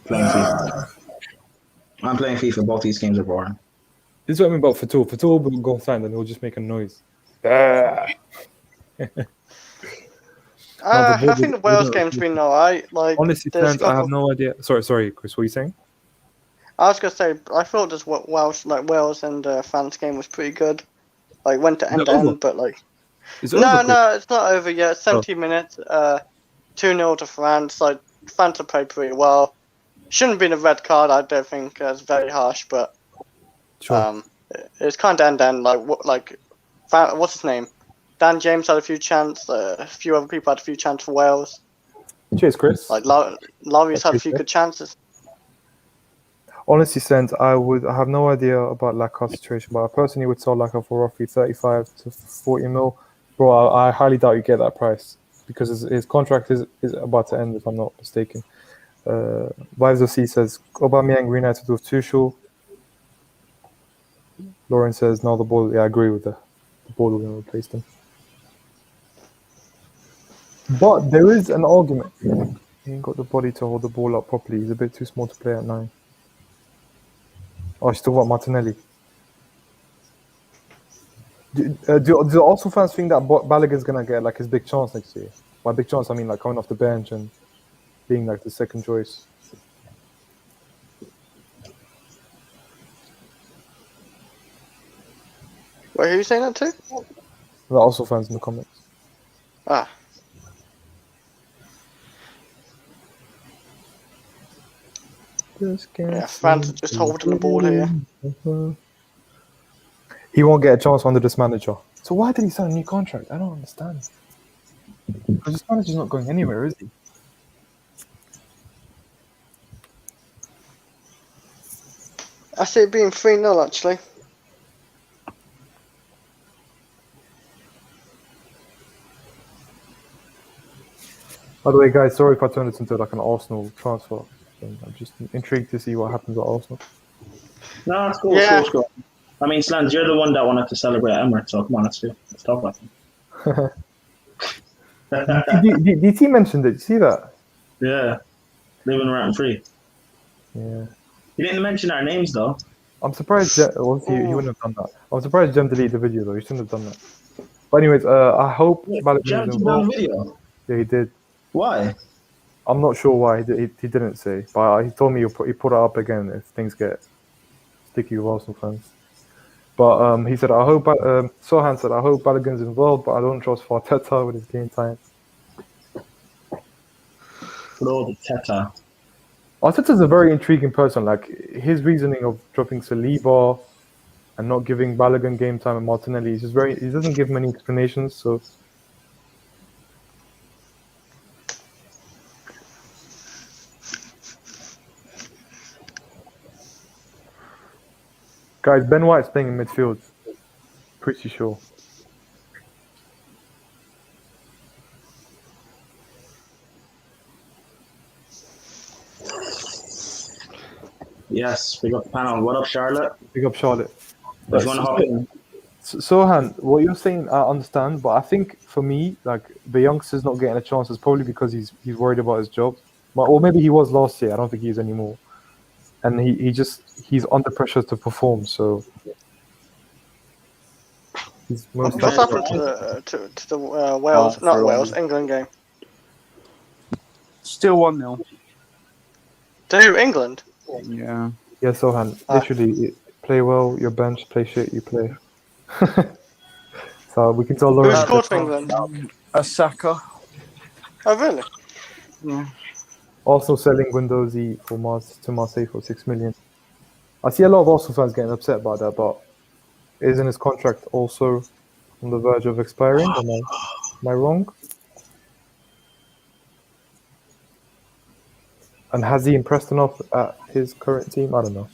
playing FIFA. I'm playing FIFA. Both these games are boring. This is what I mean about Fatul. Fatul will go offline and he'll just make a noise. Ah. I think the Wales game's been alright. Like, honestly, there's fans, I have no idea. Sorry, Chris. What are you saying? I was gonna say, I thought this Wales and France game was pretty good. Like, went to end to end, but like, no, it's not over yet. 70 minutes. 2-0 to France. Like, France have played pretty well. Shouldn't have been a red card. I don't think it's very harsh, but it's kind of end. What's his name? Dan James had a few chances. A few other people had a few chances for Wales. Cheers, Chris. Like Laurie's had a few good chances. Honestly, Sens, I have no idea about Lacaz's situation, but I personally would sell Lacazette for roughly 35 to 40 mil. Bro, I highly doubt you get that price because his contract is about to end, if I'm not mistaken. Vibes of C says Aubameyang reunited with Tuchel. Lauren says no, the ball. Yeah, I agree with the ball. We're going to replace them. But there is an argument. He ain't got the body to hold the ball up properly. He's a bit too small to play at 9. Oh, she's talking about Martinelli. Do Arsenal fans think that Balogun's going to get like his big chance next year? By big chance, I mean like coming off the bench and being like the second choice. Wait, who are you saying that to? The Arsenal fans in the comments. Ah. Yeah, France are just holding the ball here. He won't get a chance under this manager. So why did he sign a new contract? I don't understand. Because this manager's not going anywhere, is he? I see it being 3-0 actually. By the way, guys, sorry if I turned this into like an Arsenal transfer thing. I'm just intrigued to see what happens at Arsenal. No, it's cool. Yeah. It's cool. I mean, Slans, you're the one that wanted to celebrate Emirates, so come on, let's talk about it. DT mentioned it. Did you see that? Yeah. Living rent free. Yeah. He didn't mention our names, though. I'm surprised. He wouldn't have done that. I'm surprised Jem deleted the video, though. He shouldn't have done that. But anyways, I hope Jem took down the video. Yeah, he did. Why? I'm not sure why. He didn't say, but he told me he put it up again if things get sticky with Arsenal fans. But he said, I hope. Sohan said, I hope Balogun's involved, but I don't trust Arteta with his game time. Bro, the Teta. Arteta's a very intriguing person. Like his reasoning of dropping Saliba and not giving Balogun game time and Martinelli is just very. He doesn't give many explanations. So. Guys, Ben White's playing in midfield. Pretty sure. Yes, big up panel. What up, Charlotte? Big up, Charlotte. If you want to hop in. Sohan, what you're saying, I understand, but I think for me, like the youngster's not getting a chance is probably because he's worried about his job, or maybe he was last year. I don't think he is anymore, and he's under pressure to perform. So he's most. What's happened to the Wales? Not Wales, England game. Still 1-0. To England. Yeah. Yeah, Sohan. Literally, play well, your bench. Play shit, you play. So we can tell Lauren. Who scored for England? A Saka. Oh, really? Yeah. Also selling Guendouzi to Marseille for 6 million. I see a lot of Arsenal fans getting upset about that, but isn't his contract also on the verge of expiring? Am I wrong? And has he impressed enough at his current team? I don't know.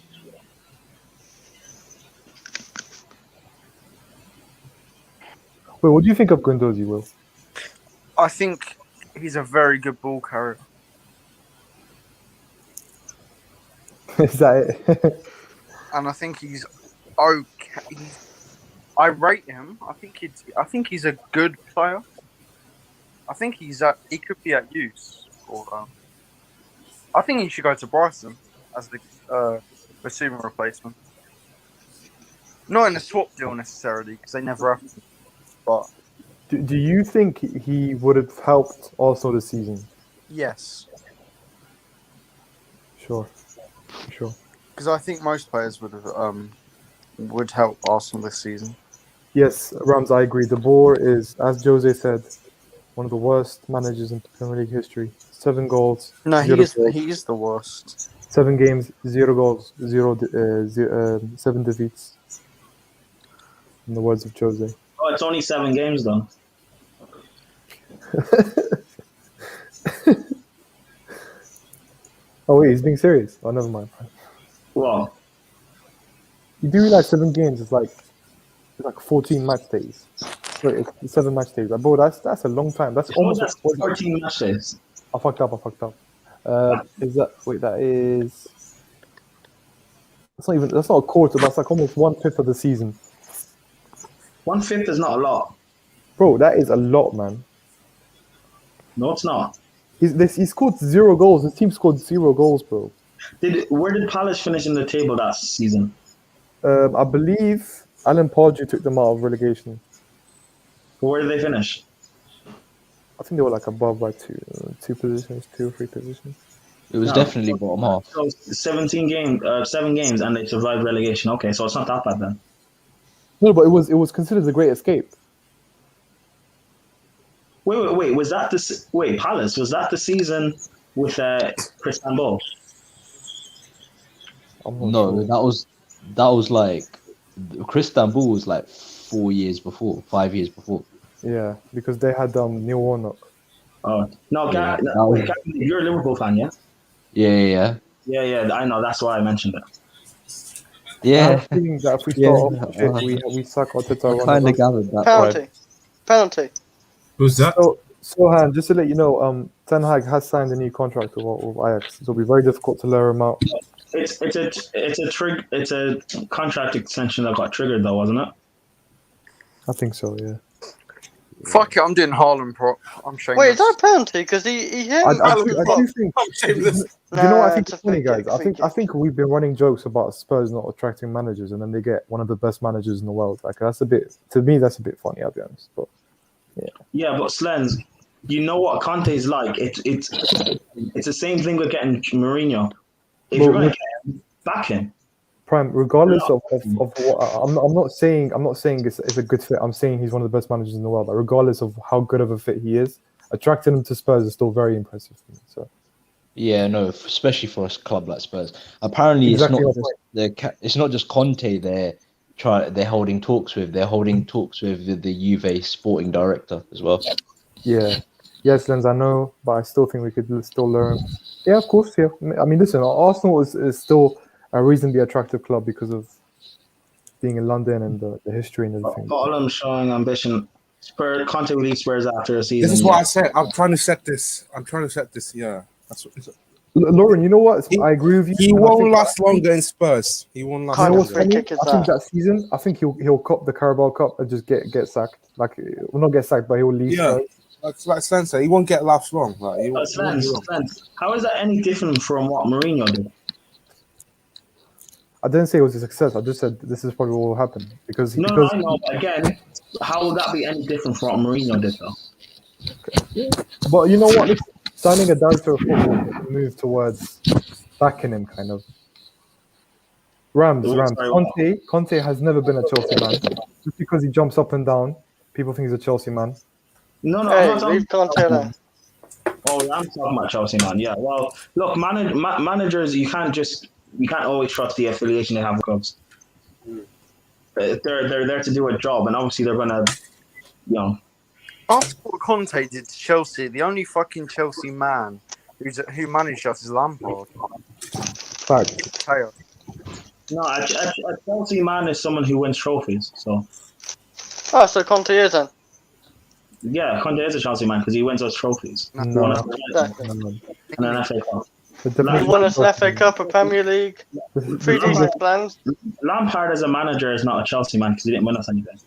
Wait, what do you think of Guendouzi, Will? I think he's a very good ball carrier. Is that it? And I think he's okay. I rate him. I think he's a good player. I think he could be at use. I think he should go to Brighton as the Basuma replacement. Not in a swap deal necessarily, because they never have to. But Do you think he would have helped Arsenal this season? yes, Sure. because I think most players would help Arsenal this season. Yes, Rams, I agree. De Boer is, as Jose said, one of the worst managers in Premier League history. 7 goals. No, he 0 is goals. he is the worst. 7 games, 0 goals, 7 defeats. In the words of Jose. Oh, it's only 7 games though. Oh wait, he's being serious. Oh, never mind. Well, You do realize 7 games is like 14 match days. Wait, it's 7 match days. Bro, that's a long time. That's almost that's 14 match days. I fucked up. Is that wait? That is. That's not even. That's not a quarter. That's like almost 1/5 of the season. 1/5 is not a lot. Bro, that is a lot, man. No, it's not. He scored 0 goals. His team scored 0 goals, bro. Where did Palace finish in the table that season? I believe Alan Pardew took them out of relegation. Where did they finish? I think they were like above by 2 positions, 2 or 3 positions. It was definitely bottom half. So 7 games, and they survived relegation. Okay, so it's not that bad then. No, but it was considered a great escape. Wait. Was that Palace? Was that the season with Christian Ball? No, that was like Christian Ball was like 5 years before. Yeah, because they had Neil Warnock. Oh no, Yeah, you're a Liverpool fan, yeah? Yeah. Yeah, I know. That's why I mentioned it. I Yeah. have a feeling that if we start off shit, we suck Arteta. I kind of gathered that. Penalty. Who's that? So Han, just to let you know, Ten Hag has signed a new contract with Ajax. It'll be very difficult to lure him out. It's a contract extension that got triggered though, wasn't it? I think so, yeah. Fuck it, I'm doing Haaland prop. I'm shameless. Wait, is that a penalty? Because he hit him. I do think. I'm shameless. Do you know what I think it's is a funny, free guys? kick, I think we've been running jokes about Spurs not attracting managers, and then they get one of the best managers in the world. Like that's a bit funny. I'll be honest, but yeah. Yeah, but Slens, you know what Conte is like. It's the same thing with getting Mourinho. If you're going to get him, back him. Prime, regardless of what I'm not saying it's a good fit. I'm saying he's one of the best managers in the world. But regardless of how good of a fit he is, attracting him to Spurs is still very impressive for me. So Yeah, no, especially for a club like Spurs. Apparently, Exactly it's not just Conte they're holding talks with. They're holding talks with the Juve sporting director as well. yeah, yes, Lens, I know, but I still think we could still learn. Yeah, of course. Yeah, I mean, listen, Arsenal is still a reasonably attractive club because of being in London and the history and everything. Tottenham showing ambition. Conte will leave Spurs after a season. This is what I said. I'm trying to set this. Yeah. That's what. Lauren, you know what? I agree with you. He and I won't think last longer in Spurs. He won't last You know longer. what's funny? I think that season, I think he'll cop the Carabao Cup and just get sacked. Like, well, not get sacked, but he'll leave. Yeah, like Stan said, he won't get last long. Like, he won't How is that any different from what Mourinho did? I didn't say it was a success. I just said this is probably what will happen because I know. But again, how would that be any different from what Mourinho did, though? But you know what? Listen, signing a director of football is a move towards backing him, kind of. Rams. Conte has never been a Chelsea man. Just because he jumps up and down, people think he's a Chelsea man. No, Hey, I'm not leave Conte there. Oh, I'm talking about Chelsea, man. Yeah, well, look, managers, you can't always trust the affiliation they have with clubs. They're there to do a job, and obviously they're gonna, After what Conte did to Chelsea, the only fucking Chelsea man who managed us is Lampard. Fact. No, a Chelsea man is someone who wins trophies. So. Oh, so Conte is then. Yeah, Conte is a Chelsea man because he wins us trophies. No, Won no, us- no. and an FA Cup. The He definition won us an of FA Cup, a Premier League, three decent plans. Lampard as a manager is not a Chelsea man because he didn't win us anything.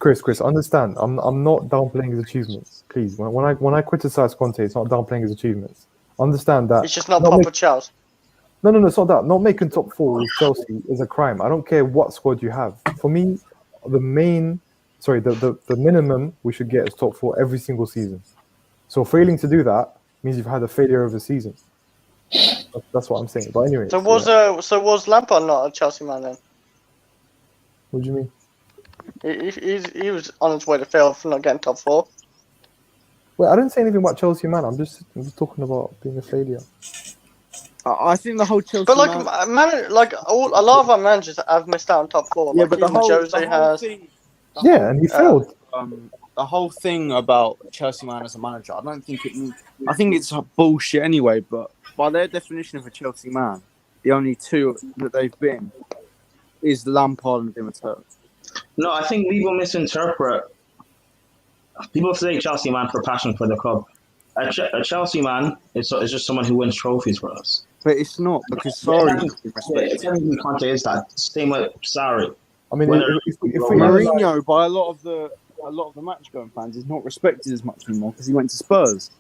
Chris, understand. I'm not downplaying his achievements. Please, when I criticize Conte, it's not downplaying his achievements. Understand that. It's just not proper Chelsea. No, it's not that. Not making top 4 with Chelsea is a crime. I don't care what squad you have. For me, the minimum we should get is top 4 every single season. So failing to do that means you've had a failure of a season. That's what I'm saying. But anyway. So was Lampard not a Chelsea man then? What do you mean? He was on his way to fail for not getting top 4. Wait, I didn't say anything about Chelsea, man. I'm just talking about being a failure. I think the whole Chelsea. But like, a lot of our managers have missed out on top 4. Yeah, like but the even whole Jose has. thing, Yeah, and he failed. The whole thing about Chelsea man as a manager, I don't think it means. I think it's bullshit anyway. But by their definition of a Chelsea man, the only 2 that they've been is Lampard and Di Matteo. No, I think people misinterpret. People say Chelsea man for passion for the club. A Chelsea man is just someone who wins trophies for us. But it's not because sorry, Technically Conte is that. Same with Sarri. I mean, if we Mourinho, by a lot of the match going fans, is not respected as much anymore because he went to Spurs.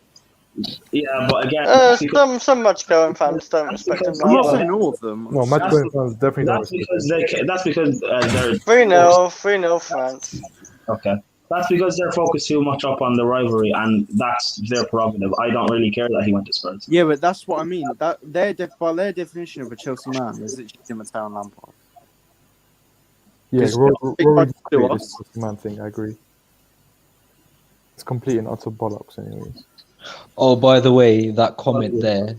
Yeah, but again, some match going fans don't respect him. I'm not saying all of them. No, match going fans definitely don't respect. That's because they're 3-0 France. Okay. That's because they're focused too much up on the rivalry, and that's their prerogative. I don't really care that he went to Spurs. Yeah, but that's what I mean. That by their definition of a Chelsea man is literally Di Matteo and Lampard. Yeah, Rory man thing. I agree. It's complete and utter bollocks, anyways. Oh, by the way, that comment there.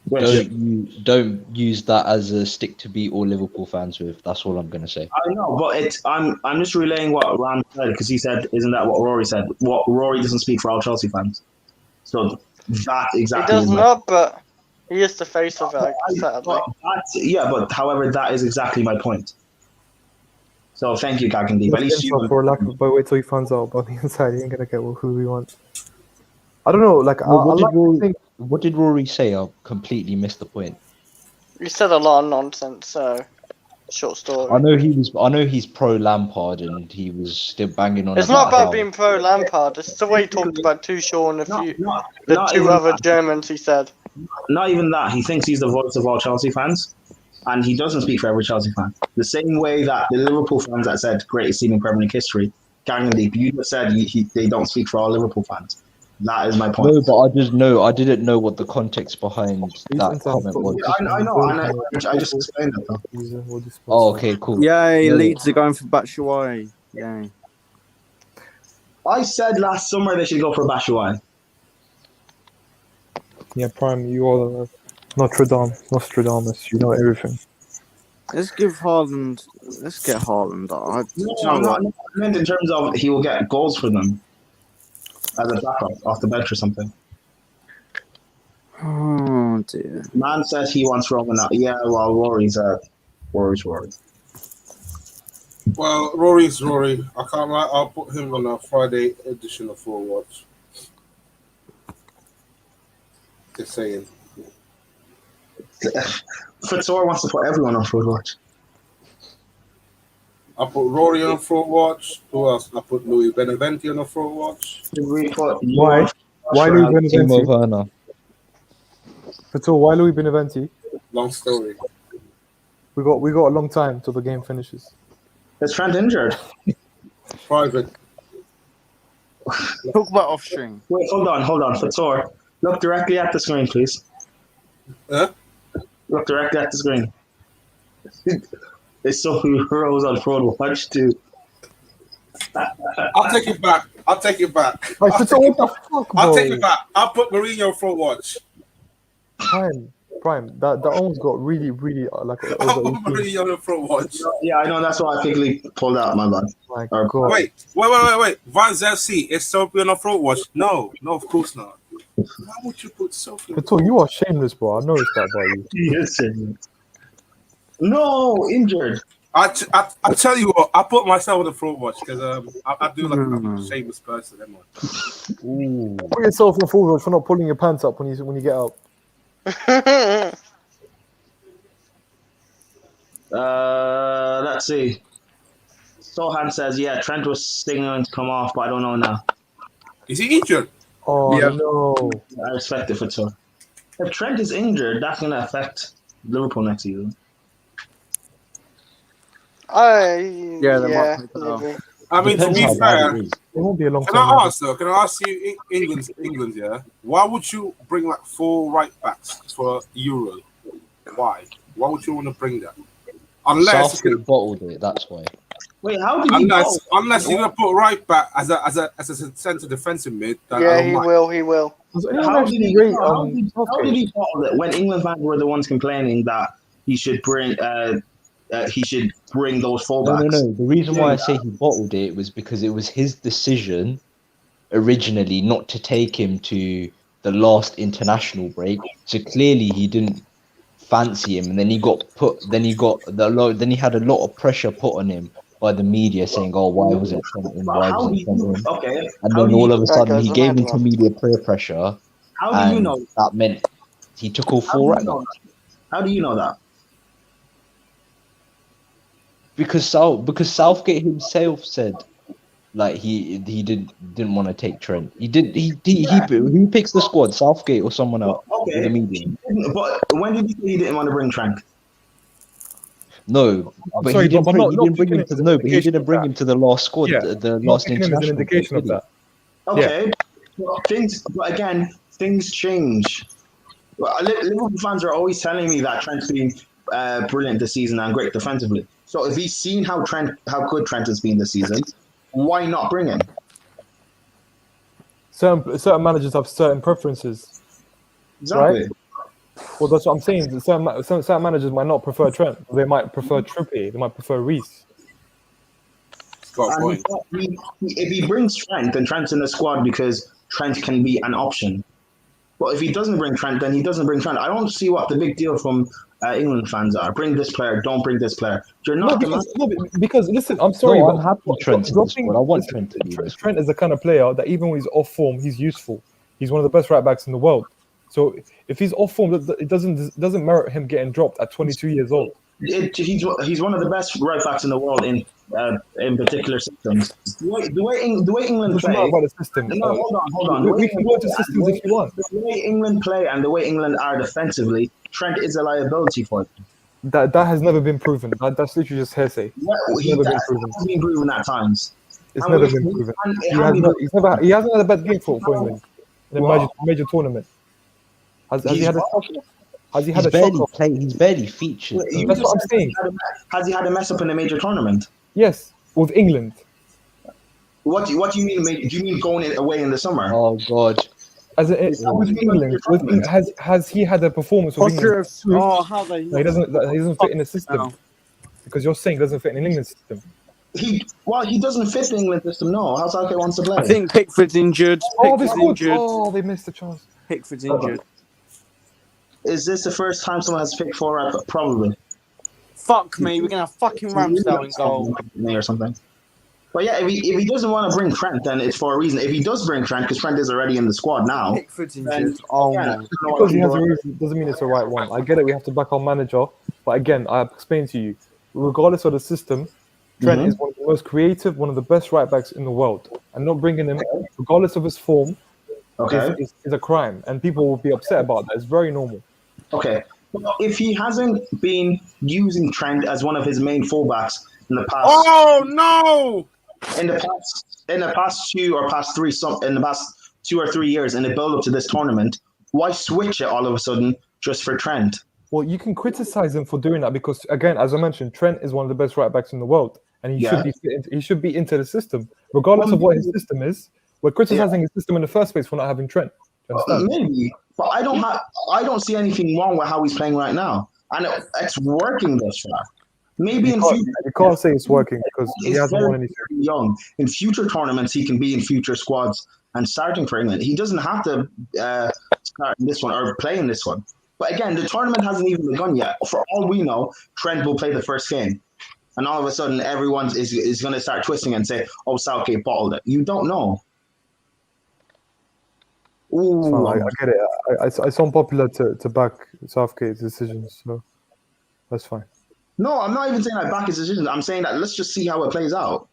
Don't use that as a stick to beat all Liverpool fans with. That's all I'm gonna say. I know, but I'm just relaying what Ram said because he said, "Isn't that what Rory said?" What Rory doesn't speak for all Chelsea fans. So that exactly. He does not, but he is the face of it. But however, that is exactly my point. So thank you, Gagandeep. At least you. For lack of, but wait till he finds out about the inside. He ain't gonna get who we want. I don't know. Like, what did Rory say? I completely missed the point. He said a lot of nonsense. So, short story. I know he's pro Lampard, and he was still banging on. It's not about being pro Lampard. It's the way he talked about Tuchel and the 2 other Germans. He said. Not even that. He thinks he's the voice of all Chelsea fans, and he doesn't speak for every Chelsea fan. The same way that the Liverpool fans that said greatest team in Premier League history, Gagandeep, you just said they don't speak for all Liverpool fans. That is my point. No, but I didn't know what the context behind that comment was. I know, and I just explained it though. Oh, okay, cool. Yay, Leeds are going for Batshuayi. Yay. I said last summer they should go for Batshuayi. Yeah, Prime, you are Nostradamus. You know everything. Let's get Haaland. I meant in terms of he will get goals for them as a backup off the bench or something. Oh dear. Man says he wants Roman out. Yeah, well, Rory's Rory. Well, Rory's Rory. I can't lie. I'll put him on a Friday edition of Full Watch. Just saying. Fitzor wants to put everyone on Full Watch. I put Rory on Full Watch. Who else? I put Louis Beneventi on a Full Watch. Why? Why Louis Beneventi? Fitzor, why Louis Beneventi? Long story. We got a long time till the game finishes. Is Trent injured? Private. Talk about off string. Wait, hold on. Fitzor, look directly at the screen, please. Huh? Look directly at the screen. It's so Rose on Fraud Watch too. I'll take it back. I'll take it back. I'll take it back. I'll put Mourinho on Full Watch. Prime. That almost got really like. I'll put Mourinho on Full Watch. Yeah, I know. That's why I quickly pulled out my bad. My God. Wait. Vans FC is Sophie on a Front Watch? No, of course not. Why would you put Sophie? Fitzor, you are shameless, bro. I noticed that about you. Yes, no, injured. I tell you what, I put myself on the front watch because I do like I'm a shameless person. Am I? Ooh. Put yourself in full watch for not pulling your pants up when you get up. Let's see. Sohan says, yeah, Trent was signaling to come off, but I don't know now. Is he injured? Oh no! I respect it for two. If Trent is injured, that's going to affect Liverpool next season. Yeah, maybe. I mean, to Depends be how bad fair, it is. It won't be a long can time. I ask though? Can I ask you, England, yeah? Why would you bring like 4 right backs for Euro? Why? Why would you want to bring that? Unless Southgate bottled it. That's why. Wait, how did he unless you're gonna put right back as a centre defensive mid. Yeah, he will. How did he bottle it when England fans were the ones complaining that he should bring those fullbacks? No. The reason why I say he bottled it was because it was his decision originally not to take him to the last international break. So clearly he didn't fancy him, and then he had a lot of pressure put on him by the media saying, "Oh, why wasn't Trent in? Why wasn't Trent in?" Okay. And then all of a sudden he gave into media peer pressure. How do you know that meant he took all 4 right backs? How do you know that? Because Southgate himself said, like he didn't want to take Trent. Who picks the squad? Southgate or someone else? Okay. In the media. But when did he say he didn't want to bring Trent? No, but he didn't bring him to the last squad, the last international. An indication of that. Okay, but again, things change. Liverpool fans are always telling me that Trent's been brilliant this season and great defensively. So if he's seen how good Trent has been this season, why not bring him? Certain managers have certain preferences. Exactly. Right? Well, that's what I'm saying. Certain managers might not prefer Trent. They might prefer Trippier. They might prefer Reece. If he brings Trent, then Trent's in the squad because Trent can be an option. But if he doesn't bring Trent, then he doesn't bring Trent. I don't see what the big deal from England fans are. Bring this player, don't bring this player. You're not because listen, I'm sorry, I'm but happy with Trent. I want Trent to be Trent is the kind of player that even when he's off form, he's useful. He's one of the best right backs in the world. So if he's off form, it doesn't merit him getting dropped at 22 years old. He's one of the best right backs in the world in particular systems. The way England play. About the system. No, hold on. We can go to systems if you want. The way England play and the way England are defensively, Trent is a liability for them. That has never been proven. That's literally just hearsay. It's never been proven. It's been proven at times. It's never been proven. He hasn't had a bad game for England in a major tournament. Has he had a shot? He's barely featured. That's what I'm saying. Has he had a mess up in a major tournament? Yes, with England. What do you mean? Do you mean going away in the summer? Oh God! With England, has he had a performance with England? How they? No, he doesn't fit in the system because you're saying he doesn't fit in England system. He doesn't fit the England system. No, how Southgate wants to play. I think Pickford's injured. They missed the chance. Pickford's injured. Is this the first time someone has picked 4 up? Probably. Fuck me, we're gonna have fucking Ramsdale in goal. Or something. But yeah, if he doesn't want to bring Trent, then it's for a reason. If he does bring Trent, because Trent is already in the squad now. Pickford's injured. Because he has a reason doesn't mean it's the right one. I get it, we have to back our manager. But again, I explained to you, regardless of the system, Trent is one of the most creative, one of the best right backs in the world. And not bringing him, regardless of his form, is a crime. And people will be upset about that. It's very normal. Okay. Well, if he hasn't been using Trent as one of his main fullbacks in the past, in the past 2 or 3 years in the build up to this tournament, why switch it all of a sudden just for Trent? Well, you can criticize him for doing that because, again, as I mentioned, Trent is one of the best right backs in the world, and he should be into the system, regardless of what his system is. We're criticizing his system in the first place for not having Trent. Maybe, but I don't see anything wrong with how he's playing right now, and it's working this far. Maybe in future, you can't say it's working because he hasn't won anything. Young in future tournaments, he can be in future squads and starting for England. He doesn't have to start in this one or play in this one. But again, the tournament hasn't even begun yet. For all we know, Trent will play the first game. and all of a sudden everyone is going to start twisting and say, "Oh, Southgate bottled it." You don't know. Ooh, I get it. It's unpopular to back Southgate's decisions, so that's fine. no, I'm not even saying I back his decision. I'm saying that let's just see how it plays out.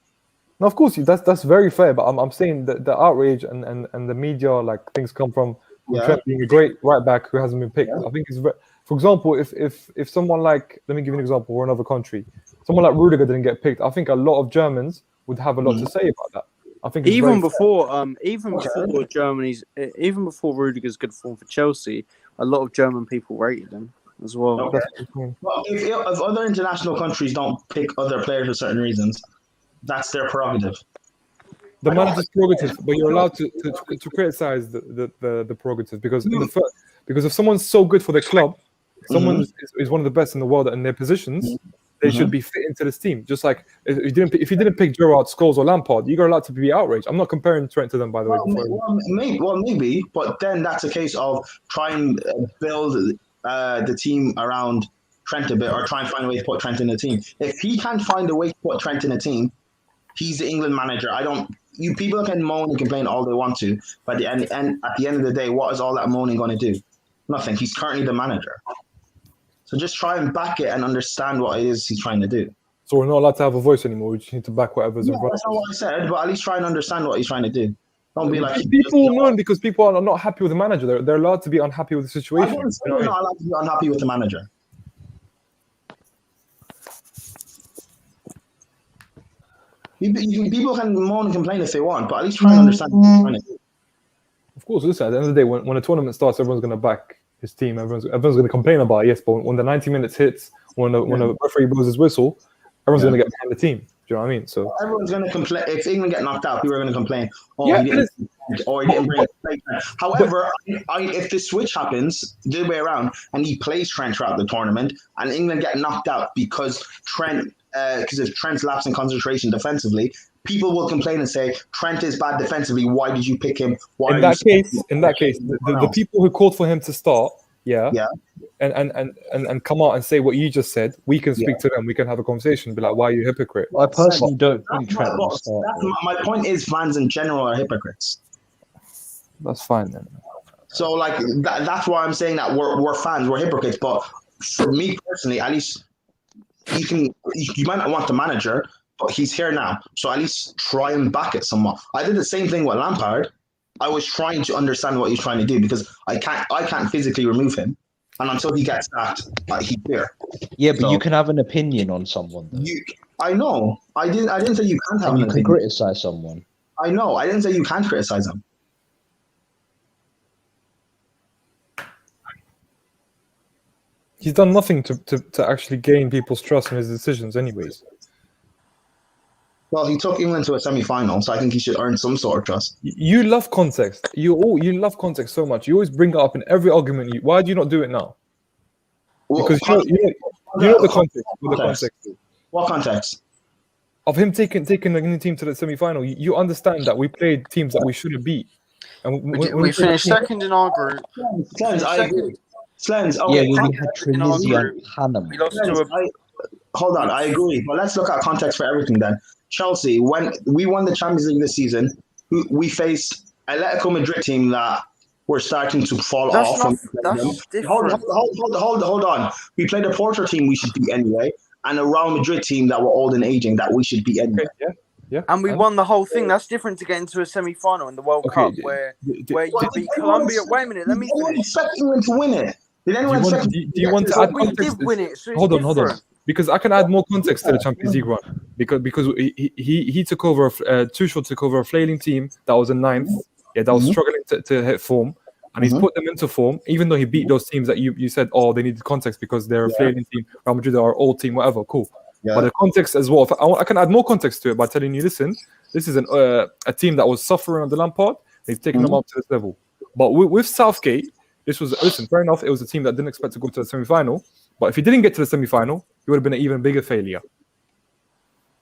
No, of course, that's very fair. But I'm saying that the outrage and the media, like things come from Trent being a great right back who hasn't been picked. I think it's for example, if someone like, let me give you an example, or another country, someone like Rudiger didn't get picked, I think a lot of Germans would have a lot to say about that. I think it's even very before Germany's, even before Rudiger's good form for Chelsea, a lot of German people rated him as well. Okay. Well, if other international countries don't pick other players for certain reasons, that's their prerogative. The manager's prerogative, but you're allowed to criticize the prerogative because because if someone's so good for their club, someone is one of the best in the world in their positions, they should be fit into this team. Just like if you didn't pick Gerrard, Scholes, or Lampard, you're allowed to be outraged. I'm not comparing Trent to them, by the way. Maybe, but then that's a case of trying to build the team around Trent a bit, or try and find a way to put Trent in the team. If he can't find a way to put Trent in a team, he's the England manager. You people can moan and complain all they want to, but at the end of the day, what is all that moaning going to do? Nothing. He's currently the manager. So just try and back it and understand what it is he's trying to do. So we're not allowed to have a voice anymore. We just need to back whatever's in front. That's not what I said, but at least try and understand what he's trying to do. Don't be like people moan because people are not happy with the manager. They're allowed to be unhappy with the situation. They're not allowed to be unhappy with the manager. People can moan and complain if they want, but at least try and understand what he's trying to do. Of course, listen, at the end of the day, when a tournament starts, everyone's going to back his team. Everyone's going to complain about it, yes, but when the 90 minutes hits, when a referee blows his whistle, everyone's going to get behind the team. Do you know what I mean? So everyone's going to complain. If England get knocked out, people are going to complain. He didn't bring Trent. However, if the switch happens the other way around and he plays Trent throughout the tournament, and England get knocked out because of Trent's lapse in concentration defensively, people will complain and say Trent is bad defensively. Why did you pick him? In that case, the people who called for him to start, and come out and say what you just said, we can speak to them. We can have a conversation. Be like, why are you a hypocrite? I personally don't think Trent will start. My point is, fans in general are hypocrites. That's fine then. So like that's why I'm saying that we're fans, we're hypocrites. But for me personally, at least you might not want the manager, but he's here now. So at least try and back it somewhat. I did the same thing with Lampard. I was trying to understand what he's trying to do because I can't physically remove him, and until he gets sacked, he's here. Yeah, but you can have an opinion on someone. I know. I didn't say you can't have an opinion. You can criticize someone. I know. I didn't say you can't criticize him. He's done nothing to actually gain people's trust in his decisions, anyways. Well, he took England to a semi-final, so I think he should earn some sort of trust. You love context. You love context so much. You always bring it up in every argument. Why do you not do it now? Because you know the context. What context? Of him taking the England team to the semi-final. You understand that we played teams that we should have beat. And we finished second in our group. I agree. Slens, okay. Yeah, we had Tunisia and Panama. We lost to hold on, I agree. But let's look at context for everything then. Chelsea, when we won the Champions League this season, we faced Atletico Madrid team that were starting to fall off. Hold on. We played a Porto team we should beat anyway, and a Real Madrid team that were old and aging that we should beat anyway. Yeah. And we won the whole thing. That's different to getting to a semi-final in the World Cup where you beat Colombia. Wait a minute, let me finish. Expect England to win it. Did anyone expect? Do you want to add context? We did win it. So hold on. Because I can add more context to the Champions League run. Because he took over. Tuchel took over a flailing team that was in ninth. Yeah, that was struggling to hit form, and he's put them into form. Even though he beat those teams that you said, they needed context because they're a flailing team. Real Madrid are old team, whatever. Cool. Yeah. But the context as well. I can add more context to it by telling you, listen, this is a team that was suffering under Lampard. He's taken them up to this level. But with Southgate, fair enough. It was a team that didn't expect to go to the semi-final. But if he didn't get to the semi-final, he would have been an even bigger failure.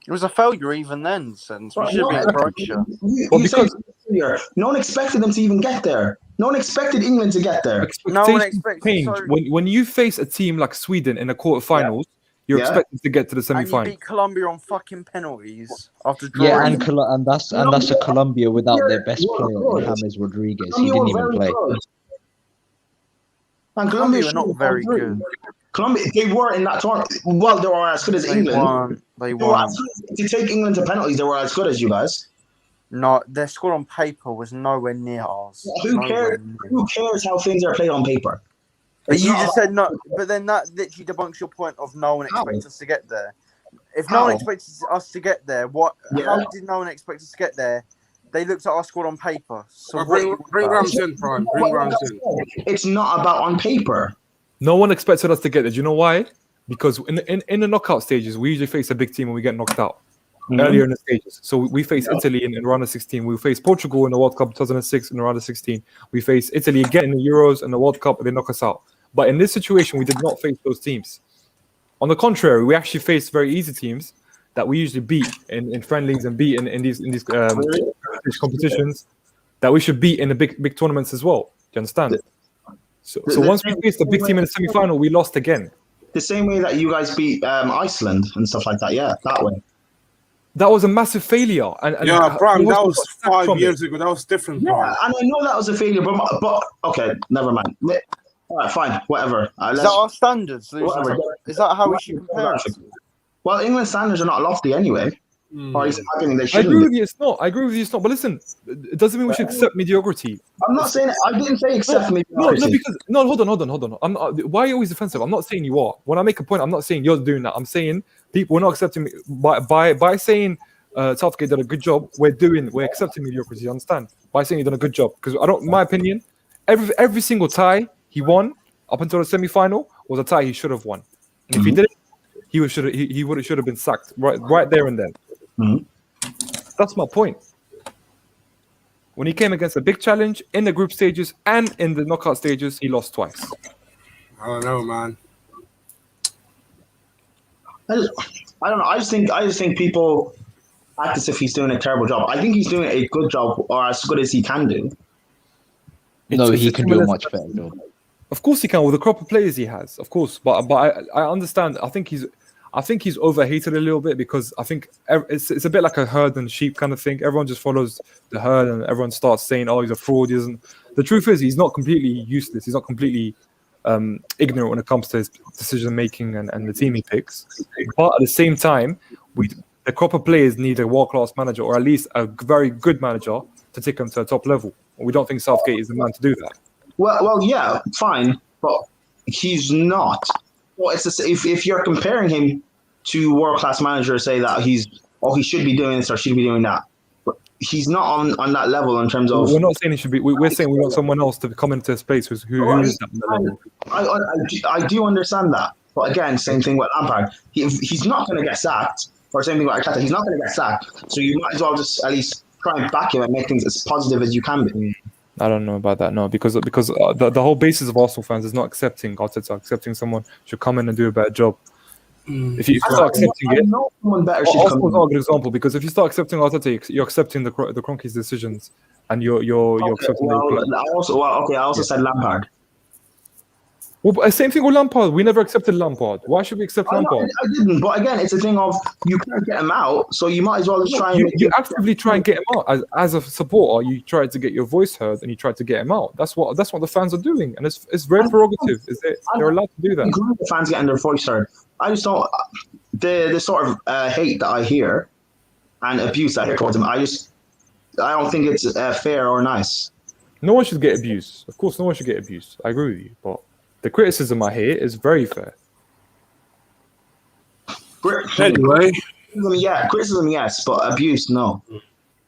It was a failure even then, since we should be in Croatia. No one expected them to even get there. No one expected England to get there. No one expected. When you face a team like Sweden in the quarterfinals, you're Yeah. expected to get to the And you semi-final. beat Colombia on fucking penalties after Yeah, drawing. and that's a Colombia without their best player in James Rodriguez. He didn't even play. And Colombia Colombia were not very good. Colombia, they were in that tournament. Well, they were as good as They England. weren't. They were weren't. as good. To take England to penalties, they were as good as you guys. No, their score on paper was nowhere near ours. Who cares? Who cares how things are played on paper? But It's you not just about- said no. But then that literally debunks your point of no one expects us to get there. If no How? one expects us to get there, what? Yeah. How did no one expect us to get there? They looked at our score on paper. So Bring what? Rams in, Prime. Bring Rams in. It's not about on paper. No one expected us to get there. Do you know why? Because in the knockout stages, we usually face a big team and we get knocked out earlier in the stages. So we face Italy in round of 16. We face Portugal in the World Cup 2006 in the round of 16. We face Italy again in the Euros and the World Cup, and they knock us out. But in this situation, we did not face those teams. On the contrary, we actually faced very easy teams that we usually beat in friendlies and beat in these competitions that we should beat in the big tournaments as well. Do you understand? So once we faced a big team in the semi-final, we lost again. The same way that you guys beat Iceland and stuff like that. Yeah, that way. That was a massive failure. And Yeah, Prime, that was got 5 years ago. That was different, Yeah, Prime. and I know that was a failure, but okay, never mind. All right, fine, whatever. Is that our standards? Whatever. Is that how we should compare it? Well, England's standards are not lofty anyway. Or at least I think they I shouldn't agree be. with you. It's not. I agree with you. It's not. But listen, it doesn't mean we should accept mediocrity. I'm not saying I didn't say accept mediocrity. No, because hold on. I'm not, why are you always defensive? I'm not saying you are. When I make a point, I'm not saying you're doing that. I'm saying people we're not accepting by saying Southgate did a good job. We're accepting mediocrity. You understand? By saying he done a good job, because in my opinion, every single tie he won up until the semi-final was a tie he should have won. And if he didn't, he should have been sacked right there and then. That's my point. When he came against a big challenge in the group stages and in the knockout stages, he lost twice. I don't know, man. I don't know. I just think people act as if he's doing a terrible job. I think he's doing a good job, or as good as he can do. No, he can do a much better job. Of course he can, with the crop of players he has, of course. But I understand. I think he's overhated a little bit, because I think it's a bit like a herd and sheep kind of thing. Everyone just follows the herd, and everyone starts saying, "Oh, he's a fraud." He isn't. The truth is, he's not completely useless. He's not completely ignorant when it comes to his decision making and the team he picks. But at the same time, the crop of players need a world-class manager, or at least a very good manager, to take them to a top level. We don't think Southgate is the man to do that. Well, yeah, fine, but he's not. Well, it's just, if you're comparing him to world-class managers, say that he should be doing this or should be doing that. But he's not on that level in terms of. We're not saying he should be. We're saying we want someone else to come into his place who is that level. I do understand that, but again, same thing with Lampard. He's not going to get sacked, or same thing with Arteta. He's not going to get sacked. So you might as well just at least try and back him and make things as positive as you can be. I don't know about that, no, because the whole basis of Arsenal fans is not accepting Arteta. Accepting someone should come in and do a better job. If you start accepting it, Arsenal's not a good example, because if you start accepting Arteta, you're accepting the Kroenke's decisions, and you're accepting. I also said Lampard. Well, same thing with Lampard. We never accepted Lampard. Why should we accept Lampard? I didn't, but again, it's a thing of you can't get him out, so you might as well just try and. You actively try and get him out as a supporter. You try to get your voice heard, and you try to get him out. That's what the fans are doing, and it's very prerogative. They're allowed to do that. Including the fans getting their voice heard. I just don't the sort of hate that I hear and abuse that I hear towards him. I don't think it's fair or nice. No one should get abused. Of course, no one should get abused. I agree with you, but the criticism I hear is very fair. Anyway, criticism yes, but abuse no.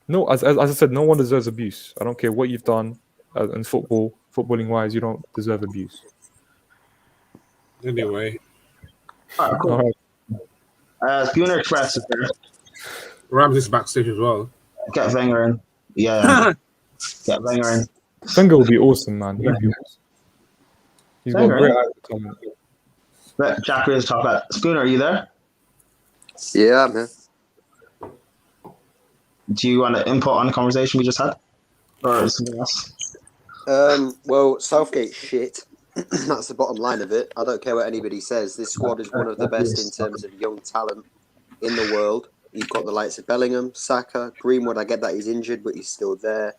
No, as I said, no one deserves abuse. I don't care what you've done in footballing wise. You don't deserve abuse. Anyway, all right, cool. Spooner Express is there. Ramsey's backstage as well. Get Wenger in. Yeah. Get Wenger in. Wenger will be awesome, man. He'll be awesome. He's got great attitude. Let Jack Reels talk about Spooner. Are you there? Yeah, man. Do you want to input on the conversation we just had, or something else? Well, Southgate's shit. That's the bottom line of it. I don't care what anybody says. This squad is one of the best in terms of young talent in the world. You've got the likes of Bellingham, Saka, Greenwood. I get that he's injured, but he's still there.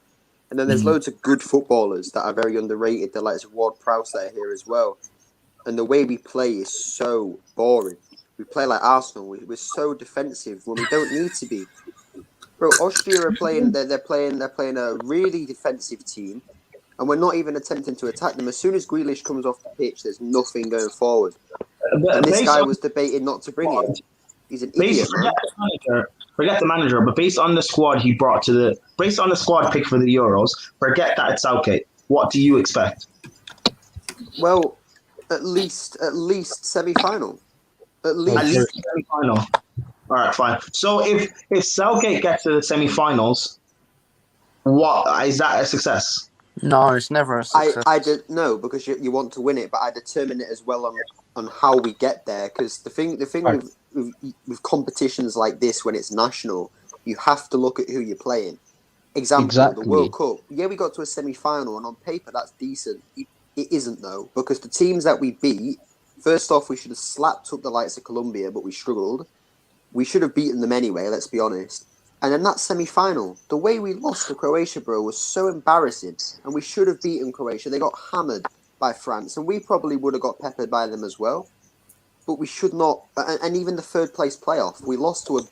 And then there's loads of good footballers that are very underrated. The likes of Ward-Prowse that are here as well. And the way we play is so boring. We play like Arsenal. We're so defensive when we don't need to be. Bro, Austria are playing. They're playing a really defensive team, and we're not even attempting to attack them. As soon as Grealish comes off the pitch, there's nothing going forward. And this guy was debating not to bring him. He's an idiot, man. Forget the manager, but based on the squad he brought based on the squad pick for the Euros, forget that it's Southgate. What do you expect? Well, at least semi-final. At least semi-final. All right, fine. So if Southgate gets to the semi-finals, what is that a success? No, it's never a success. I did no, because you want to win it, but I determine it as well on how we get there. Because the thing with competitions like this, when it's national, you have to look at who you're playing. Example, the World Cup. Yeah, we got to a semi-final, and on paper that's decent. It isn't though, because the teams that we beat, first off, we should have slapped up the likes of Colombia, but we struggled. We should have beaten them anyway, let's be honest. And then that semi-final, the way we lost to Croatia, bro, was so embarrassing. And we should have beaten Croatia. They got hammered by France, and we probably would have got peppered by them as well. But we should not. And even the third place playoff, we lost to a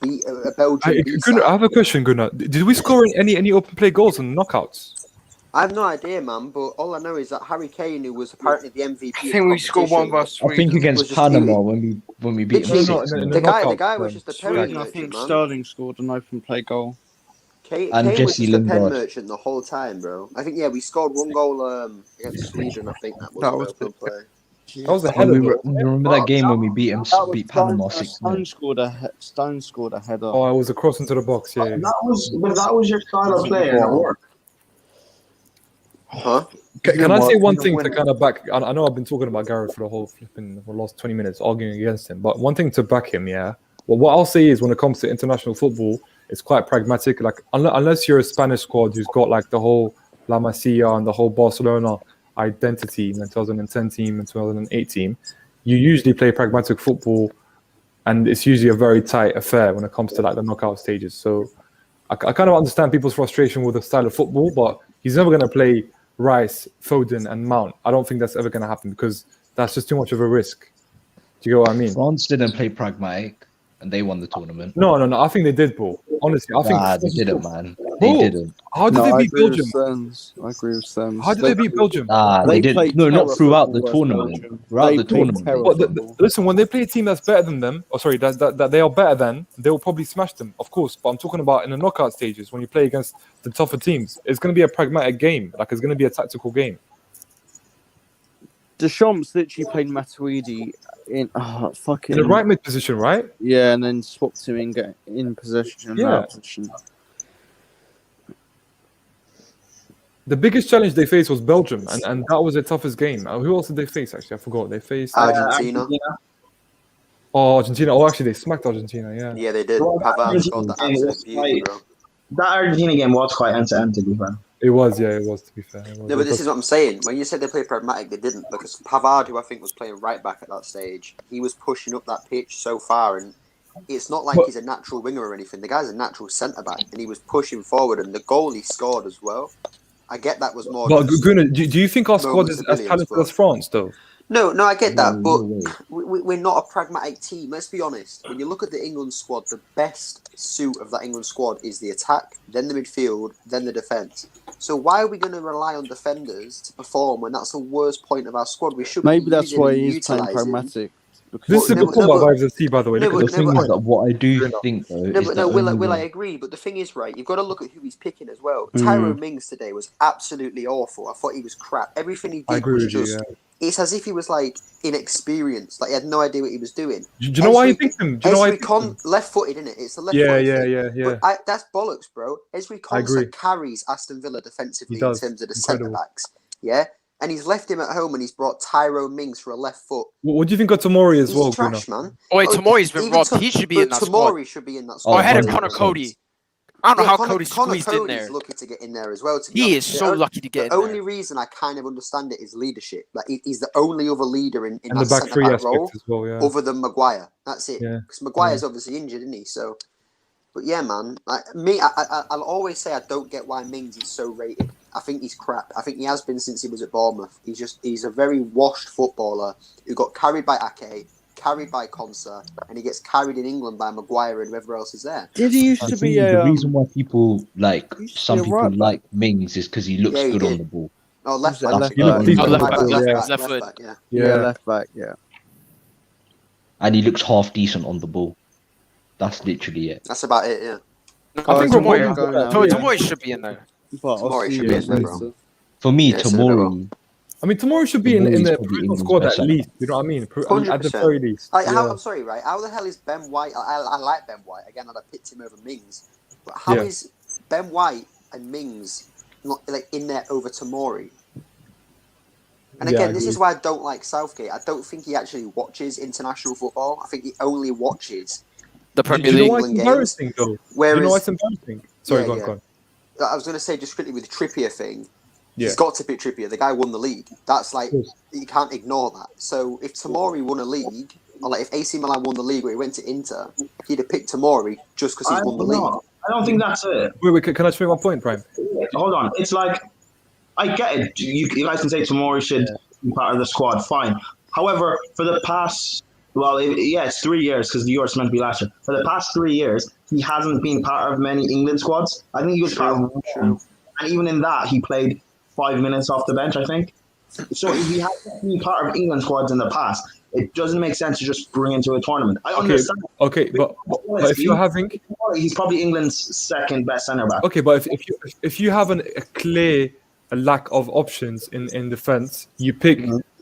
Belgian. I have a question, Gunnar. Did we score any open play goals in knockouts? I have no idea, man. But all I know is that Harry Kane, who was apparently the MVP, I think we scored one versus Sweden. I think against Panama when we beat them. The guy was just a penalty I think merchant, Sterling scored an open play goal. Kane And was Jesse just a pen Lingard. merchant the whole time, bro. I think we scored one goal against Sweden. I think that was an open play. That was a And remember that game when we beat Panama 6-0? Stone scored a header. Oh, I was across into the box. Yeah. That was your style of play. And it worked. Huh? Can I say one thing to kind of back? I know I've been talking about Gareth for the last 20 minutes, arguing against him. But one thing to back him, yeah. Well, what I'll say is when it comes to international football, it's quite pragmatic. Like unless you're a Spanish squad who's got like the whole La Masia and the whole Barcelona identity in the 2010 team and 2008 team, you usually play pragmatic football, and it's usually a very tight affair when it comes to like the knockout stages. So I kind of understand people's frustration with the style of football, but he's never going to play Rice, Foden, and Mount. I don't think that's ever going to happen because that's just too much of a risk. Do you get what I mean? France didn't play pragmatic, and they won the tournament. No. I think they did, bro. Honestly, I think they didn't, man. They didn't. How did they beat Belgium? I agree with Sam. How did they beat Belgium? They didn't. No, not throughout the tournament. Throughout the tournament. Listen, when they play a team that's better than them, that they are better than, they will probably smash them, of course. But I'm talking about in the knockout stages when you play against the tougher teams. It's going to be a pragmatic game. Like it's going to be a tactical game. Deschamps literally played Matuidi in fucking in the right mid position, right? Yeah, and then swapped him in possession. Yeah. Position. The biggest challenge they faced was Belgium, and that was their toughest game. Who else did they face? Actually, I forgot. They faced Argentina. Oh, Argentina. Oh, actually, they smacked Argentina. Yeah. Yeah, they did. Pavard scored the absolute beauty, bro. That Argentina game was quite end-to-end, to be fair. It was, yeah, it was, to be fair. No, but this is what I'm saying. When you said they played pragmatic, they didn't. Because Pavard, who I think was playing right back at that stage, he was pushing up that pitch so far. And it's not like he's a natural winger or anything. The guy's a natural centre-back. And he was pushing forward. And the goal he scored as well. I get that was more... But, Gunnar, do you think our squad is as talented as France, though? No, I get that, but we're not a pragmatic team. Let's be honest. When you look at the England squad, the best suit of that England squad is the attack, then the midfield, then the defence. So why are we going to rely on defenders to perform when that's the worst point of our squad? We should maybe that's why he's playing pragmatic. This is a good point by FC, by the way. The thing is that what I do think, though, Will I agree? But the thing is, right, you've got to look at who he's picking as well. Tyrone Mings today was absolutely awful. I thought he was crap. Everything he did was just... It's as if he was like inexperienced, like he had no idea what he was doing. Do you know why he picked him? Left-footed, isn't it? It's the left-footed. Yeah. But that's bollocks, bro. Ezri Konsa carries Aston Villa defensively in terms of the centre backs. Yeah, and he's left him at home, and he's brought Tyrone Mings for a left foot. What do you think of Tomori as well? He's trash, man. Oh wait, Tomori's been robbed. He should be in that squad. Tomori should be in that squad. Oh, ahead of Connor Cody. I don't know how Connor Cody squeezed in Cody's there. lucky to get in there as well. To be He honest. is so lucky to get in The only there. reason I kind of understand it is leadership. Like he's the only other leader in And the that back centre three back aspect role as well, yeah. other than Maguire. That's it. Yeah. Because Maguire's obviously injured, isn't he? So, but yeah, man. I'll always say I don't get why Mings is so rated. I think he's crap. I think he has been since he was at Bournemouth. He's a very washed footballer who got carried by Ake, carried by Konsa, and he gets carried in England by Maguire and whoever else is there. Did he used to be the reason why people like some people right back. like Mings is because he looks good on the ball. Oh, left back. That's the only reason. Left back. Yeah, left back. Yeah. And he looks half decent on the ball. That's literally it. That's about it. Yeah. I think Tomori Tomori should be in there. Tomori should be in there, bro. For me, Yeah, Tomori. I mean, Tomori should be in Tomori's the probably provisional England's squad best at centre. least. You know what I mean? At the 100%. very least. I'm sorry, right? How the hell is Ben White? I like Ben White. Again, I'd have picked him over Mings. But how is Ben White and Mings not like in there over Tomori? And again, this is why I don't like Southgate. I don't think he actually watches international football. I think he only watches the Premier League. You know why it's embarrassing, though? Whereas, you know why it's embarrassing? Sorry, go on. I was going to say just quickly with the Trippier thing. Yeah. He's got to pick Trippier. The guy won the league. That's like, you can't ignore that. So if Tomori won a league, or like if AC Milan won the league where he went to Inter, he'd have picked Tomori just because he won the league. I don't think that's it. Wait, can I just make one point, Prime? Hold on. It's like, I get it. You guys can say Tomori should be part of the squad. Fine. However, for the past, it's 3 years because the Euros meant to be last year. For the past 3 years, he hasn't been part of many England squads. I think he was part of one. And even in that, he played 5 minutes off the bench, I think. So if he hasn't been part of England squads in the past, it doesn't make sense to just bring into a tournament. I understand. Okay, but if you're having, he's probably England's second best centre back. Okay, but if you have a clear lack of options in defense, you pick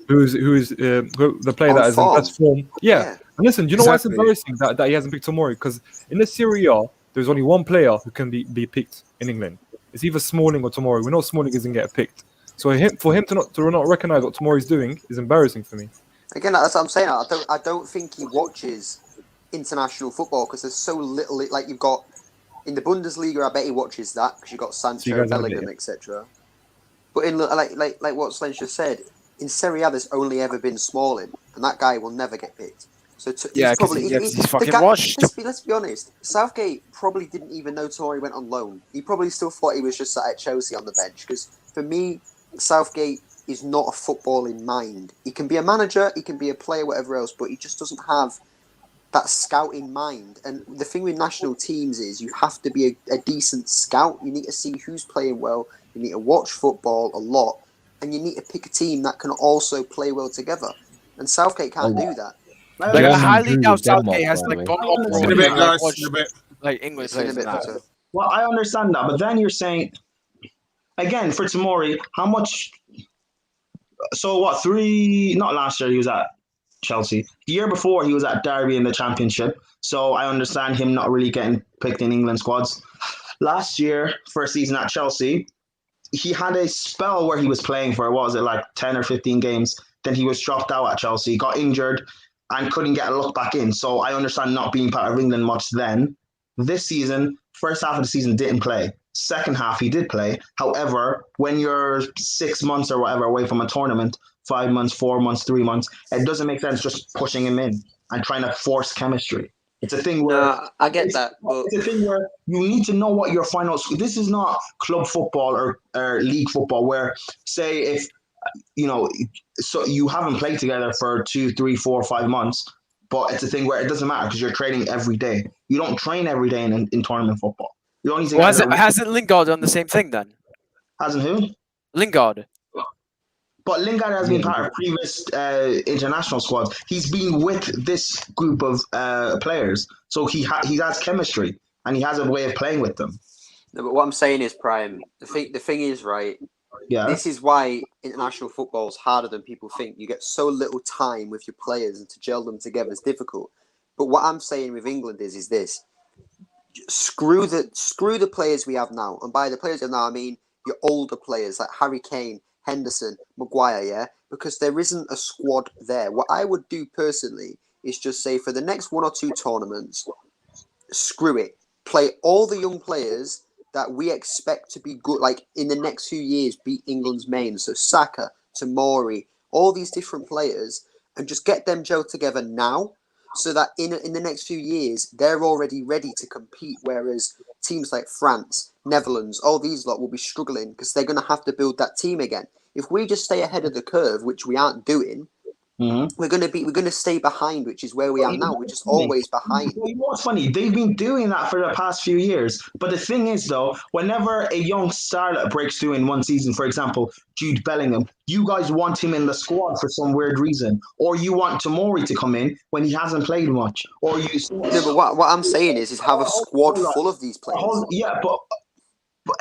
who's the player that is in best form. Yeah. And listen, you know why it's embarrassing that he hasn't picked Tomori? Because in the Serie A, there's only one player who can be picked in England. It's either Smalling or Tomori. We know Smalling isn't get picked. So for him to not recognize what Tomori's doing is embarrassing for me. Again, that's what I'm saying. I don't think he watches international football because there's so little. Like you've got in the Bundesliga, I bet he watches that because you've got Sancho, Bellingham, etc. But in like what Slench just said, in Serie A, there's only ever been Smalling, and that guy will never get picked. So he's fucking washed. Let's be honest. Southgate probably didn't even know Tomori went on loan. He probably still thought he was just sat at Chelsea on the bench. Because for me, Southgate is not a footballing mind. He can be a manager, he can be a player, whatever else, but he just doesn't have that scouting mind. And the thing with national teams is you have to be a decent scout. You need to see who's playing well. You need to watch football a lot, and you need to pick a team that can also play well together. And Southgate can't do that. Like I highly doubt Southgate has like English players. Well, I understand that, but then you're saying again for Tomori, how much? So what? Not last year he was at Chelsea. The year before he was at Derby in the Championship. So I understand him not really getting picked in England squads. Last year, first season at Chelsea, he had a spell where he was playing for, what was it, like 10 or 15 games. Then he was dropped out at Chelsea, got injured, and couldn't get a look back in. So I understand not being part of England much then. This season, first half of the season didn't play. Second half, he did play. However, when you're 6 months or whatever away from a tournament, 5 months, 4 months, 3 months, it doesn't make sense just pushing him in and trying to force chemistry. It's a thing where I get that. It's a thing where you need to know what your final. This is not club football or league football where, say, if so you haven't played together for 2, 3, 4, 5 months, but it's a thing where it doesn't matter because you're training every day. You don't train every day in tournament football. You only hasn't Lingard done the same thing then? Hasn't who? Lingard. But Lingard has been part of previous international squads. He's been with this group of players, so he has chemistry and he has a way of playing with them. No, but what I'm saying is, Prime. The thing is, right. Yeah. This is why international football is harder than people think. You get so little time with your players, and to gel them together is difficult. But what I'm saying with England is this: screw the players we have now, and by the players we have now, I mean your older players like Harry Kane, Henderson, Maguire, yeah, because there isn't a squad there. What I would do personally is just say for the next 1 or 2 tournaments, screw it. play all the young players that we expect to be good, like in the next few years, beat England's main. So Saka, Tomori, all these different players, and just get them gelled together now, so that in the next few years they're already ready to compete. Whereas teams like France, Netherlands, all these lot will be struggling because they're going to have to build that team again. If we just stay ahead of the curve, which we aren't doing, we're going to stay behind, which is where we are now. We're just always behind. You know what's funny? They've been doing that for the past few years. But the thing is, though, whenever a young starlet breaks through in one season, for example, Jude Bellingham, you guys want him in the squad for some weird reason, or you want Tomori to come in when he hasn't played much, or you. No, but what I'm saying is have a squad full of these players. Yeah, but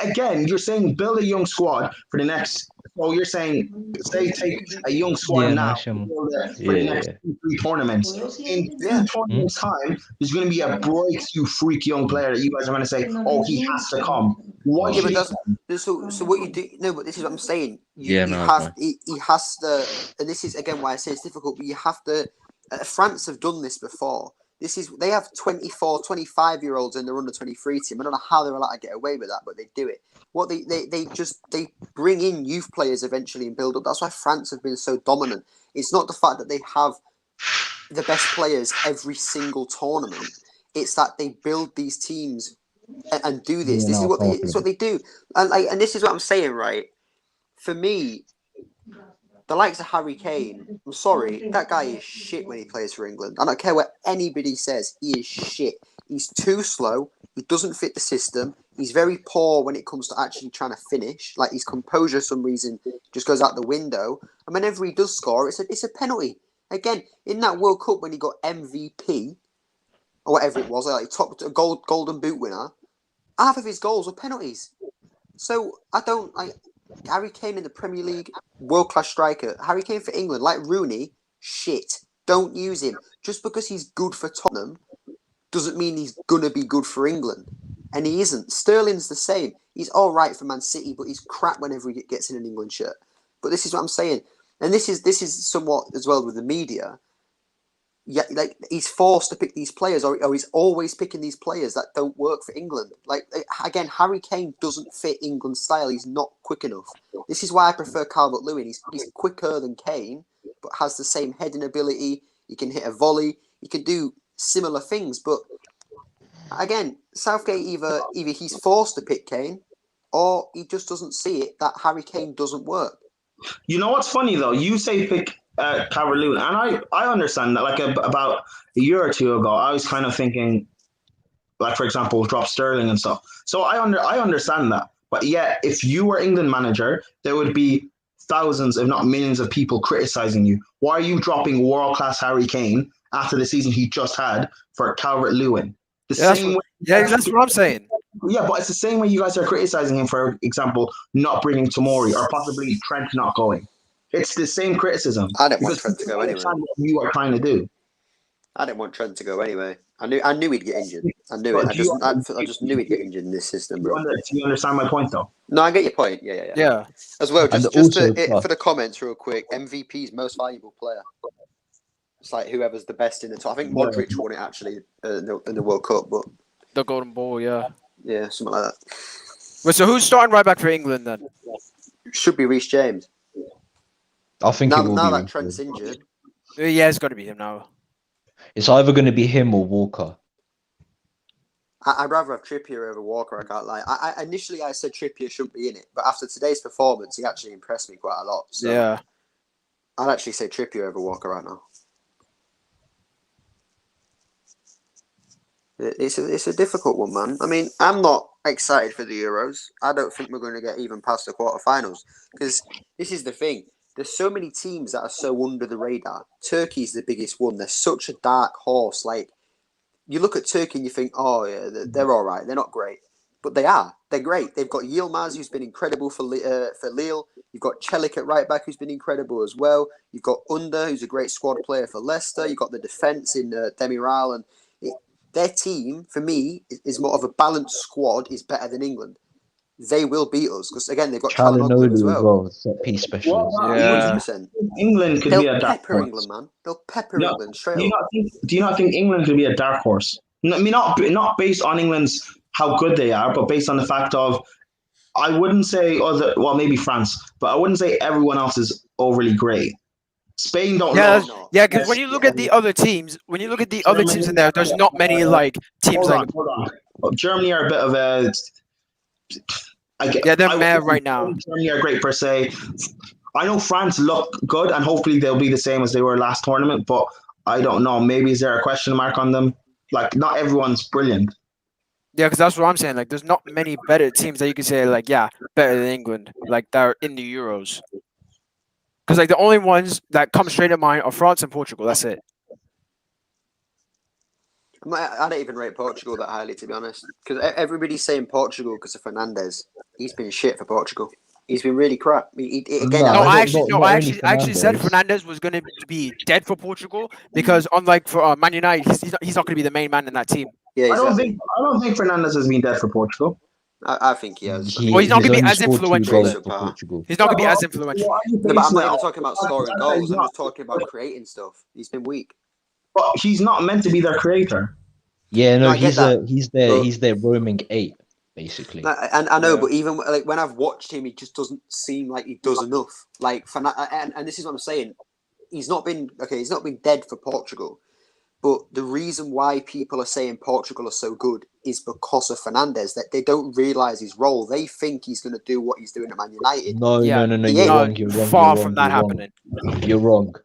again, you're saying build a young squad for the next. So you're saying, say, take a young squad now for the next 2-3 tournaments. In 2 tournaments' time, there's going to be a breakthrough freak young player that you guys are going to say, "Oh, he has to come." Why? Yeah, but so what you do? No, but this is what I'm saying. He has to, and this is again why I say it's difficult. But you have to. France have done this before. They have 24, 25-year-olds in their under 23 team. I don't know how they're allowed to get away with that, but they do it. What they bring in youth players eventually and build up. That's why France have been so dominant. It's not the fact that they have the best players every single tournament. It's that they build these teams and do this. This is what they do. And this is what I'm saying, right? For me, the likes of Harry Kane, I'm sorry, that guy is shit when he plays for England. I don't care what anybody says, he is shit. He's too slow, he doesn't fit the system, he's very poor when it comes to actually trying to finish. Like, his composure, for some reason, just goes out the window. And whenever he does score, it's a penalty. Again, in that World Cup when he got MVP, or whatever it was, like golden boot winner, half of his goals were penalties. So, I don't... Harry Kane in the Premier League, world-class striker. Harry Kane for England, like Rooney, shit. Don't use him. Just because he's good for Tottenham doesn't mean he's going to be good for England. And he isn't. Sterling's the same. He's all right for Man City, but he's crap whenever he gets in an England shirt. But this is what I'm saying. And this is somewhat as well with the media. Yeah, like, he's forced to pick these players, or he's always picking these players that don't work for England. Like, again, Harry Kane doesn't fit England's style. He's not quick enough. This is why I prefer Calvert-Lewin. He's quicker than Kane, but has the same heading ability. He can hit a volley. He can do similar things. But again, Southgate either he's forced to pick Kane, or he just doesn't see it that Harry Kane doesn't work. You know what's funny though? You say pick Calvert-Lewin, and I understand that. Like about a year or two ago, I was kind of thinking, like, for example, drop Sterling and stuff. So I understand that. But yet, if you were England manager, there would be thousands, if not millions, of people criticizing you. Why are you dropping world-class Harry Kane after the season he just had for Calvert-Lewin? That's what I'm saying. Yeah, but it's the same way you guys are criticizing him, for example, not bringing Tomori or possibly Trent not going. It's the same criticism. I didn't want Trent to go anyway. What you are trying to do. I didn't want Trent to go anyway. I knew he'd get injured. I knew it. I just knew he'd get injured in this system, bro. Do you understand my point, though? No, I get your point. Yeah. As well, just for the comments, real quick. MVP's most valuable player. It's like whoever's the best in the top. I think Modric won it actually in the World Cup, but the Golden Ball, yeah, something like that. Well, so who's starting right back for England then? Should be Reece James. I think now, it will now be that Trent's injured. Yeah, it's got to be him now. It's either going to be him or Walker. I'd rather have Trippier over Walker. I can't lie. Initially I said Trippier shouldn't be in it, but after today's performance, he actually impressed me quite a lot. So yeah, I'd actually say Trippier over Walker right now. It's a difficult one, man. I mean, I'm not excited for the Euros. I don't think we're going to get even past the quarterfinals because this is the thing. There's so many teams that are so under the radar. Turkey's the biggest one. They're such a dark horse. Like, you look at Turkey and you think, oh yeah, they're all right. They're not great, but they are. They're great. They've got Yilmaz, who's been incredible for Lille. You've got Çelik at right back, who's been incredible as well. You've got Under, who's a great squad player for Leicester. You've got the defense in Demiral, and their team, for me, is more of a balanced squad. Is better than England. They will beat us because again they've got Çalhanoğlu as well. Set piece specialist. Yeah. 100%. England could be a dark pepper horse. England, man. They'll pepper England straight up. Do you not think England could be a dark horse? I mean, not based on England's how good they are, but based on the fact of I wouldn't say maybe France, but I wouldn't say everyone else is overly great. Spain don't Yeah, look. yeah. Because when you look at the other teams, in there, there's not many like teams Hold on. Germany are a bit of a. Yeah, they're I mad wouldn't right say now. Germany are great per se. I know France look good, and hopefully they'll be the same as they were last tournament. But I don't know. Maybe is there a question mark on them? Like, not everyone's brilliant. Yeah, because that's what I'm saying. Like, there's not many better teams that you can say like, yeah, better than England, like that are in the Euros. Because like the only ones that come straight to mind are France and Portugal. That's it. I don't even rate Portugal that highly, to be honest. Because everybody's saying Portugal because of Fernandes. He's been shit for Portugal. He's been really crap. Again, No, Nah, I not only actually said Fernandes. Fernandes was going to be dead for Portugal because unlike for Man United, he's not going to be the main man in that team. Yeah, exactly. I don't think Fernandes has been dead for Portugal. I think he has. Well, he's not He's going to be only as scored 2 influential goals then. for Portugal. He's not going to be as influential. No, but I'm not even talking about scoring goals. I'm just talking about creating stuff. He's been weak. But he's not meant to be their creator. Yeah, no, I get that. he's their roaming 8, basically. And I know, but even like when I've watched him, he just doesn't seem like he does enough. Like and this is what I'm saying. He's not been dead for Portugal, but the reason why people are saying Portugal are so good is because of Fernandes. That they don't realize his role. They think he's going to do what he's doing at Man United. No, Yeah, you're wrong. You're wrong. Far you're from wrong, that you're happening. Wrong. You're wrong.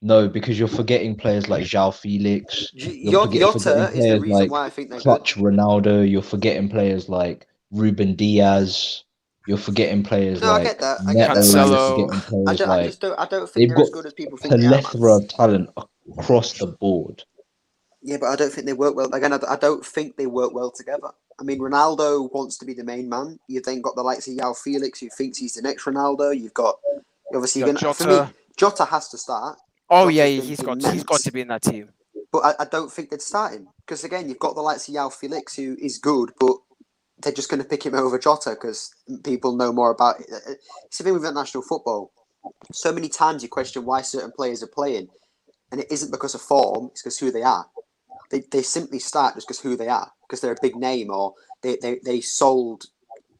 No, because you're forgetting players like João Felix. You're Jota forgetting is the players reason like why I think they're good. Clutch Ronaldo. You're forgetting players like Ruben Diaz. You're forgetting players No, I like get that. Neto. Cancelo. You're forgetting players I don't think they've they're got as good as people think they are, man. plethora of talent across the board. Yeah, but I don't think they work well. Again, I don't think they work well together. I mean, Ronaldo wants to be the main man. You've then got the likes of João Felix, who thinks he's the next Ronaldo. You've got obviously Jota. for me, Jota has to start. Oh Jota's yeah, been he's immense. got to be in that team. But I don't think they'd start him because again, you've got the likes of João Felix, who is good, but they're just going to pick him over Jota because people know more about it. It's the thing with international football. So many times you question why certain players are playing, and it isn't because of form; it's because who they are. They simply start just because who they are, because they're a big name or they sold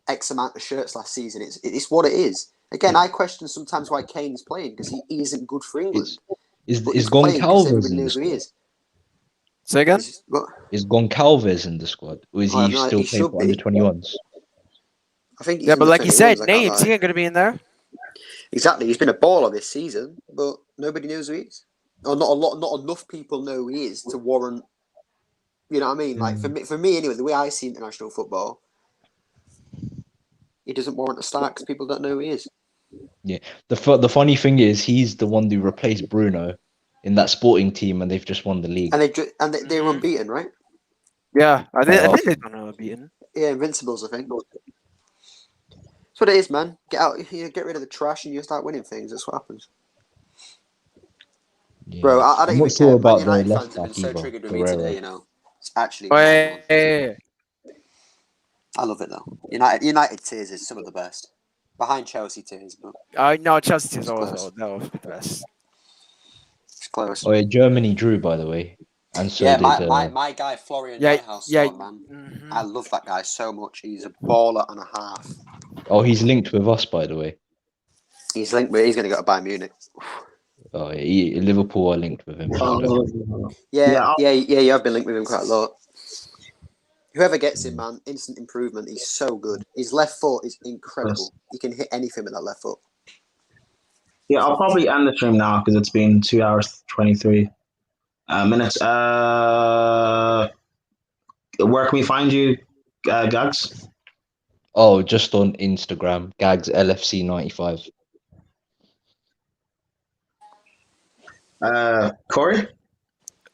X amount of shirts last season. It's what it is. Again, I question sometimes why Kane's playing because he isn't good for England. Is But he's playing because Goncalves everybody in the knows who he squad? is. Say again? Is Goncalves in the squad, or is I he have no- still he playing should for be. under 21s? I think he's Yeah, in but the like you 21s, said, I can't names, lie. he ain't going to be in there. Exactly, he's been a baller this season, but nobody knows who he is. Or not enough people know who he is to warrant. You know what I mean? Like for me anyway, the way I see international football, he doesn't warrant a start because people don't know who he is. Yeah. The funny thing is, he's the one who replaced Bruno in that Sporting team, and they've just won the league. And they're unbeaten, right? Yeah, I think they've done unbeaten. Yeah, Invincibles, I think. That's what it is, man. Get rid of the trash, and you start winning things. That's what happens. Yeah. Bro, I don't I'm even not sure care. Man about the United left fans have been back so either, triggered with me Guerrero. today. You know, it's actually. Oh, mad, man. yeah. I love it though. United tears is some of the best. Behind Chelsea tears, but No, Chelsea is it's always close. the best. It's close. Oh yeah, Germany drew, by the way, and so Yeah, did my guy Florian Yeah, Neuhaus yeah. scored, man. I love that guy so much. He's a baller and a half. Oh, he's linked with us, by the way. He's linked with. He's going to go to Bayern Munich. Oh, yeah, Liverpool are linked with him. Yeah. You have been linked with him quite a lot. Whoever gets him, man, instant improvement. He's so good. His left foot is incredible. He can hit anything with that left foot. Yeah, I'll probably end the stream now because it's been 2 hours 23 minutes. Where can we find you, Gags? Oh, just on Instagram, Gags LFC95. Corey?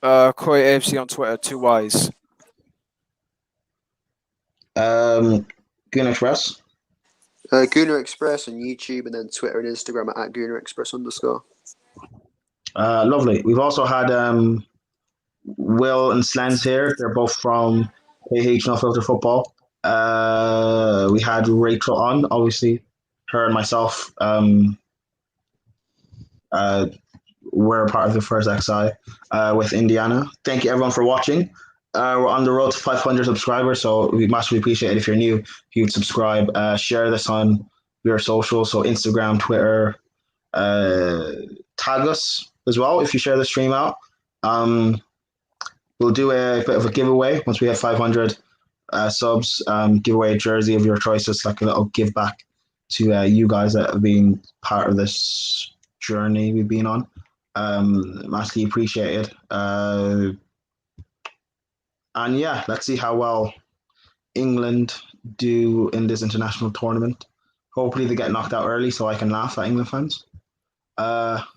Corey AFC on Twitter, 2 Ys. Gunner Express? Gooner Express on YouTube and then Twitter and Instagram at Gooner Express _. Lovely. We've also had Will and Slens here. They're both from KH No Filter Football. We had Rachel on, obviously. Her and myself were part of the first XI with Indiana. Thank you everyone for watching. We're on the road to 500 subscribers, so we massively appreciate it if you're new. If you'd subscribe, share this on your social, so Instagram, Twitter, tag us as well if you share the stream out. We'll do a bit of a giveaway once we have 500 subs. Give away a jersey of your choice. It's like a little give back to you guys that have been part of this journey we've been on. Massively appreciated. And yeah, let's see how well England do in this international tournament. Hopefully they get knocked out early so I can laugh at England fans.